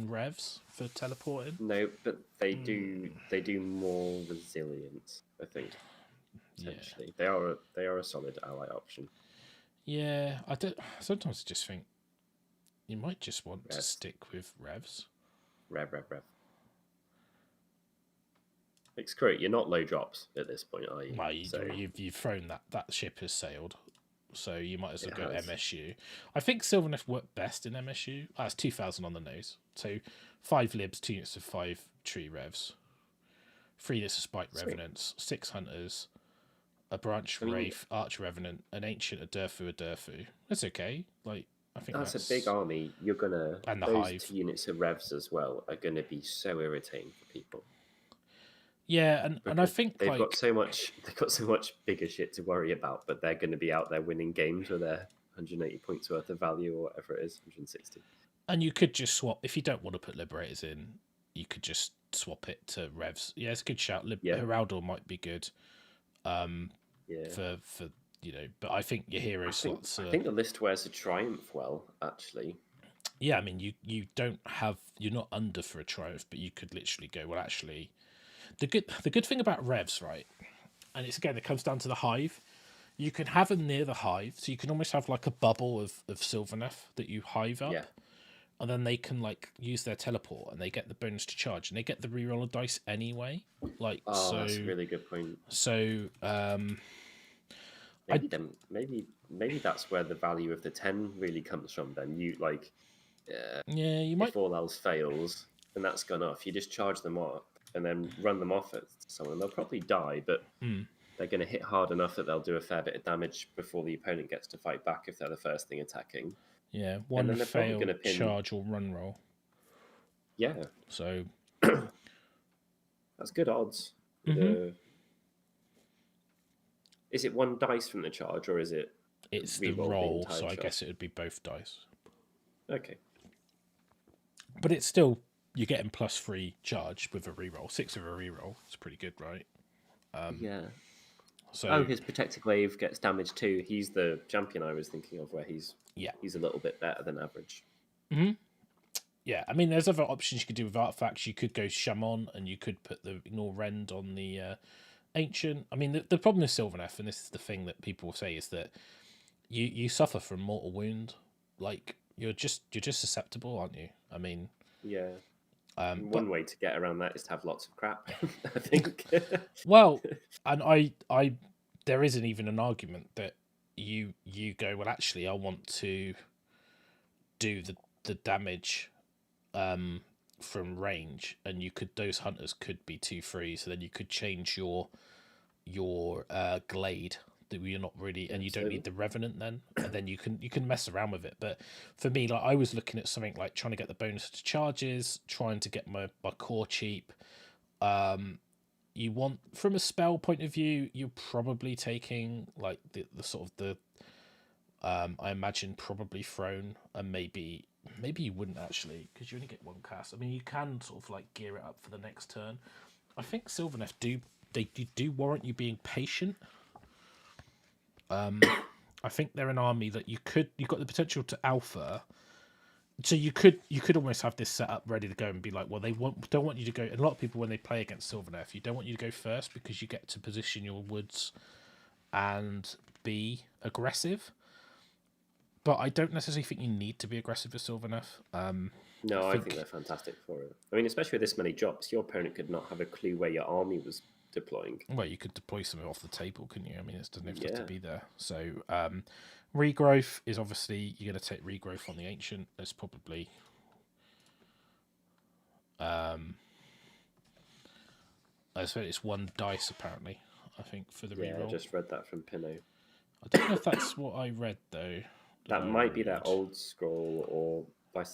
revs for teleporting? No, but they do more resilience, I think. Potentially. Yeah. They are a solid ally option. Yeah, I don't. Sometimes I just think you might just want to stick with revs. Rev. Like, screw it, you're not low drops at this point, are you? Well, you've thrown that ship has sailed, so you might as well go MSU. I think Sylvaneth worked best in MSU. That's 2,000 on the nose. So 5 libs, 2 units of 5 tree revs, 3 units of spike revenants, 6 hunters, a branch wraith, arch revenant, an ancient, a Durfu. That's okay. Like, I think that's a big army. You're gonna and the those hive. 2 units of revs as well are gonna be so irritating for people. Yeah, and I think they've got so much bigger shit to worry about, but they're going to be out there winning games with their 180 points worth of value or whatever it is, 160. And you could just swap if you don't want to put Liberators in. You could just swap it to Revs. Yeah, it's a good shout. Heraldor might be good. For but I think your hero slots. I think the list wears a Triumph well, actually. Yeah, I mean you're not under for a Triumph, but you could literally go, well, actually, the good thing about Revs, right? And it comes down to the hive. You can have them near the hive, so you can almost have like a bubble of Sylvaneth that you hive up. Yeah. And then they can like use their teleport, and they get the bonus to charge, and they get the reroll of dice anyway. That's a really good point. So maybe that's where the value of the 10 really comes from. Then you you might. If all else fails, and that's gone off, you just charge them up and then run them off at someone. They'll probably die, but they're going to hit hard enough that they'll do a fair bit of damage before the opponent gets to fight back if they're the first thing attacking. Yeah, one failed charge or run roll. Yeah. So that's good odds. Is it one dice from the charge, or is it? It's the roll, so I guess it would be both dice. Okay. But it's still, you're getting +3 charge with a reroll. 6 of a reroll. It's pretty good, right? Yeah. So his Protected Glaive gets damage too. He's the champion I was thinking of, where he's a little bit better than average. Yeah, I mean, there's other options you could do with artifacts. You could go Shaman, and you could put the Ignore Rend on the Ancient. I mean, the problem with Sylvaneth, and this is the thing that people say, is that you suffer from mortal wound. Like you're just susceptible, aren't you? I mean, yeah. One way to get around that is to have lots of crap, I think. Well, and I there isn't even an argument that you go, well, actually, I want to do the damage from range, and those hunters could be 2/3, so then you could change your glade that you're not really, and you don't need the revenant then, and then you can mess around with it. But for me, like, I was looking at something like trying to get the bonus to charges, trying to get my core cheap. You want, from a spell point of view, you're probably taking like the sort of the I imagine probably Throne, and maybe you wouldn't actually, because you only get one cast. I mean, you can sort of like gear it up for the next turn. I think Sylvaneth do warrant you being patient. I think they're an army that you've got the potential to alpha. So you could almost have this set up ready to go and be like, well, don't want you to go. And a lot of people, when they play against Sylvaneth, you don't want you to go first because you get to position your woods and be aggressive. But I don't necessarily think you need to be aggressive with Sylvaneth. No, I think they're fantastic for it. I mean, especially with this many drops, your opponent could not have a clue where your army was deploying. Well, you could deploy something off the table, couldn't you? I mean, it doesn't have to be there. So regrowth is obviously, you're going to take regrowth on the Ancient. There's probably it's one dice apparently, I think, for the reroll. I just read that from Pinot. I don't know if that's what I read though. That might be that old scroll, or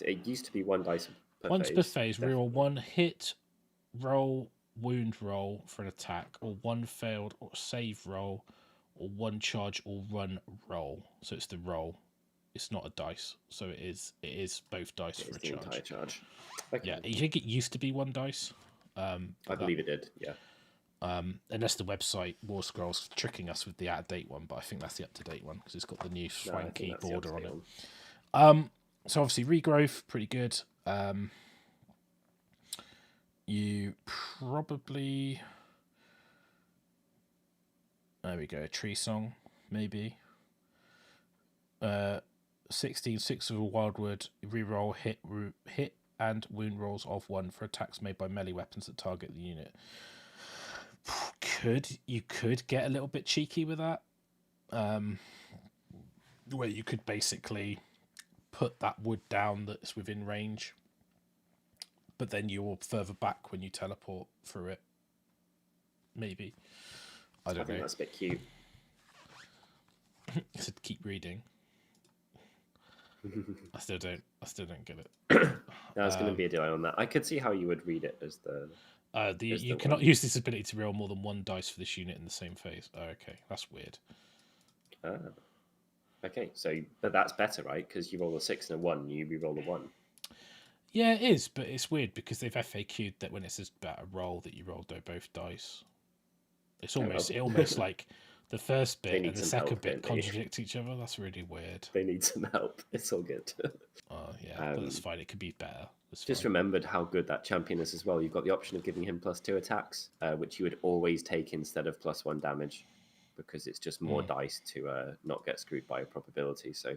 it used to be one dice per once per phase. Reroll one hit roll, wound roll for an attack, or one failed or save roll, or one charge or run roll. So it's the roll. It's not a dice. So it is both dice for a charge. Entire charge. Okay. Yeah, you think it used to be one dice? I believe it did. Yeah. Unless the website War Scrolls tricking us with the out-of-date one, but I think that's the up-to-date one because it's got the new swanky border on it. So obviously regrowth, pretty good. You probably, there we go, Tree Song, maybe. 16, 6 of a Wildwood, reroll hit and wound rolls of 1 for attacks made by melee weapons that target the unit. You could get a little bit cheeky with that, where you could basically put that wood down that's within range, but then you're further back when you teleport through it. Maybe. I don't know. That's a bit cute. I said keep reading. I still don't get it. There's going to be a delay on that. I could see how you would read it as the. You cannot use this ability to roll more than one dice for this unit in the same phase. Oh, okay, that's weird. Okay, so but that's better, right? Because you roll a 6 and a 1, you re-roll a 1. Yeah, it is, but it's weird because they've FAQ'd that when it says about a roll that you rolled both dice. It's almost like the first bit and the second help, bit contradict each other. That's really weird. They need some help. It's all good. Oh yeah, but that's fine. It could be better. Just remembered how good that champion is as well. You've got the option of giving him +2 attacks, which you would always take instead of +1 damage, because it's just more dice to not get screwed by a probability. So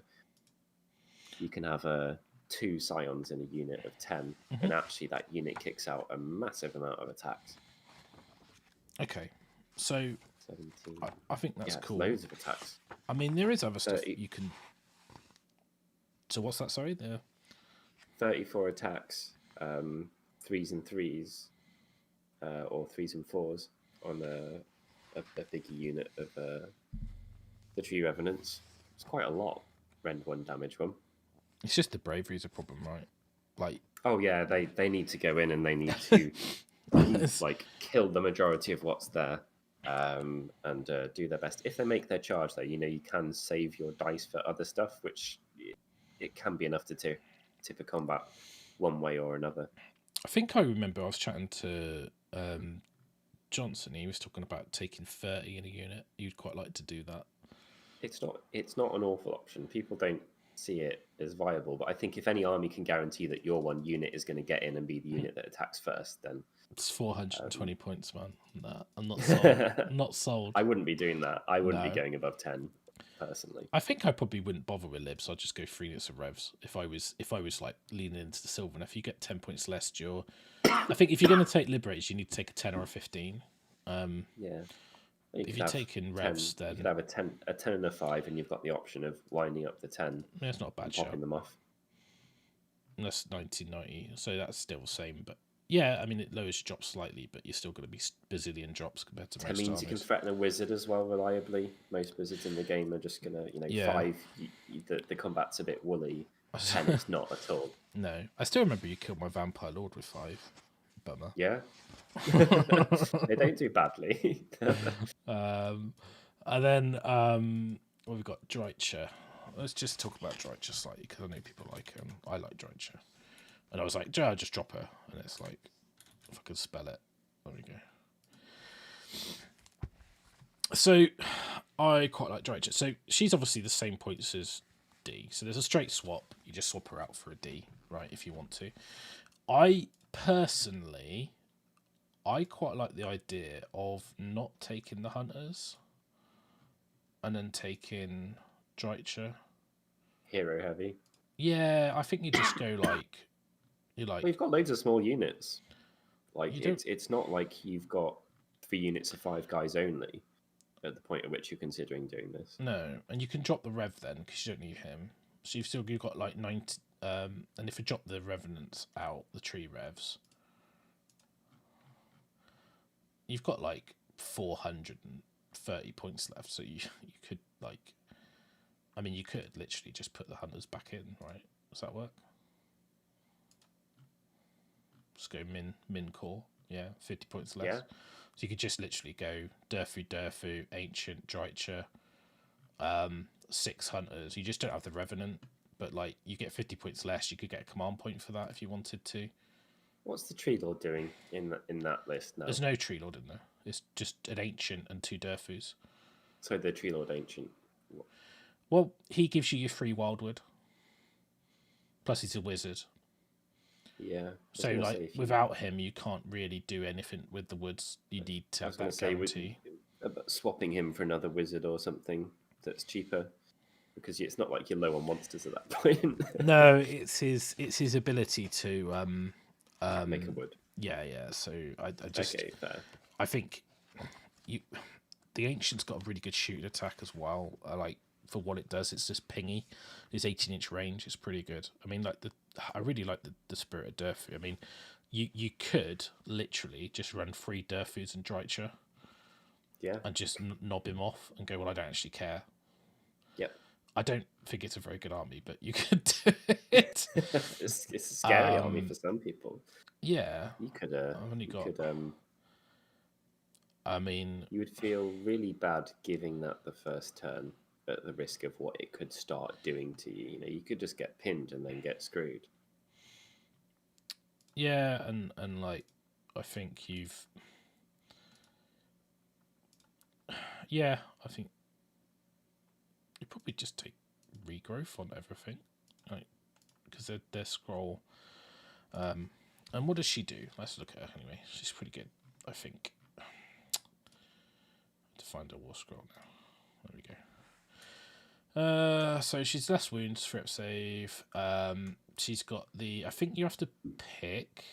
you can have 2 scions in a unit of 10, and actually that unit kicks out a massive amount of attacks. Okay, so 17. I think that's cool. Loads of attacks. I mean, there is other stuff you can. So what's that? Sorry, there. 34 attacks, 3s and 3s, or 3s and 4s on a bigger unit of the Tree Revenants. It's quite a lot. Rend 1 damage 1. It's just the bravery is a problem, right? Like, oh yeah, they need to go in and they need to like kill the majority of what's there, and do their best. If they make their charge, though, you can save your dice for other stuff, which it can be enough to tip a combat one way or another. I think I remember I was chatting to Johnson. He was talking about taking 30 in a unit. You'd quite like to do that. It's not an awful option. People don't see it as viable, but I think if any army can guarantee that your one unit is going to get in and be the unit that attacks first, then it's 420 points, man. Nah, I'm not sold. Not sold. I wouldn't be doing that. I wouldn't be going above 10 personally. I think I probably wouldn't bother with libs. I'd just go 3 units of revs if I was like leaning into the Sylvaneth. You get 10 points less. I think if you're going to take liberators, you need to take a 10 or a 15. Yeah. If you're taking revs, 10, then you could have a 10 and a 5, and you've got the option of lining up the 10. Yeah, it's not a bad popping them off. That's 1990, so that's still the same. But yeah, I mean, it lowers your drops slightly, but you're still going to be bazillion drops compared to most armies. Means you can threaten a wizard as well reliably. Most wizards in the game are just going to, 5, the combat's a bit woolly. 10 it's not at all. No, I still remember you killed my Vampire Lord with 5. Bummer. Yeah. They don't do badly. And then well, we've got Dreicher. Let's just talk about Dreicher slightly because I know people like him. I like Dreicher. And I was like, just drop her. And it's like, if I could spell it. There we go. So I quite like Dreicher. So she's obviously the same points as D. So there's a straight swap. You just swap her out for a D, right, if you want to. I personally, I quite like the idea of not taking the Hunters and then taking Dreicher. Hero heavy. Yeah, I think you just go like... We've got loads of small units. Like, it's not like you've got 3 units of 5 guys only at the point at which you're considering doing this. No, and you can drop the Rev then, because you don't need him. So you've got like 90... and if you drop the Revenants out, the tree Revs, you've got like 430 points left. So you could like... I mean, you could literally just put the Hunters back in, right? Does that work? Just go min core. Yeah, 50 points less. Yeah. So you could just literally go Durfu, Ancient, Dreicher, 6 Hunters. You just don't have the Revenant, but like you get 50 points less. You could get a command point for that if you wanted to. What's the Tree Lord doing in that list now? There's no Tree Lord in there. It's just an Ancient and 2 Durfus. So the Tree Lord Ancient. Well, he gives you your free Wildwood. Plus he's a wizard. Yeah. So like without him, you can't really do anything with the woods. You need to have that guarantee. Swapping him for another wizard or something that's cheaper, because it's not like you're low on monsters at that point. No, it's his ability to make a wood. Yeah. So I just okay, fair. I think the Ancient's got a really good shooting attack as well. Like for what it does, it's just pingy. It's 18-inch range. It's pretty good. I mean, I really like the Spirit of Durfu. I mean, you could literally just run 3 Durfus and Dreicher. Yeah. And just knob him off and go, well, I don't actually care. Yep. I don't think it's a very good army, but you could do it. It's a scary army for some people. Yeah. You could. I mean, you would feel really bad giving that the first turn. at the risk of what it could start doing to you. You know, you could just get pinned and then get screwed. Yeah, and like, I think you've... Yeah, I think you probably just take regrowth on everything, like, because they're scroll. And what does she do? Let's look at her anyway. She's pretty good, I think. To find a war scroll now. There we go. So she's less wounds, threat save. She's got the... I think you have to pick...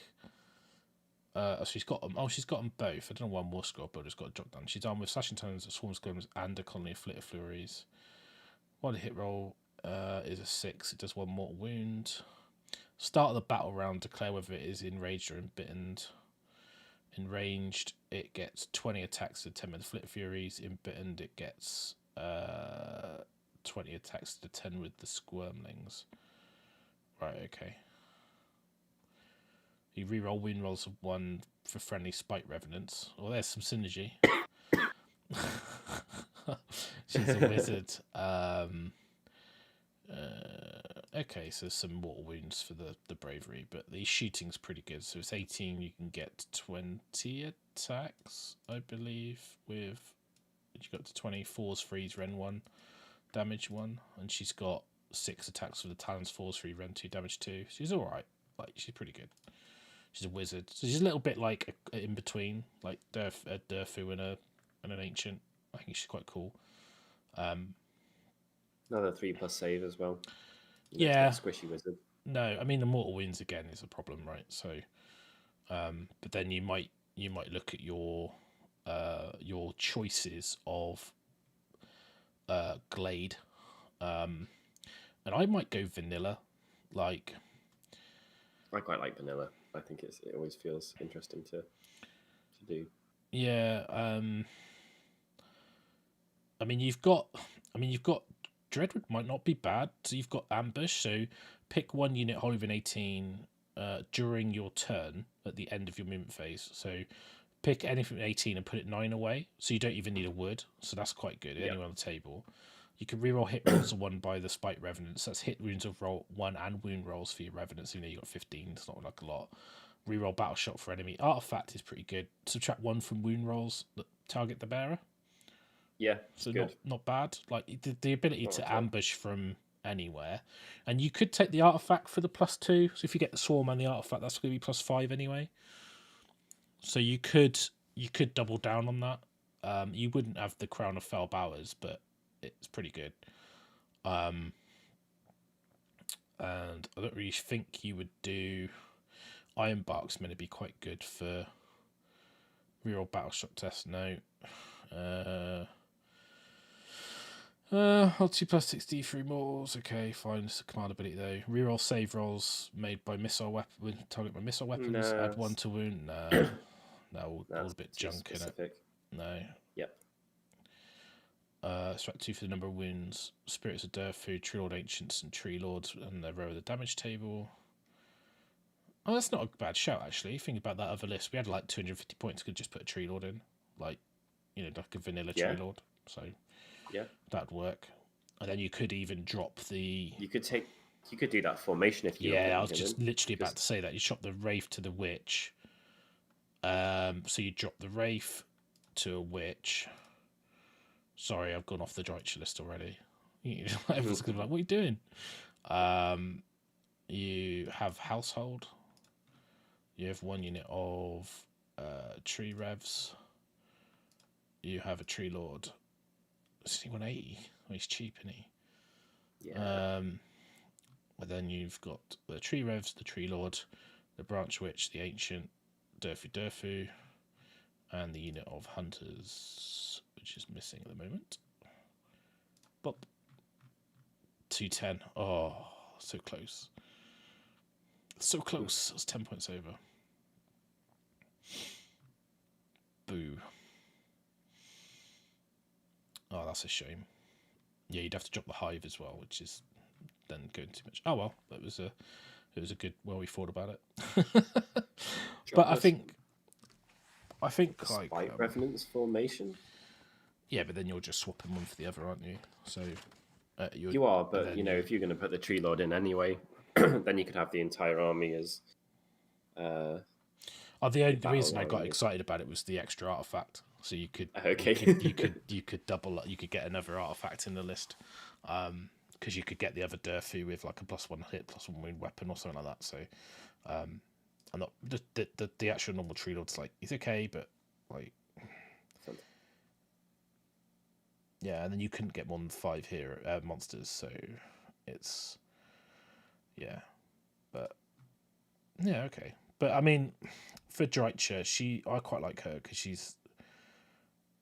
she's got them. Oh, she's got them both. I don't know why more scroll builder's got a drop down. She's armed with slashing talons, swarms, golems, and a colony of flitter flurries. While the hit roll is a 6, it does 1 mortal wound. Start of the battle round, declare whether it is enraged or embittered. Enraged, it gets 20 attacks to 10 with flitter furies. Embittered, it gets 20 attacks to 10 with the squirmlings. Right, okay. You reroll wound rolls of 1 for friendly spite revenants. Well, there's some synergy. She's a wizard. Okay, so some mortal wounds for the bravery, but the shooting's pretty good. So it's 18. You can get 20 attacks, I believe. With you got to 20 force freeze ren 1 damage 1, and she's got 6 attacks with the talons force free ren 2 damage 2. She's all right. Like, she's pretty good. She's a wizard, so she's a little bit like in between, like a Durfu and an ancient. I think she's quite cool. Another 3+ save as well. Yeah, squishy wizard. No, I mean the mortal wounds again is a problem, right? So, but then you might look at your choices of Glade, and I might go vanilla. Like, I quite like vanilla. I think it always feels interesting to do. Yeah, I mean you've got Dreadwood might not be bad. So you've got ambush. So pick 1 unit whole within 18 during your turn at the end of your movement phase. So pick anything from 18 and put it 9 away. So you don't even need a wood. So that's quite good. Anywhere on the table. You can reroll hit rolls of 1 by the spite revenants. That's hit wounds of roll 1 and wound rolls for your revenants. Even though you got 15, it's not like a lot. Reroll battle shot for enemy. Artifact is pretty good. Subtract 1 from wound rolls that target the bearer. Yeah, so good. Not bad. Like the ability to ambush from anywhere, and you could take the artifact for the +2. So if you get the swarm and the artifact, that's going to be +5 anyway. So you could double down on that. You wouldn't have the Crown of Fell Bowers, but it's pretty good. And I don't really think you would do Ironbark's meant to be quite good for reroll battle shock test. No. I'll 2 + 60 3 mortals. Okay, fine. It's a command ability though. Reroll save rolls made by missile weapon target by missile weapons. Add 1 to wound. No, all a bit junk in it. No. Yep. Subtract 2 for the number of wounds. Spirits of Durfu, Tree Lord Ancients, and Tree Lords, and their row of the damage table. Oh, that's not a bad shout actually. Think about that other list. We had like 250 points. Could just put a Tree Lord in, like like a vanilla Tree Lord. So. Yeah, that'd work. And then you could even drop the... You could do that formation if you... Yeah, I was just literally about to say that. You chop the Wraith to the Witch. So you drop the Wraith to a Witch. Sorry, I've gone off the Deutsche list already. Everyone's going to be like, what are you doing? You have Household. You have 1 unit of Tree Revs. You have a Tree Lord. 180. Oh, he's cheap, isn't he? Yeah. But then you've got the Tree Revs, the Tree Lord, the Branch Witch, the Ancient, Durfu, and the unit of Hunters, which is missing at the moment. Bop. 210. Oh, so close. So close. That's 10 points over. Boo. Oh, that's a shame. Yeah, you'd have to drop the Hive as well, which is then going too much. Oh well, it was a good. Well, we thought about it. But I think like Spite Revenants formation. Yeah, but then you're just swapping one for the other, aren't you? So you are, but if you're going to put the tree lord in anyway, then you could have the entire army as. The reason I got excited about it was the extra artifact. So you could you could double, you could get another artifact in the list, because you could get the other Durfu with like a +1 hit, +1 wound weapon or something like that. So, I'm not the actual normal tree lord's like, he's okay, but like, yeah, and then you couldn't get more than 5 here monsters, so it's but yeah, okay. But I mean, for Dreicher, I quite like her because she's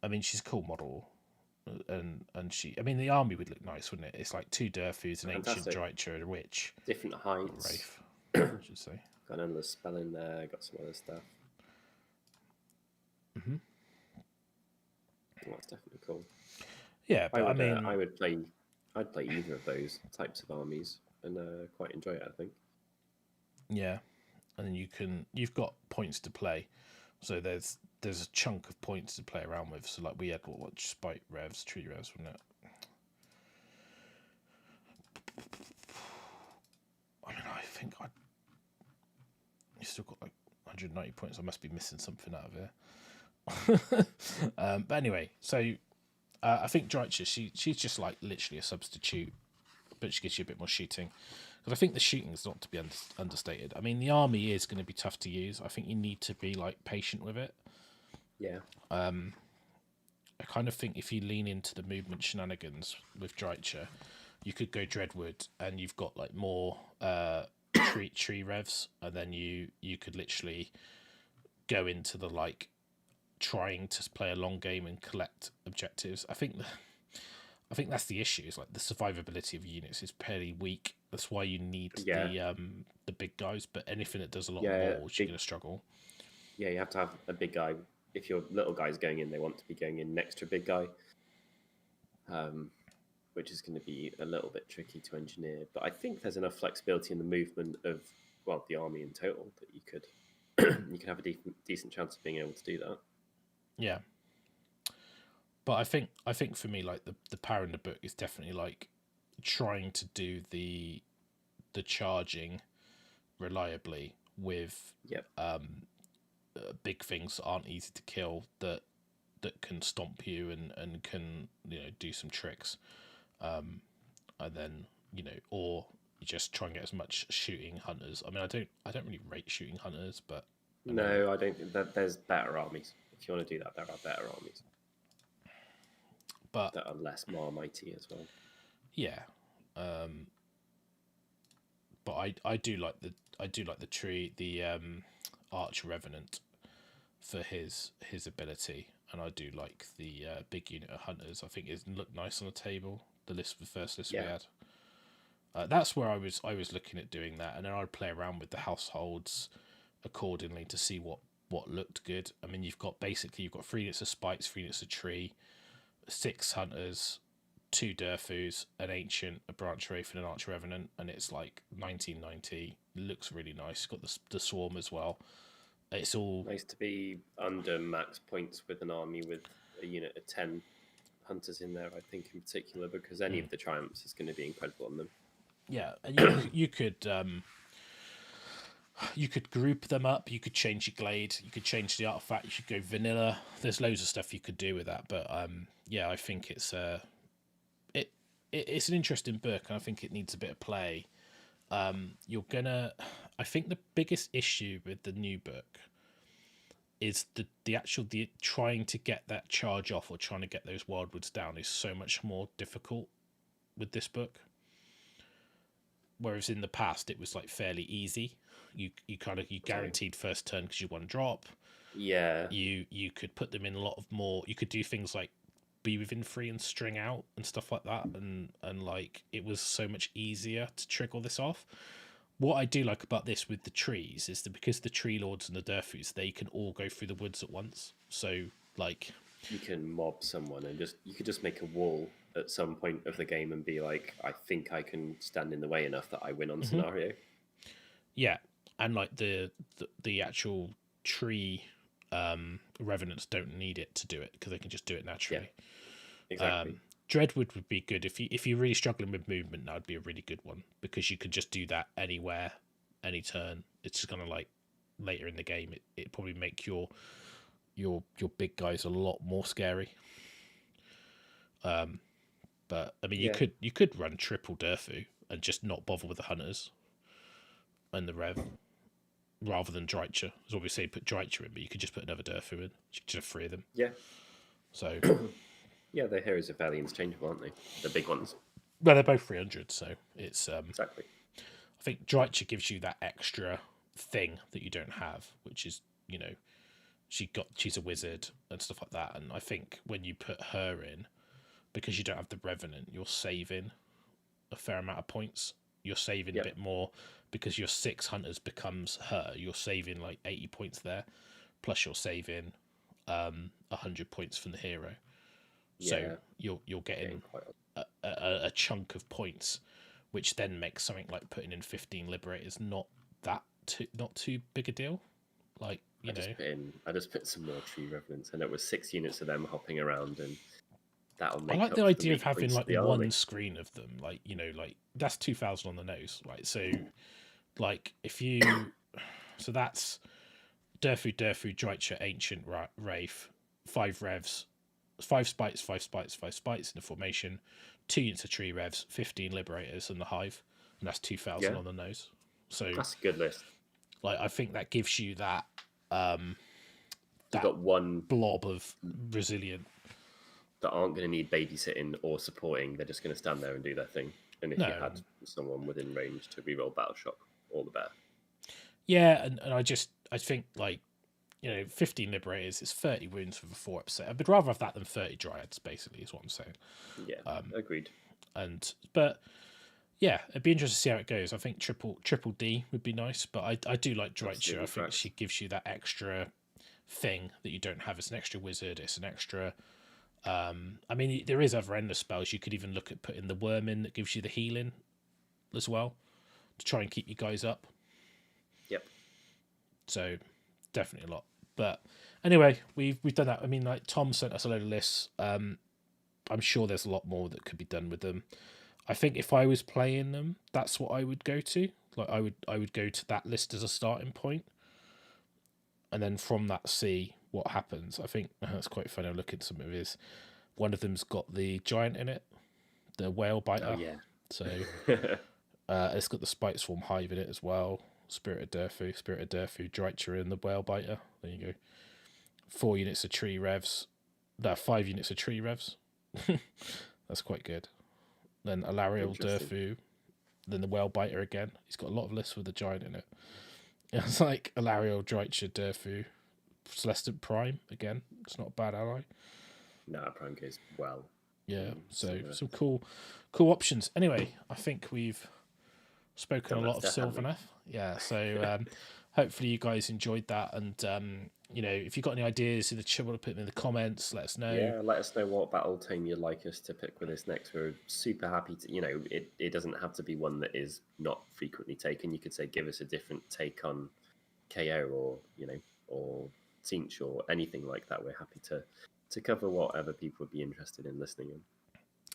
a cool model, and the army would look nice, wouldn't it? It's like 2 Durfus, an ancient Dreicher, a witch, different heights, Wraith, I should say. Got an endless spell in there. Got some other stuff. That's definitely cool. Yeah, but I'd play either of those types of armies and quite enjoy it, I think. Yeah, and then you've got points to play, so there's a chunk of points to play around with. So like we had what spite revs, tree revs, wasn't it? I mean, I think you still got like 190 points. I must be missing something out of here. But anyway, so I think Dreicher, she's just like literally a substitute, but she gives you a bit more shooting. Because I think the shooting is not to be understated. I mean, the army is going to be tough to use. I think you need to be like patient with it. Yeah. I kind of think if you lean into the movement shenanigans with Dreicher, you could go Dreadwood, and you've got like more tree revs, and then you could literally go into the like trying to play a long game and collect objectives. I think that's the issue. Is like the survivability of units is fairly weak. That's why you need the big guys. But anything that does a lot more, you're going to struggle. Yeah, you have to have a big guy. If your little guy's going in, they want to be going in next to a big guy, which is going to be a little bit tricky to engineer. But I think there's enough flexibility in the movement of the army in total that you could have a decent chance of being able to do that. Yeah. But I think for me, like the power in the book is definitely like trying to do the charging reliably with big things that aren't easy to kill, that can stomp you and can do some tricks, and then or you just try and get as much shooting hunters. I mean, I don't really rate shooting hunters, but I don't think that there's better armies. If you want to do that, there are better armies, but that are less Marmite as well. Yeah, but I do like the tree, the Arch Revenant for his ability, and I do like the big unit of hunters. I think it looked nice on the table. The first list we had. That's where I was looking at doing that, and then I'd play around with the households accordingly to see what looked good. I mean, you've got 3 units of spites, 3 units of tree, 6 hunters, 2 Durfus, an ancient, a branch wraith, and an archer revenant, and it's like 1990. It looks really nice. It's got the swarm as well. It's all nice to be under max points with an army with a unit of 10 hunters in there, I think, in particular, because any of the triumphs is going to be incredible on them. Yeah, and you could group them up. You could change your glade. You could change the artifact. You should go vanilla. There's loads of stuff you could do with that. But I think it's it's an interesting book, and I think it needs a bit of play. I think the biggest issue with the new book is the trying to get that charge off or trying to get those wildwoods down is so much more difficult with this book. Whereas in the past it was like fairly easy. You guaranteed first turn because you won drop. Yeah. You could put them in a lot of more. You could do things like be within 3 and string out and stuff like that, and like it was so much easier to trickle this off. What I do like about this with the trees is that because the tree lords and the Durfus, they can all go through the woods at once. So like you can mob someone and you could just make a wall at some point of the game and be like, I think I can stand in the way enough that I win on scenario. Yeah, and like the actual tree revenants don't need it to do it because they can just do it naturally. Exactly. Dreadwood would be good if you're really struggling with movement. That would be a really good one because you could just do that anywhere, any turn. It's just kind of like later in the game. It probably make your big guys a lot more scary. But I mean, you could run triple Durfu and just not bother with the hunters and the rev rather than Dreicher. As what we say, put Dreicher in, but you could just put another Durfu in. You could just have 3 of them. Yeah. So. Yeah, the heroes are fairly interchangeable, aren't they? The big ones. Well, they're both 300, so it's exactly. I think Dreicher gives you that extra thing that you don't have, which is, you know, she's a wizard and stuff like that. And I think when you put her in, because you don't have the Revenant, you're saving a fair amount of points. You're saving a bit more because your 6 hunters becomes her. You're saving like 80 points there, plus you're saving 100 points from the hero. So you're getting a chunk of points, which then makes something like putting in 15 Liberators not too big a deal. Like I just put some more Tree Revenants, and it was 6 units of them hopping around, and that'll make. I like the idea of having like one screen of them, like like that's 2,000 on the nose, right? So, like if you, so that's Durfu, Dreicher, Ancient, Wraith, 5 revs. 5 spites, 5 spites, 5 spites in the formation, 2 units of tree revs, 15 liberators, and the hive, and that's 2,000 on the nose. So that's a good list. Like I think that gives you that you've got one blob of resilient that aren't going to need babysitting or supporting. They're just going to stand there and do their thing. And if you had someone within range to reroll Battle Shock, all the better. Yeah, and I think like. 15 Liberators is 30 wounds for the 4-up set. I'd rather have that than 30 Dryads, basically, is what I'm saying. Yeah, agreed. But yeah, it'd be interesting to see how it goes. I think triple D would be nice, but I do like Dreicher. I think she gives you that extra thing that you don't have. It's an extra wizard. It's an extra. I mean, there is other endless spells. You could even look at putting the worm in that gives you the healing as well to try and keep you guys up. Yep. So definitely a lot. But anyway, we've done that. I mean, like Tom sent us a load of lists. I'm sure there's a lot more that could be done with them. I think if I was playing them, that's what I would go to. Like I would go to that list as a starting point, and then from that see what happens. I think that's quite funny. I'm looking at some of his. One of them's got the giant in it, the whale biter. Oh yeah. So it's got the spite swarm hive in it as well. Spirit of Durfu, Dreicher, and the whale biter. There you go. 4 units of tree revs. 5 units of tree revs. That's quite good. Then Alariel Durfu. Then the whale biter again. He's got a lot of lists with the giant in it. It's like Alariel, Dreicher, Durfu, Celestant Prime again. It's not a bad ally. No, Prime goes well. Yeah, so some cool options. Anyway, I think we've spoken a lot of Sylvaneth. Yeah, so hopefully you guys enjoyed that, and if you've got any ideas in the chat, want to put them in the comments, let us know. Yeah, let us know what battle tome you'd like us to pick with us next. We're super happy to, it doesn't have to be one that is not frequently taken. You could say give us a different take on KO or Tzeentch or anything like that. We're happy to cover whatever people would be interested in listening in.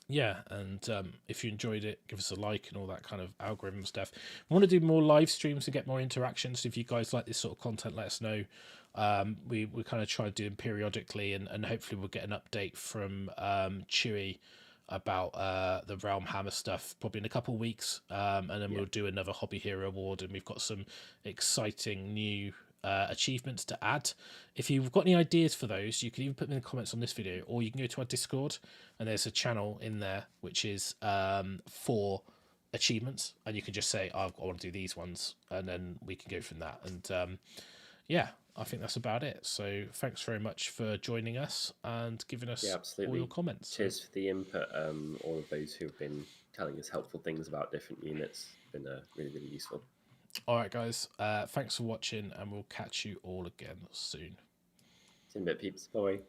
Yeah, and if you enjoyed it, give us a like and all that kind of algorithm stuff. We want to do more live streams to get more interactions. So if you guys like this sort of content, let us know. We kind of try to do them periodically, and hopefully we'll get an update from Chewy about the Realmhammer stuff probably in a couple of weeks, and then we'll do another Hobby Hero Award, and we've got some exciting new achievements to add. If you've got any ideas for those, you can even put them in the comments on this video, or you can go to our Discord, and there's a channel in there which is for achievements, and you can just say, I want to do these ones, and then we can go from that. And I think that's about it. So thanks very much for joining us and giving us all your comments. Cheers for the input. All of those who've been telling us helpful things about different units. It's been really, really useful. All right, guys. Thanks for watching, and we'll catch you all again soon. See you in a bit, peeps. Bye.